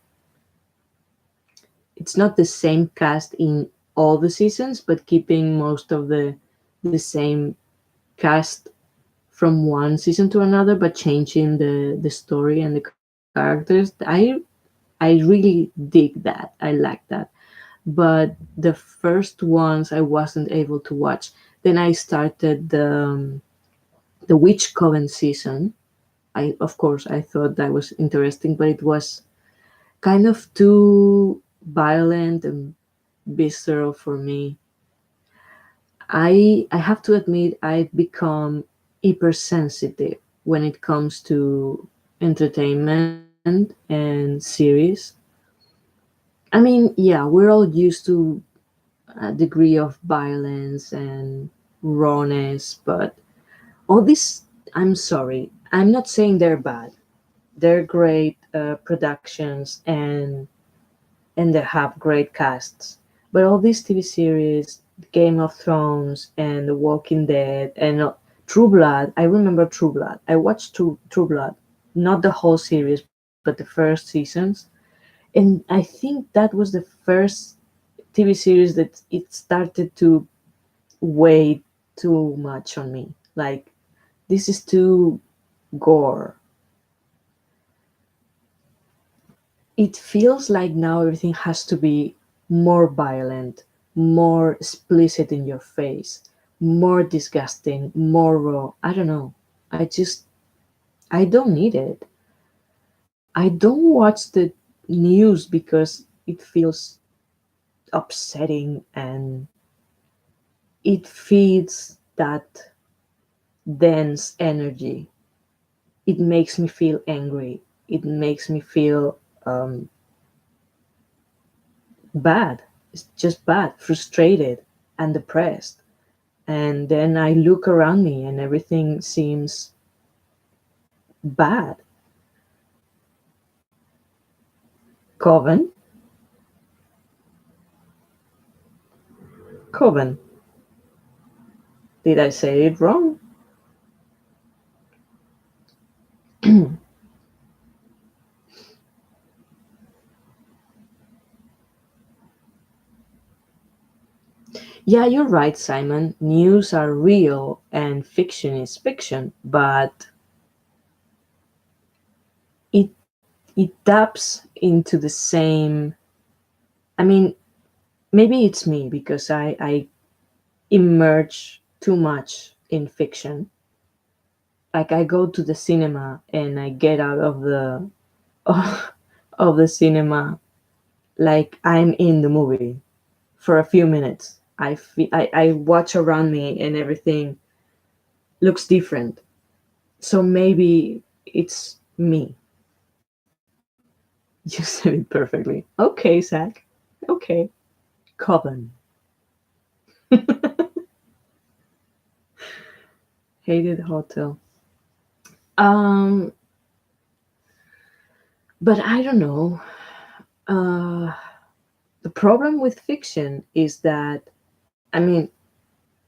it's not the same cast in all the seasons, but keeping most of the same cast from one season to another, but changing the story and the characters. I really dig that. I like that. But the first ones I wasn't able to watch. Then I started the Witch Coven season. I, of course, I thought that was interesting, but it was kind of too violent and visceral for me. I have to admit I've become hypersensitive when it comes to entertainment and series. I mean, yeah, we're all used to a degree of violence and rawness, but all this, I'm sorry, I'm not saying they're bad. They're great productions, and they have great casts. But all these TV series, Game of Thrones and The Walking Dead and True Blood, I remember True Blood. I watched True Blood, not the whole series, but the first seasons. And I think that was the first TV series that it started to weigh too much on me. Like, this is too gore. It feels like now everything has to be more violent, more explicit in your face, more disgusting, more raw. I don't know. I don't need it. I don't watch the news because it feels upsetting and it feeds that dense energy. It makes me feel angry. It makes me feel bad. It's just bad, frustrated, and depressed. And then I look around me and everything seems bad. Coven? Coven. Did I say it wrong? Yeah, you're right, Simon. News are real and fiction is fiction, but it it taps into the same. I mean, maybe it's me because I immerse too much in fiction. Like, I go to the cinema and I get out of the of the cinema like I'm in the movie for a few minutes. I watch around me and everything looks different. So maybe it's me. You said it perfectly. Okay, Zach. Okay. Coven. Hated hotel. Um, but I don't know. Uh, the problem with fiction is that, I mean,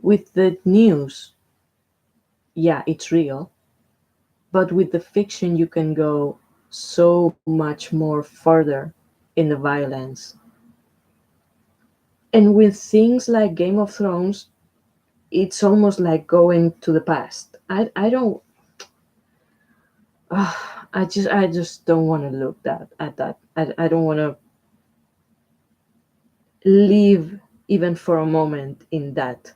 with the news, yeah, it's real. But with the fiction, you can go so much more further in the violence. And with things like Game of Thrones, it's almost like going to the past. I don't. I just don't want to look that at that. I don't want to live even for a moment in that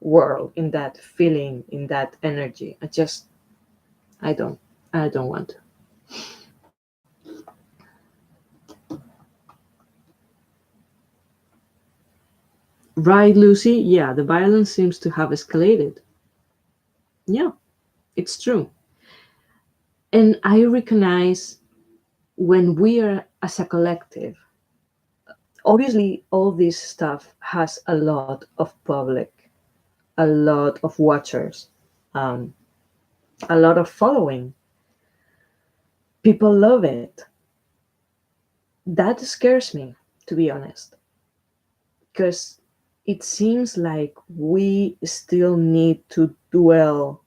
world, in that feeling, in that energy. I don't. I don't want to. Right, Lucy? Yeah, the violence seems to have escalated. Yeah, it's true. And I recognize when we are as a collective, obviously, all this stuff has a lot of public, a lot of watchers, um, a lot of following. People love it. That scares me, to be honest, because it seems like we still need to dwell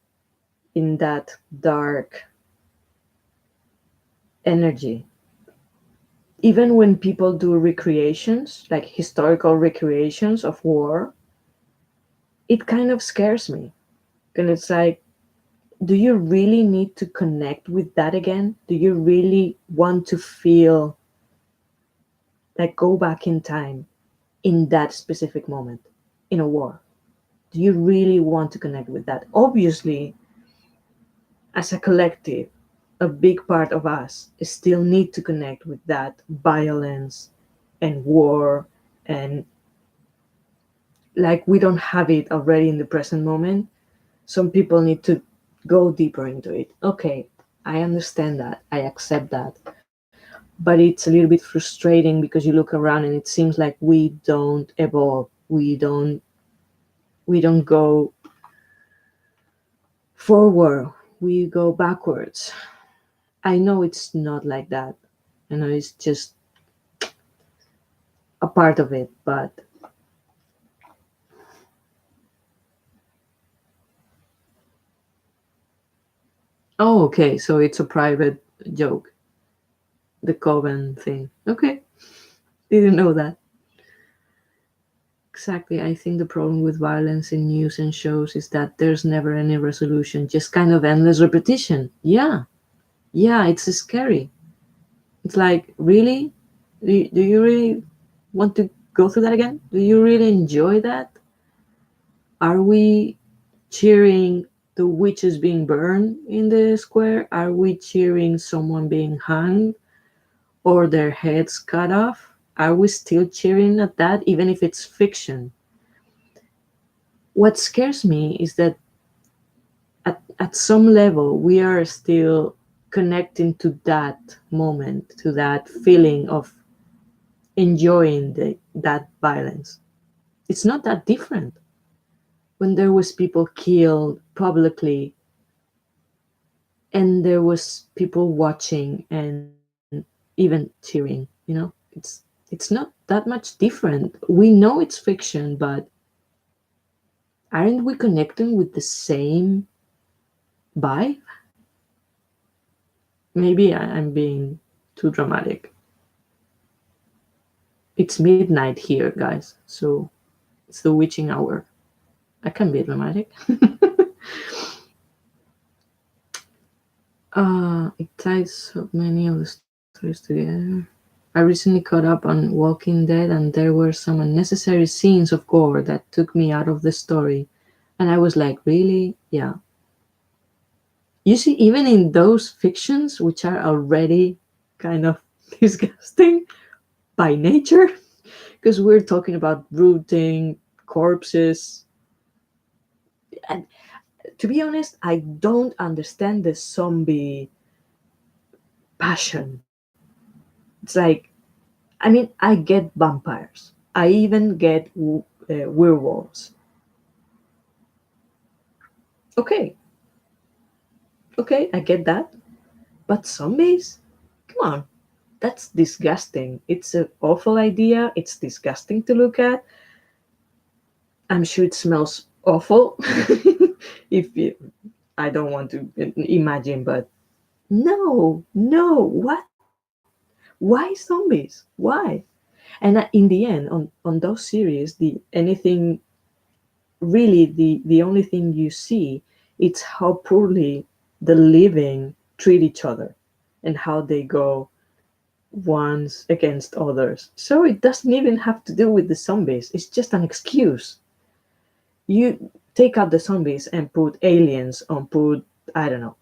in that dark energy. Even when people do recreations, like historical recreations of war, it kind of scares me. And it's like, do you really need to connect with that again? Do you really want to feel like go back in time in that specific moment in a war? Do you really want to connect with that? Obviously, as a collective, a big part of us still need to connect with that violence and war, and like we don't have it already in the present moment. Some people need to go deeper into it. Okay, I understand that. I accept that. But it's a little bit frustrating because you look around and it seems like we don't evolve. We don't go forward. We go backwards. I know it's not like that. I know it's just a part of it, but oh, okay. So it's a private joke, the Coven thing. Okay, didn't know that. Exactly. I think the problem with violence in news and shows is that there's never any resolution, just kind of endless repetition. Yeah, yeah, it's scary. It's like, really? Do you really want to go through that again? Do you really enjoy that? Are we cheering the witches being burned in the square? Are we cheering someone being hanged or their heads cut off? Are we still cheering at that, even if it's fiction? What scares me is that at some level we are still connecting to that moment, to that feeling of enjoying that violence. It's not that different when there was people killed publicly and there was people watching and even cheering, it's not that much different. We know it's fiction, but aren't we connecting with the same vibe? Maybe I'm being too dramatic. It's midnight here, guys, so it's the witching hour. I can be dramatic. It ties so many of the stories together. I recently caught up on Walking Dead, and there were some unnecessary scenes of gore that took me out of the story. And I was like, really? Yeah. You see, even in those fictions, which are already kind of disgusting by nature, because we're talking about rooting, corpses. And to be honest, I don't understand the zombie passion. It's like, I mean, I get vampires. I even get werewolves. Okay, okay, I get that. But zombies? Come on, that's disgusting. It's an awful idea. It's disgusting to look at. I'm sure it smells awful. if you, I don't want to imagine, but no, no, what? Why zombies? Why? And in the end, on those series, the anything really the only thing you see, it's how poorly the living treat each other and how they go ones against others. So it doesn't even have to do with the zombies. It's just an excuse. You take out the zombies and put aliens on, put, I don't know,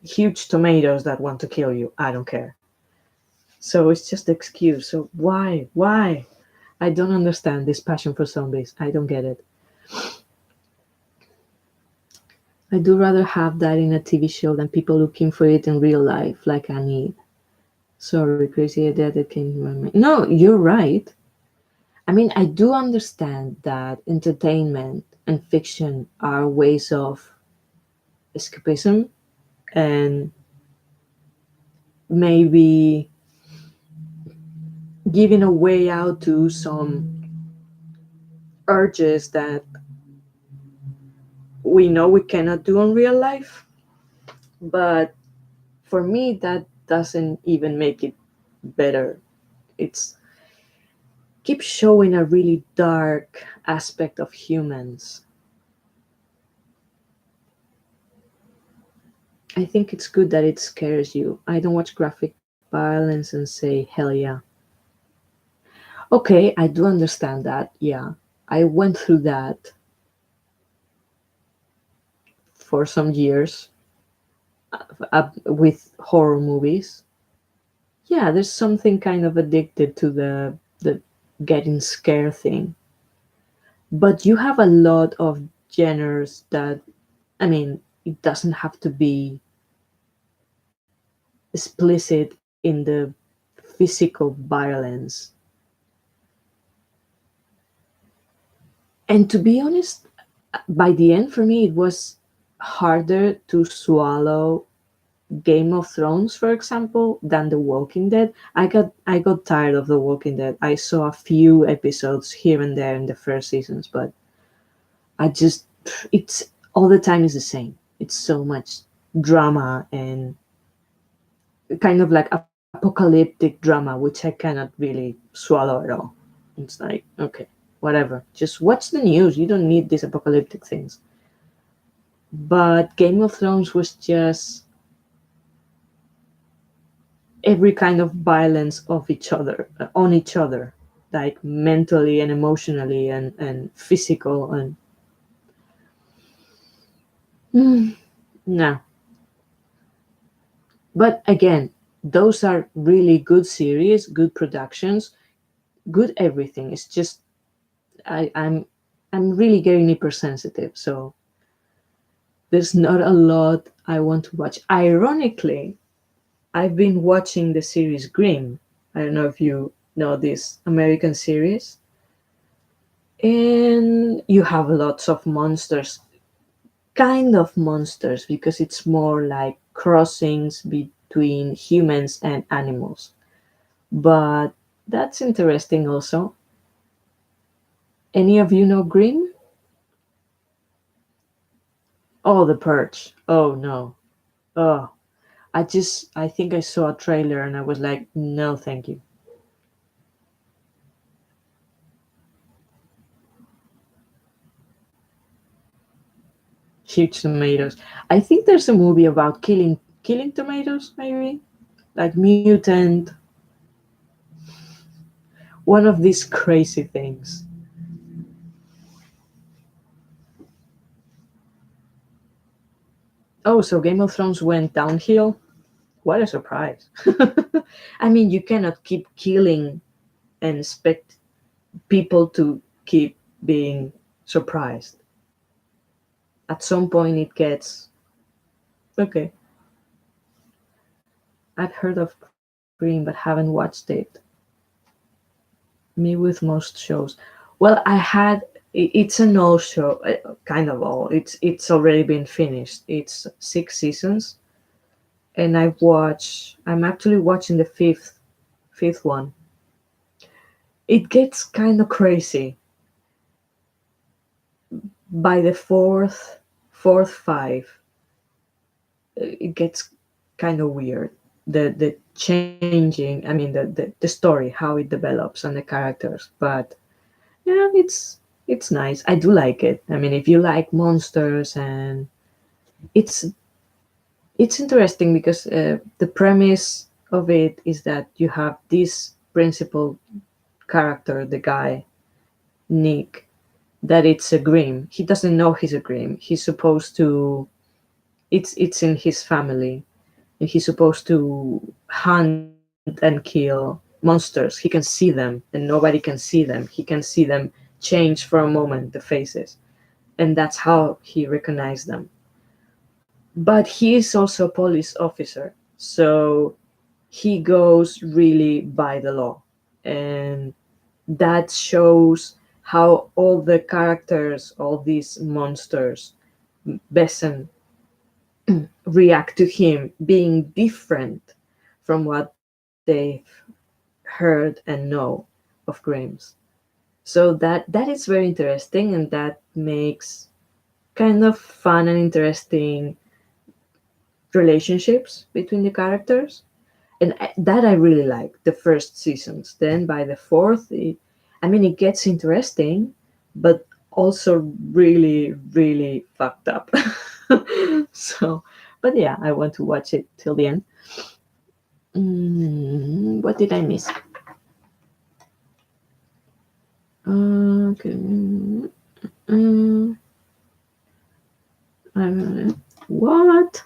huge tomatoes that want to kill you. I don't care. So it's just the excuse. So why? Why? I don't understand this passion for zombies. I don't get it. I do rather have that in a TV show than people looking for it in real life, like I need. Sorry, crazy idea that came to my mind. No, you're right. I mean, I do understand that entertainment and fiction are ways of escapism and maybe giving a way out to some urges that we know we cannot do in real life. But for me, that doesn't even make it better. It's keep showing a really dark aspect of humans. I think it's good that it scares you. I don't watch graphic violence and say, hell yeah. Okay, I do understand that. Yeah. I went through that for some years with horror movies. Yeah, there's something kind of addicted to the getting scared thing. But you have a lot of genres that, I mean, it doesn't have to be explicit in the physical violence. And to be honest, by the end for me, it was harder to swallow Game of Thrones, for example, than The Walking Dead. I got tired of The Walking Dead. I saw a few episodes here and there in the first seasons, but I just it's all the time is the same. It's so much drama and kind of like apocalyptic drama, which I cannot really swallow at all. It's like, okay. whatever. Just watch the news. You don't need these apocalyptic things. But Game of Thrones was just every kind of violence of each other on each other, like mentally and emotionally and physical and no. But again, those are really good series, good productions, good everything. It's just I'm really getting hypersensitive, so there's not a lot I want to watch. Ironically, I've been watching the series Grimm. I don't know if you know this American series. And you have lots of monsters, kind of monsters, because it's more like crossings between humans and animals. But that's interesting also. Any of you know Grimm? Oh, the Purge. Oh no. Oh, I think I saw a trailer and I was like, no, thank you. Huge tomatoes. I think there's a movie about killing tomatoes, maybe like mutant, one of these crazy things. Oh, so Game of Thrones went downhill? What a surprise. I mean, you cannot keep killing and expect people to keep being surprised. At some point, it gets okay. I've heard of Grimm but haven't watched it. Me with most shows. Well, it's an old show, kind of old. It's already been finished. It's 6 seasons, and I'm actually watching the fifth one. It gets kind of crazy by the fourth five. It gets kind of weird. The changing, I mean the story, how it develops and the characters. But yeah, it's nice. I do like it. I mean, if you like monsters, and it's it's interesting because the premise of it is that you have this principal character, the guy Nick, that it's a Grimm. He doesn't know he's a Grimm. He's supposed to. It's in his family, and he's supposed to hunt and kill monsters. He can see them, and nobody can see them. He can see them change for a moment, the faces, and that's how he recognized them. But he is also a police officer, so he goes really by the law, and that shows how all the characters, all these monsters, Besson, react to him being different from what they've heard and know of Grimm's. So that is very interesting, and that makes kind of fun and interesting relationships between the characters. And that I really like the first seasons. Then by the fourth, I mean, it gets interesting, but also really, really fucked up. So, but yeah, I want to watch it till the end. What did I miss? Okay. Mm, what?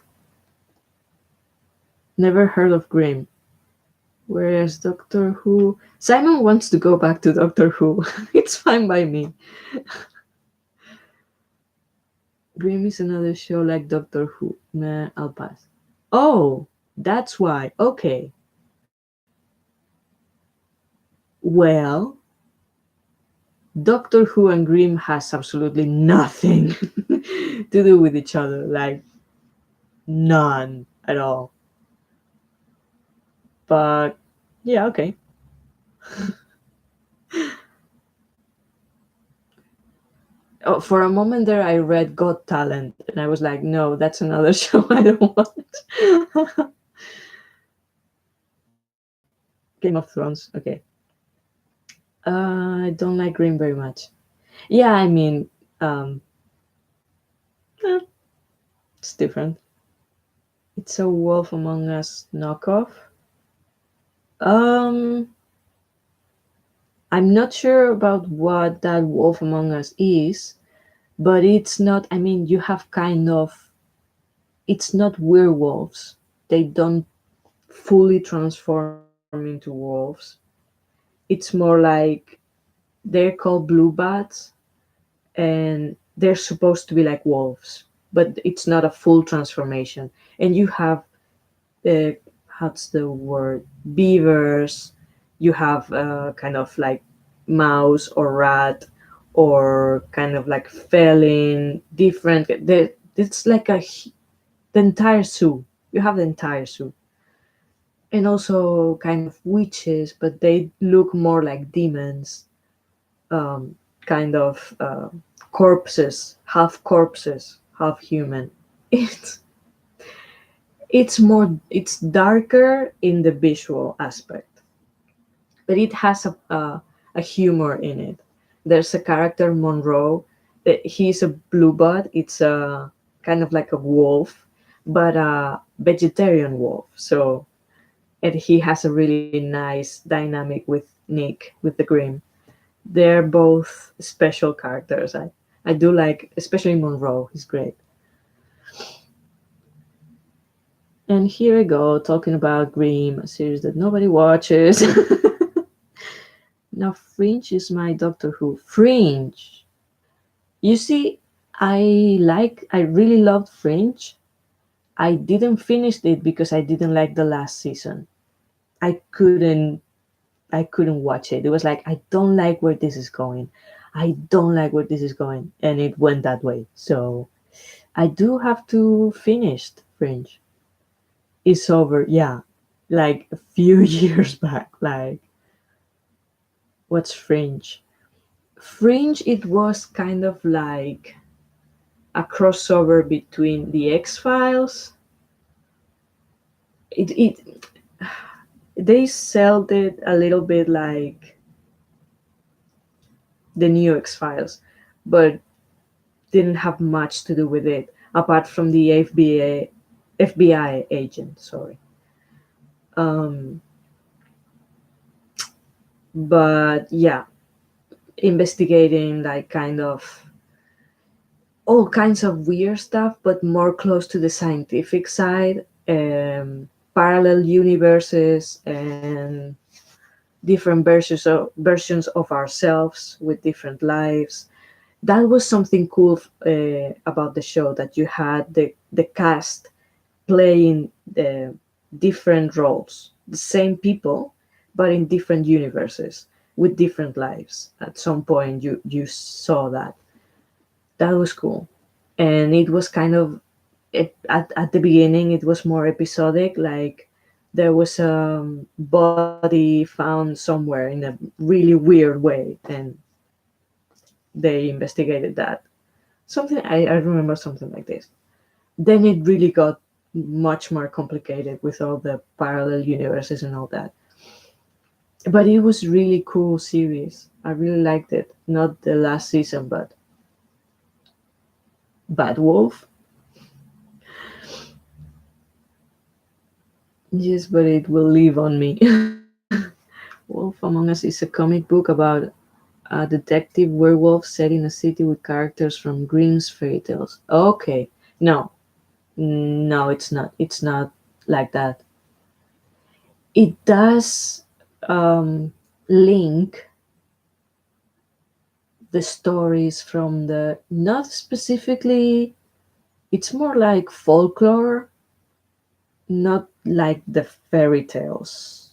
Never heard of Grimm. Whereas Doctor Who, Simon wants to go back to Doctor Who. It's fine by me. Grimm is another show like Doctor Who. Nah, I'll pass. Oh, that's why. Okay. Well, Doctor Who and Grimm has absolutely nothing to do with each other. Like, none at all. But yeah, okay. Oh, for a moment there, I read Got Talent, and I was like, no, that's another show I don't want. Game of Thrones, okay. I don't like Grimm very much. Yeah, I mean, um, eh, it's different. It's a Wolf Among Us knockoff. Um, I'm not sure about what that Wolf Among Us is, but it's not. I mean, you have kind of. It's not werewolves. They don't fully transform into wolves. It's more like they're called blue bats, and they're supposed to be like wolves, but it's not a full transformation. And you have how's the word, beavers. You have kind of like mouse or rat, or kind of like felon, different. It's like the entire zoo. You have the entire zoo. And also kind of witches, but they look more like demons, um, kind of corpses, half human. It's it's darker in the visual aspect, but it has a humor in it. There's a character Monroe. He's a bluebot. It's a kind of like a wolf, but a vegetarian wolf. So and he has a really nice dynamic with Nick, with the Grimm. They're both special characters. I do like, especially Monroe. He's great. And here I go talking about Grimm, a series that nobody watches. Now, Fringe is my Doctor Who. Fringe. You see, I really loved Fringe. I didn't finish it because I didn't like the last season. I couldn't I couldn't watch it. It was like I don't like where this is going. I don't like where this is going, and it went that way. So I do have to finish Fringe. It's over. Yeah, like a few years back. Like what's Fringe? Fringe. It was kind of like a crossover between the X Files. It they sold it a little bit like the new X Files, but didn't have much to do with it apart from the FBI agent. Sorry, um, but yeah, investigating like kind of all kinds of weird stuff, but more close to the scientific side. Parallel universes and different versions of ourselves with different lives. That was something cool about the show, that you had the cast playing the different roles, the same people, but in different universes with different lives. At some point, you saw that. That was cool, and it was kind of at the beginning. It was more episodic, like there was a body found somewhere in a really weird way, and they investigated that. Something I remember something like this. Then it really got much more complicated with all the parallel universes and all that. But it was really cool series. I really liked it. Not the last season, but Bad Wolf. Yes, but it will live on me. Wolf Among Us is a comic book about a detective werewolf set in a city with characters from Grimm's fairy tales. Okay, no, no, it's not. It's not like that. It does link the stories from the, not specifically, it's more like folklore, not like the fairy tales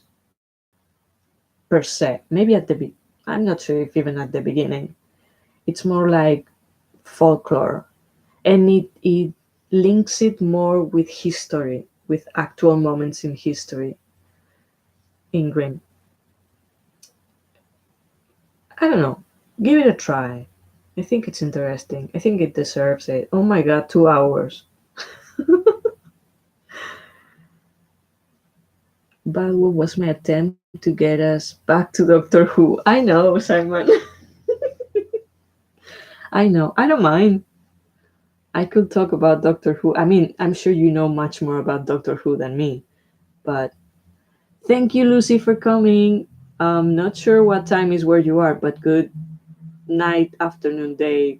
per se. Maybe at I'm not sure if even at the beginning. It's more like folklore, and it links it more with history, with actual moments in history in Grimm. I don't know. Give it a try. I think it's interesting. I think it deserves it. Oh my god, 2 hours. But what was my attempt to get us back to Doctor Who. I know, Simon. I know. I don't mind. I could talk about Doctor Who. I mean, I'm sure you know much more about Doctor Who than me. But thank you, Lucy, for coming. I'm not sure what time is where you are, but good night, afternoon, day,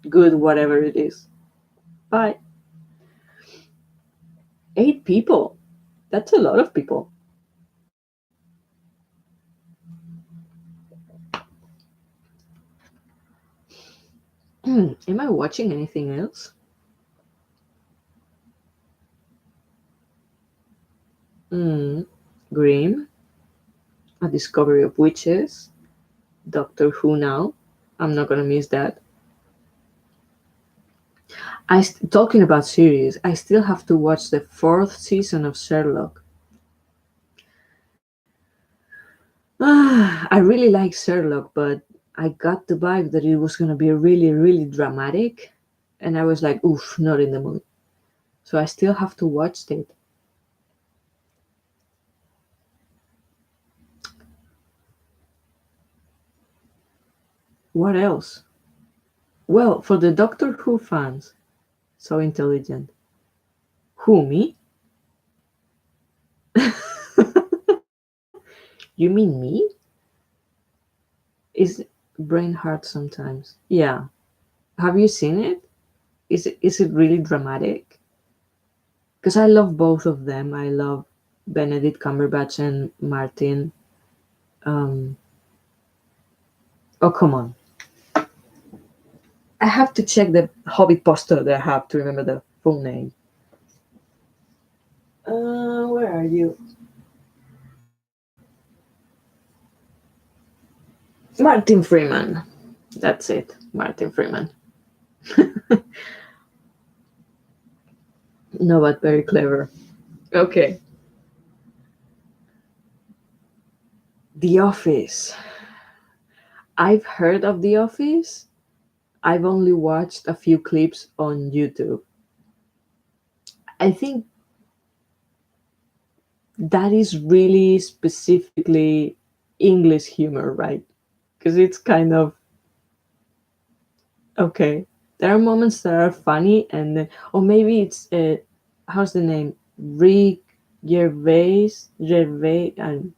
good whatever it is. Bye. 8 people. That's a lot of people. Am I watching anything else? Mm, Grimm, A Discovery of Witches, Doctor Who now. I'm not gonna miss that. Talking about series, I still have to watch the fourth season of Sherlock. I really like Sherlock, but I got the vibe that it was gonna be really, really dramatic, and I was like, oof, not in the mood. So I still have to watch it. What else? Well, for the Doctor Who fans, so intelligent. Who, me? You mean me? Is brain hard sometimes? Yeah. Have you seen it? Is it really dramatic? Because I love both of them. I love Benedict Cumberbatch and Martin. Um, oh, come on. I have to check the Hobbit poster that I have to remember the full name. Where are you? Martin Freeman. That's it. Martin Freeman. No, but very clever. Okay. The Office. I've heard of The Office. I've only watched a few clips on YouTube. I think that is really specifically English humor, right? Because it's kind of okay. There are moments that are funny, and or maybe it's how's the name? Rick Gervais. Gervais. I'm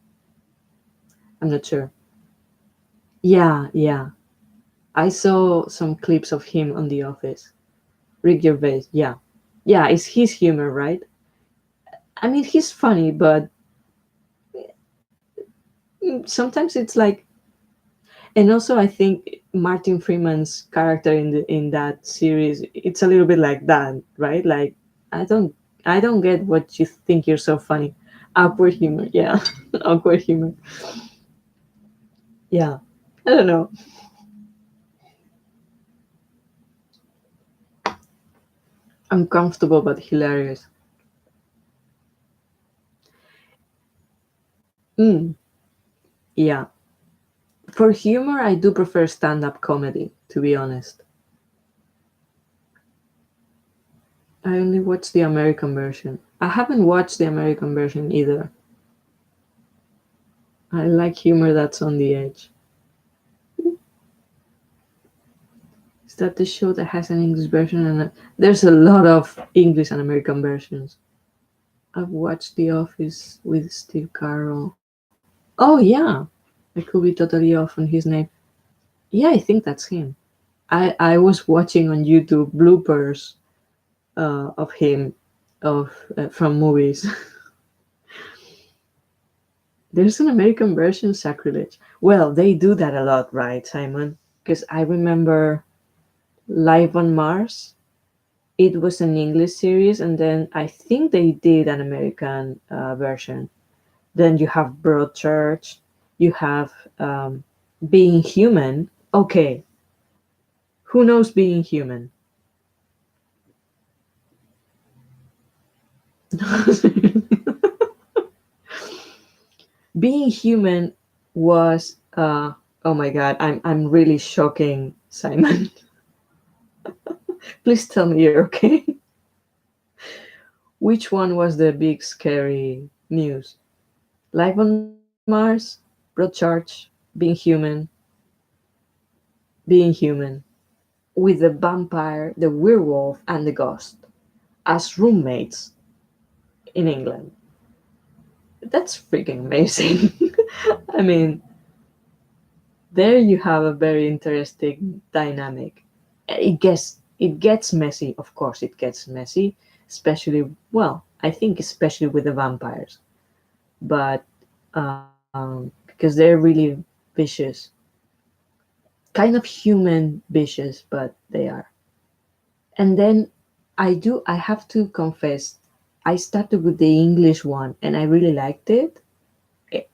not sure. Yeah, yeah. I saw some clips of him on The Office. Rick Gervais. Yeah, yeah. It's his humor, right? I mean, he's funny, but sometimes it's like, and also I think Martin Freeman's character in that series, it's a little bit like that, right? Like I don't I don't get what you think you're so funny. Awkward humor, yeah. Awkward humor. Yeah. I don't know. Uncomfortable but hilarious. Mm, yeah. For humor, I do prefer stand-up comedy, to be honest. I only watch the American version. I haven't watched the American version either. I like humor that's on the edge. Is that the show that has an English version? There's a lot of English and American versions. I've watched The Office with Steve Carell. Oh yeah, I could be totally off on his name. Yeah, I think that's him. I was watching on YouTube bloopers of him of from movies. There's an American version, sacrilege. Well, they do that a lot, right, Simon? Because I remember Live on Mars. It was an English series, and then I think they did an American version. Then you have Broadchurch, you have Being Human. Okay, who knows Being Human? Being Human was oh my god, I'm really shocking, Simon. Please tell me you're okay. Which one was the big scary news? Life on Mars, Broadchurch, being human, with the vampire, the werewolf, and the ghost as roommates in England. That's freaking amazing. I mean, there you have a very interesting dynamic. It gets messy, of course it gets messy, especially, well, I think especially with the vampires. But because they're really vicious, kind of human vicious, but they are. And then I have to confess, I started with the English one and I really liked it.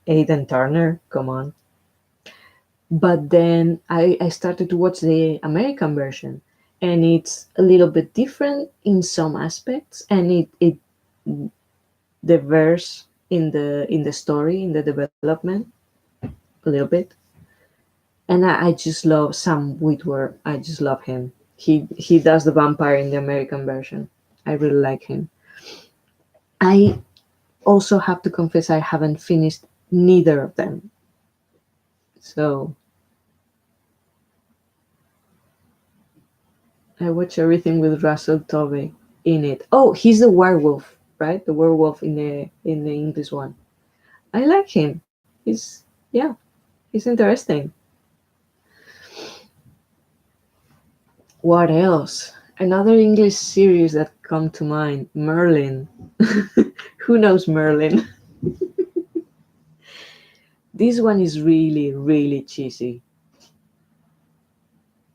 Aidan Turner, come on. But then I started to watch the American version, and it's a little bit different in some aspects, and it diverse in the story, in the development, a little bit. And I just love Sam Witwer. I just love him. He does the vampire in the American version. I really like him. I also have to confess I haven't finished neither of them. So I watch everything with Russell Tovey in it. Oh, he's the werewolf, right? The werewolf in the English one. I like him. Yeah, he's interesting. What else? Another English series that come to mind, Merlin. Who knows Merlin? This one is really, really cheesy.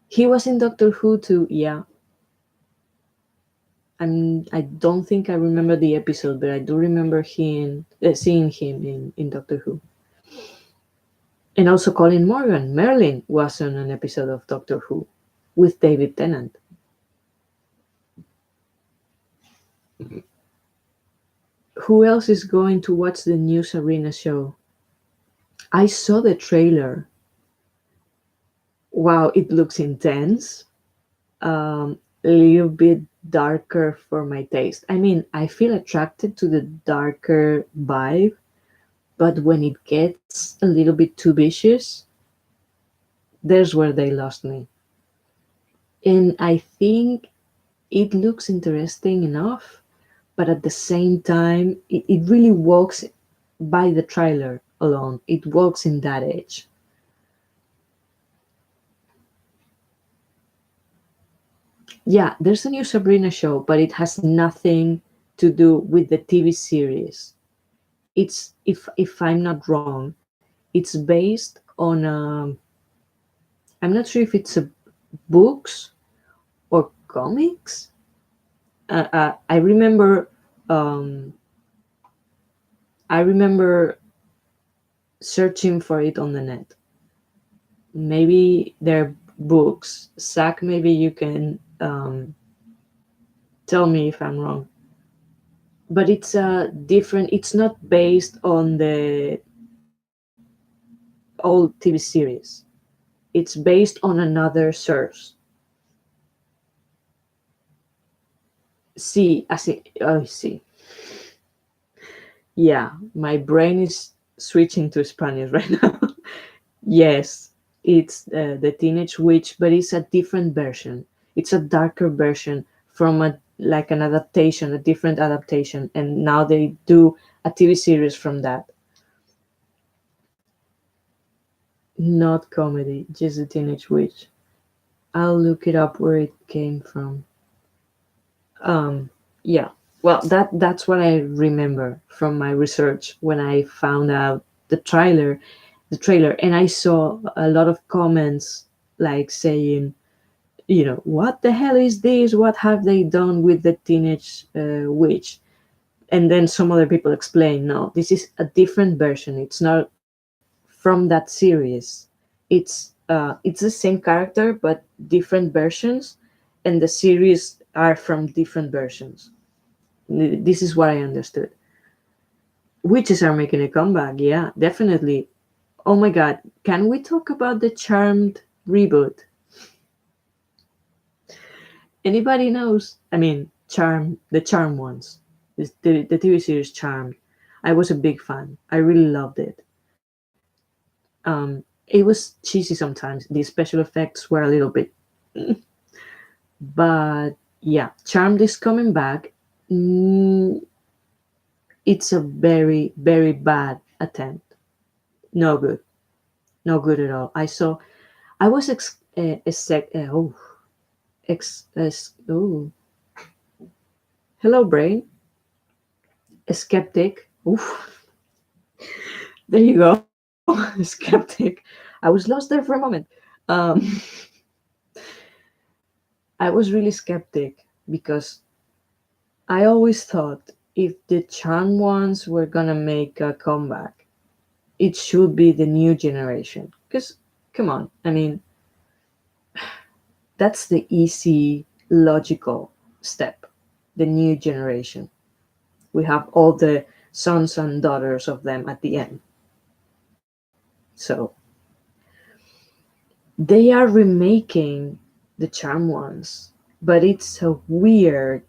He was in Doctor Who too, yeah. I don't think I remember the episode, but I do remember seeing him in Doctor Who. And also Colin Morgan, Merlin, was on an episode of Doctor Who with David Tennant. Who else is going to watch the new Sabrina show? I saw the trailer. Wow, it looks intense. A little bit darker for my taste. I mean, I feel attracted to the darker vibe, but when it gets a little bit too vicious, there's where they lost me. And I think it looks interesting enough, but at the same time, it really walks by the trailer alone. It walks in that edge. Yeah, there's a new Sabrina show, but it has nothing to do with the TV series. It's, if I'm not wrong, it's based on I'm not sure if it's a books or comics. I remember um, I remember searching for it on the net. Maybe they're books. Zach, maybe you can tell me if I'm wrong. But it's a different. It's not based on the old TV series. It's based on another source. See, I see. Oh, see. Yeah, my brain is switching to Spanish right now. Yes, it's the Teenage Witch, but it's a different version. It's a darker version from a like an adaptation, a different adaptation, and now they do a TV series from that. Not comedy, just the Teenage Witch. I'll look it up where it came from. Yeah. Well, that's what I remember from my research when I found out the trailer, and I saw a lot of comments like saying, what the hell is this? What have they done with the Teenage Witch? And then some other people explain, no, this is a different version. It's not from that series. It's the same character but different versions, and the series are from different versions. This is what I understood. Witches are making a comeback, yeah, definitely. Oh my god, can we talk about the Charmed reboot? Anybody knows? I mean, the Charm ones. The TV series Charmed. I was a big fan. I really loved it. It was cheesy sometimes. The special effects were a little bit, but yeah, Charmed is coming back. Mm, it's a very, very bad attempt. No good. No good at all. I was hello brain, a skeptic. Oof, there you go, skeptic. I was lost there for a moment. Um, I was really skeptic because I always thought if the Charm ones were gonna make a comeback, it should be the new generation. Because, come on, I mean, that's the easy, logical step. The new generation. We have all the sons and daughters of them at the end. So they are remaking the Charm ones, but it's a weird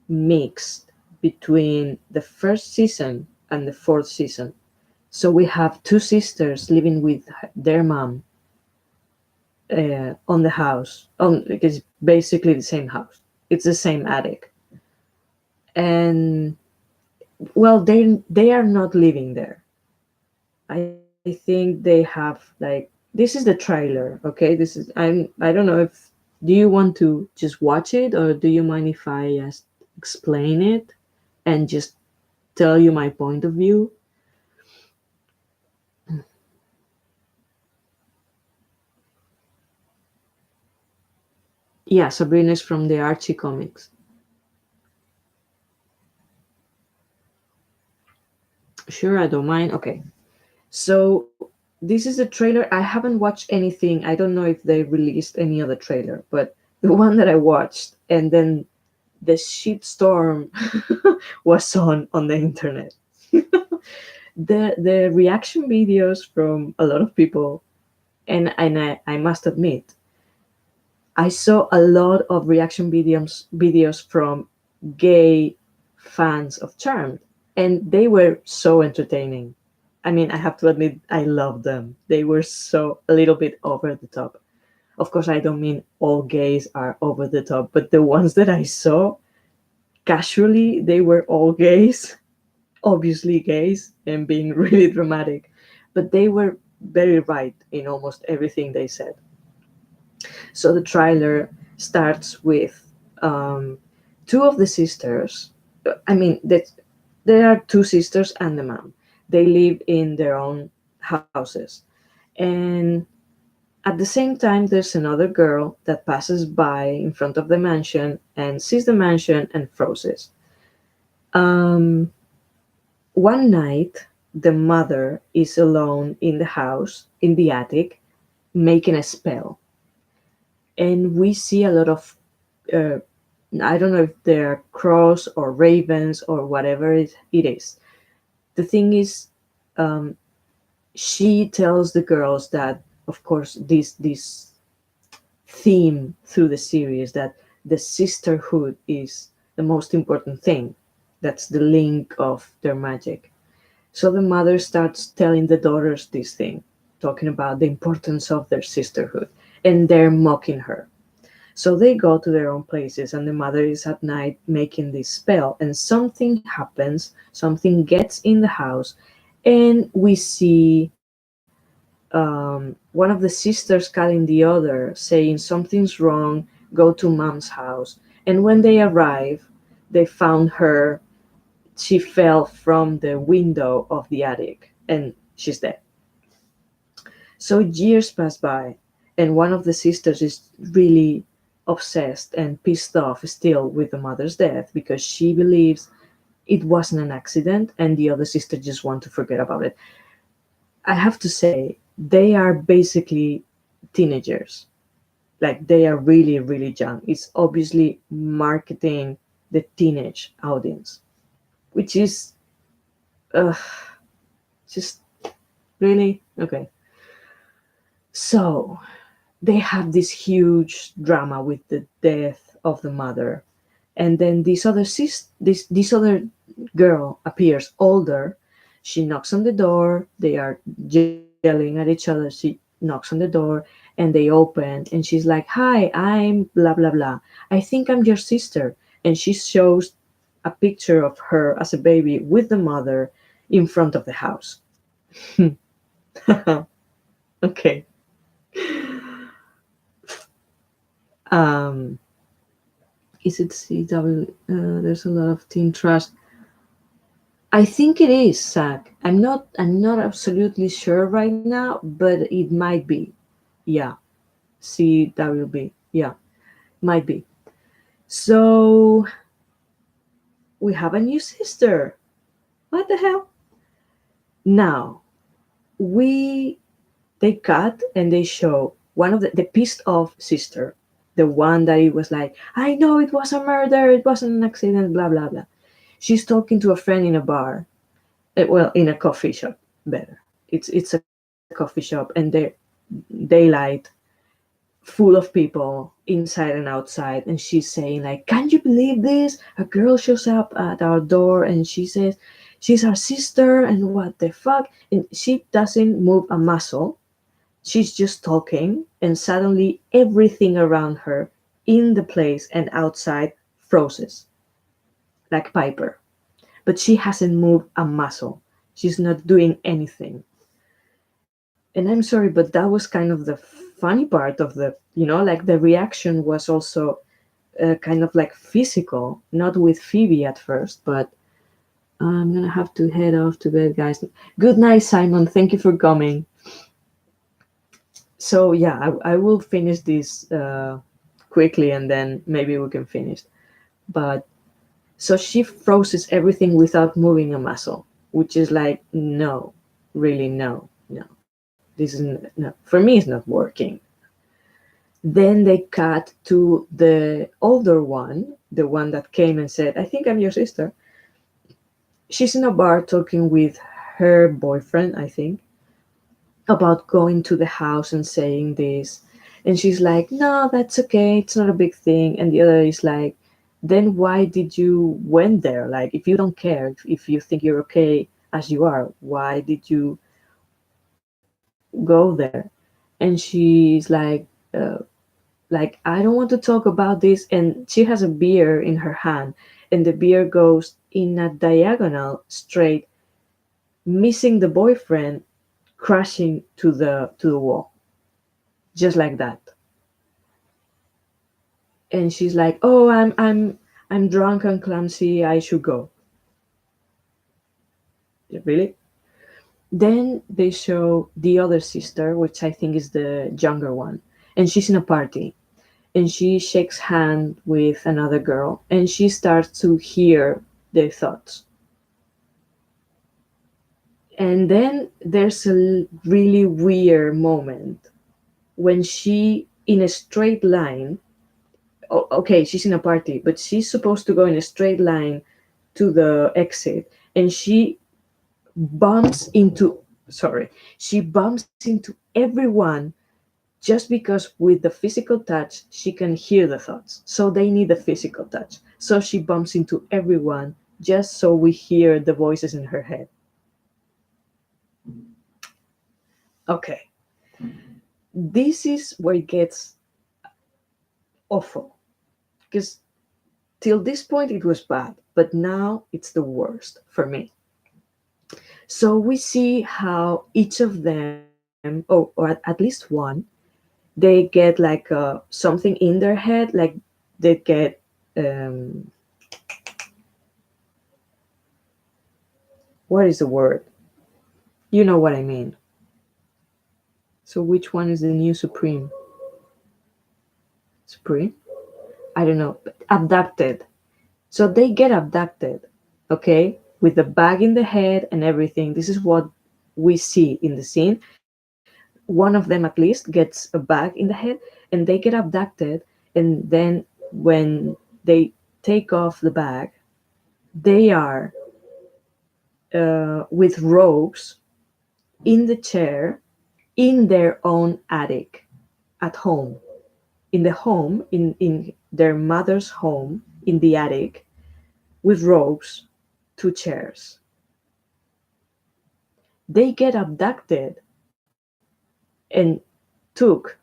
mix between the first season and the fourth season. So we have two sisters living with their mom on the house. On It's basically the same house. It's the same attic, and well, they are not living there. I think they have like this is the trailer. Okay, this is I don't know if do you want to just watch it or do you mind if I just explain it and just tell you my point of view? Yeah, Sabrina is from the Archie comics. Sure, I don't mind. Okay. So this is a trailer. I haven't watched anything. I don't know if they released any other trailer, but the one that I watched and then the shitstorm was on the internet. The reaction videos from a lot of people, and I must admit, I saw a lot of reaction videos from gay fans of Charmed, and they were so entertaining. I mean, I have to admit, I loved them. They were so a little bit over the top. Of course, I don't mean all gays are over the top, but the ones that I saw casually, they were all gays, obviously gays, and being really dramatic. But they were very right in almost everything they said. So the trailer starts with two of the sisters. I mean, there are two sisters and the mom. They live in their own houses. And at the same time, there's another girl that passes by in front of the mansion and sees the mansion and freezes. Um, One night, the mother is alone in the house, in the attic, making a spell. And we see a lot of, uh, I don't know if they're crows or ravens or whatever it is. The thing is, um, she tells the girls that, of course, this theme through the series that the sisterhood is the most important thing. That's the link of their magic. So the mother starts telling the daughters this thing, talking about the importance of their sisterhood, and they're mocking her. So they go to their own places, and the mother is at night making this spell, and something happens, something gets in the house, and we see one of the sisters calling the other, saying something's wrong, go to mom's house. And when they arrive, they found her, she fell from the window of the attic, and she's dead. So years pass by, and one of the sisters is really obsessed and pissed off still with the mother's death because she believes it wasn't an accident, and the other sister just want to forget about it. I have to say, they are basically teenagers. Like they are really, really young. It's obviously marketing the teenage audience, which is uh, just really okay. So they have this huge drama with the death of the mother, And then this other girl appears older. She knocks on the door. They are yelling at each other. She knocks on the door and they open, and she's like, "Hi, I'm blah blah blah. I think I'm your sister." And she shows a picture of her as a baby with the mother in front of the house. Okay. Um, is it CW? There's a lot of teen trust. I think it is, Zach. I'm not absolutely sure right now, but it might be. Yeah, CWB. Yeah, might be. So we have a new sister. What the hell? Now we they cut and they show one of the pissed off sister, the one that it was like, I know it was a murder, it wasn't an accident, blah blah blah. She's talking to a friend in a bar, well, in a coffee shop. Better, it's a coffee shop, and they're daylight, full of people inside and outside, and she's saying like, can you believe this, a girl shows up at our door and she says she's our sister and what the fuck, and she doesn't move a muscle. She's just talking, and suddenly everything around her, in the place and outside, freezes like Piper. But she hasn't moved a muscle. She's not doing anything. And I'm sorry, but that was kind of the funny part of like the reaction was also kind of like physical, not with Phoebe at first, but I'm gonna have to head off to bed, guys. Good night, Simon. Thank you for coming. So yeah, I will finish this quickly, and then maybe we can finish. But so she freezes everything without moving a muscle, which is like, no, really, no, no. This is no, for me, it's not working. Then they cut to the older one, the one that came and said, I think I'm your sister. She's in a bar talking with her boyfriend, I think, about going to the house and saying this. And she's like, no, that's okay. It's not a big thing. And the other is like, then why did you went there? Like, if you don't care, if you think you're okay as you are, why did you go there? And she's like, I don't want to talk about this. And she has a beer in her hand, and the beer goes in a diagonal straight, missing the boyfriend, crashing to the wall, just like that. And she's like, "Oh, I'm drunk and clumsy. I should go." Really? Then they show the other sister, which I think is the younger one, and she's in a party, and she shakes hand with another girl, and she starts to hear their thoughts. And then there's a really weird moment when she, in a straight line, okay, she's in a party, but she's supposed to go in a straight line to the exit, and bumps into she bumps into everyone, just because with the physical touch she can hear the thoughts, so they need the physical touch, so she bumps into everyone just so we hear the voices in her head. Okay, this is where it gets awful, because till this point it was bad, but now it's the worst for me. So we see how each of them, or at least one, they get like something in their head, like they get um, what is the word? You know what I mean. So which one is the new supreme? Supreme? I don't know. But abducted. So they get abducted, okay, with the bag in the head and everything. This is what we see in the scene. One of them at least gets a bag in the head, and they get abducted. And then when they take off the bag, they are with ropes in the chair in their own attic at home, in the home, in their mother's home in the attic with ropes, 2 chairs. They get abducted and took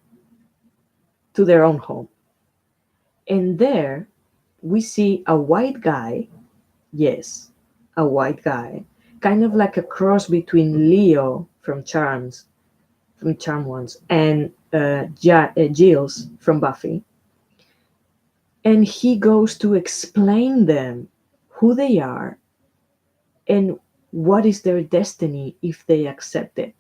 to their own home. And there we see a white guy, yes, a white guy, kind of like a cross between Leo from Charm Ones, and Giles from Buffy. And he goes to explain them who they are and what is their destiny if they accept it.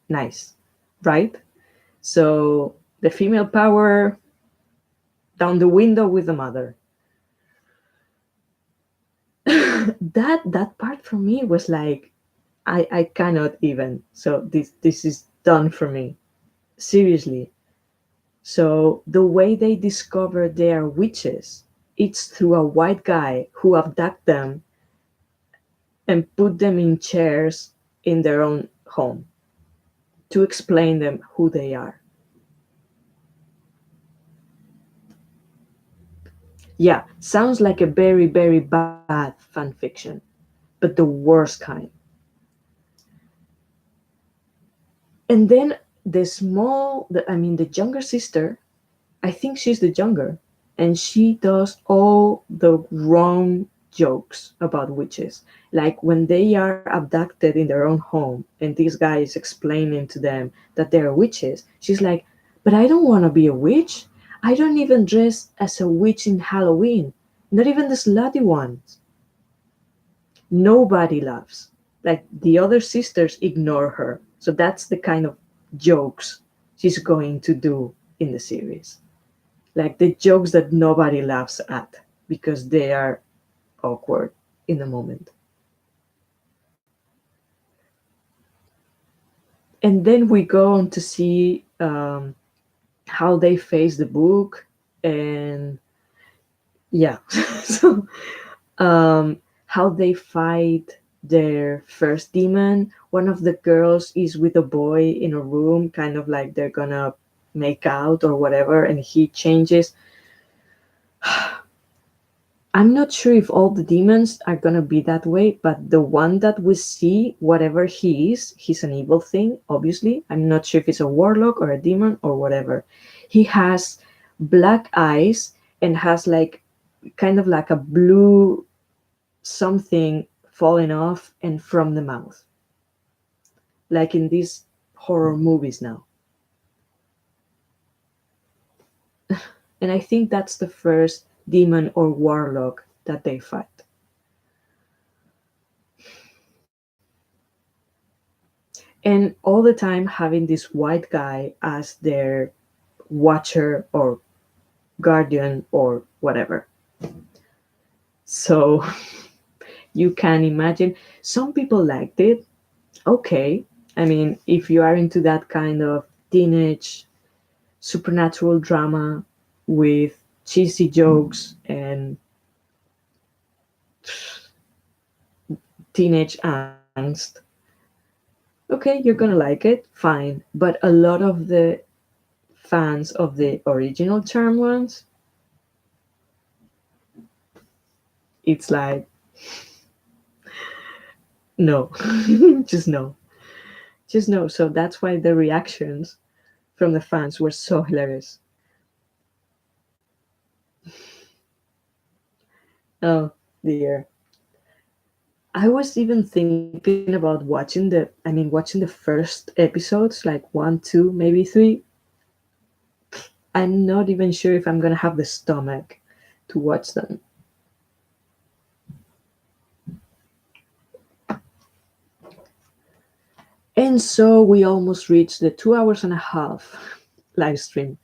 Nice, right? So the female power down the window with the mother. That part for me was like, I cannot even. So this is done for me. Seriously. So the way they discover they are witches, it's through a white guy who abduct them and put them in chairs in their own home to explain them who they are. Yeah, sounds like a very, very bad fan fiction, but the worst kind. And then the younger sister, I think she's the younger, and she does all the wrong jokes about witches. Like when they are abducted in their own home and this guy is explaining to them that they're witches, she's like, but I don't want to be a witch. I don't even dress as a witch in Halloween, not even the slutty ones. Nobody laughs. Like the other sisters ignore her. So that's the kind of jokes she's going to do in the series. Like the jokes that nobody laughs at because they are awkward in the moment. And then we go on to see how they face the book, and yeah, so how they fight their first demon. One of the girls is with a boy in a room, kind of like they're gonna make out or whatever, and he changes. I'm not sure if all the demons are gonna be that way, but the one that we see, whatever he is, he's an evil thing, obviously. I'm not sure if it's a warlock or a demon or whatever. He has black eyes and has like kind of like a blue something falling off and from the mouth. Like in these horror movies now. And I think that's the first demon or warlock that they fight. And all the time having this white guy as their watcher or guardian or whatever. So you can imagine some people liked it. Okay. I mean, if you are into that kind of teenage supernatural drama with cheesy jokes and teenage angst, okay, you're gonna like it, fine. But a lot of the fans of the original Charm ones, it's like, no, just no. Just no. So that's why the reactions from the fans were so hilarious. Oh dear. I was even thinking about watching the first episodes, like 1, 2, maybe 3. I'm not even sure if I'm gonna have the stomach to watch them. And so we almost reached the 2 hours and a half live stream.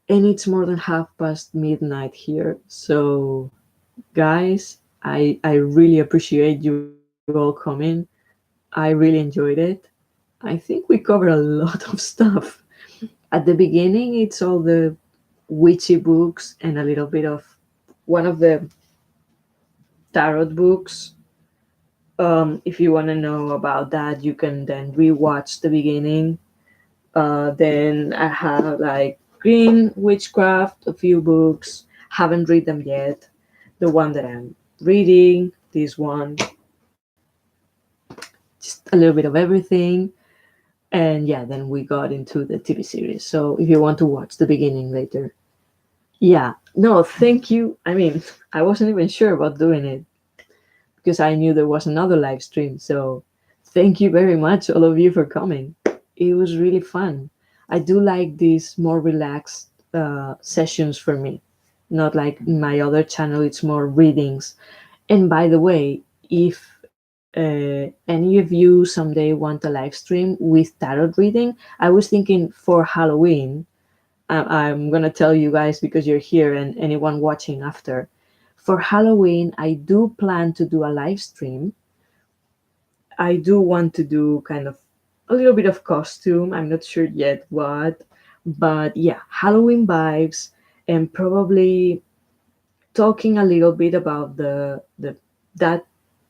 And it's more than half past midnight here. So guys, I really appreciate you all coming. I really enjoyed it. I think we covered a lot of stuff. At the beginning, it's all the witchy books and a little bit of one of the tarot books. If you want to know about that, you can then rewatch the beginning. Then I have like Green Witchcraft, a few books. Haven't read them yet. The one that I'm reading, this one, just a little bit of everything. And yeah, then we got into the TV series. So if you want to watch the beginning later, yeah, no, thank you. I mean, I wasn't even sure about doing it because I knew there was another live stream. So thank you very much, all of you, for coming. It was really fun. I do like these more relaxed sessions for me, not like my other channel, it's more readings. And by the way, if any of you someday want a live stream with tarot reading, I was thinking for Halloween, I'm gonna tell you guys because you're here and anyone watching after. For Halloween, I do plan to do a live stream. I do want to do kind of a little bit of costume. I'm not sure yet what, but yeah, Halloween vibes and probably talking a little bit about that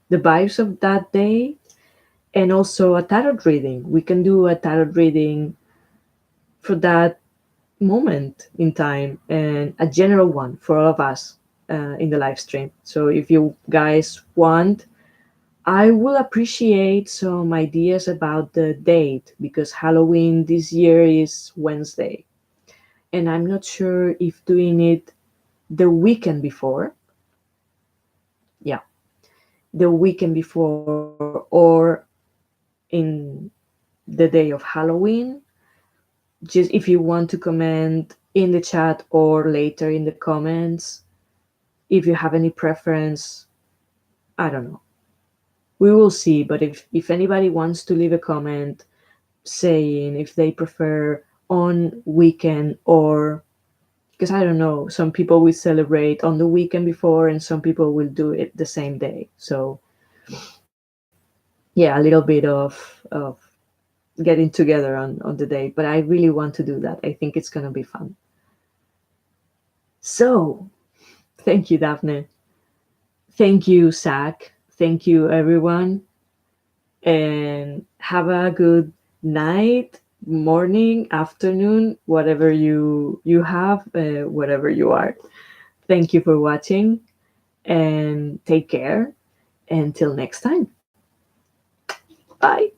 the vibes of that day and also a tarot reading. We can do a tarot reading for that moment in time and a general one for all of us in the live stream. So if you guys want, I will appreciate some ideas about the date because Halloween this year is Wednesday. And I'm not sure if doing it the weekend before, yeah, the weekend before or in the day of Halloween. Just if you want to comment in the chat or later in the comments, if you have any preference, I don't know. We will see. But if anybody wants to leave a comment saying if they prefer on weekend or because I don't know, some people will celebrate on the weekend before and some people will do it the same day. So yeah, a little bit of getting together on the date. But I really want to do that. I think it's gonna be fun. So thank you, Daphne. Thank you, Zach. Thank you, everyone. And have a good night, morning, afternoon, whatever you have, whatever you are. Thank you for watching and take care. Until next time. Bye.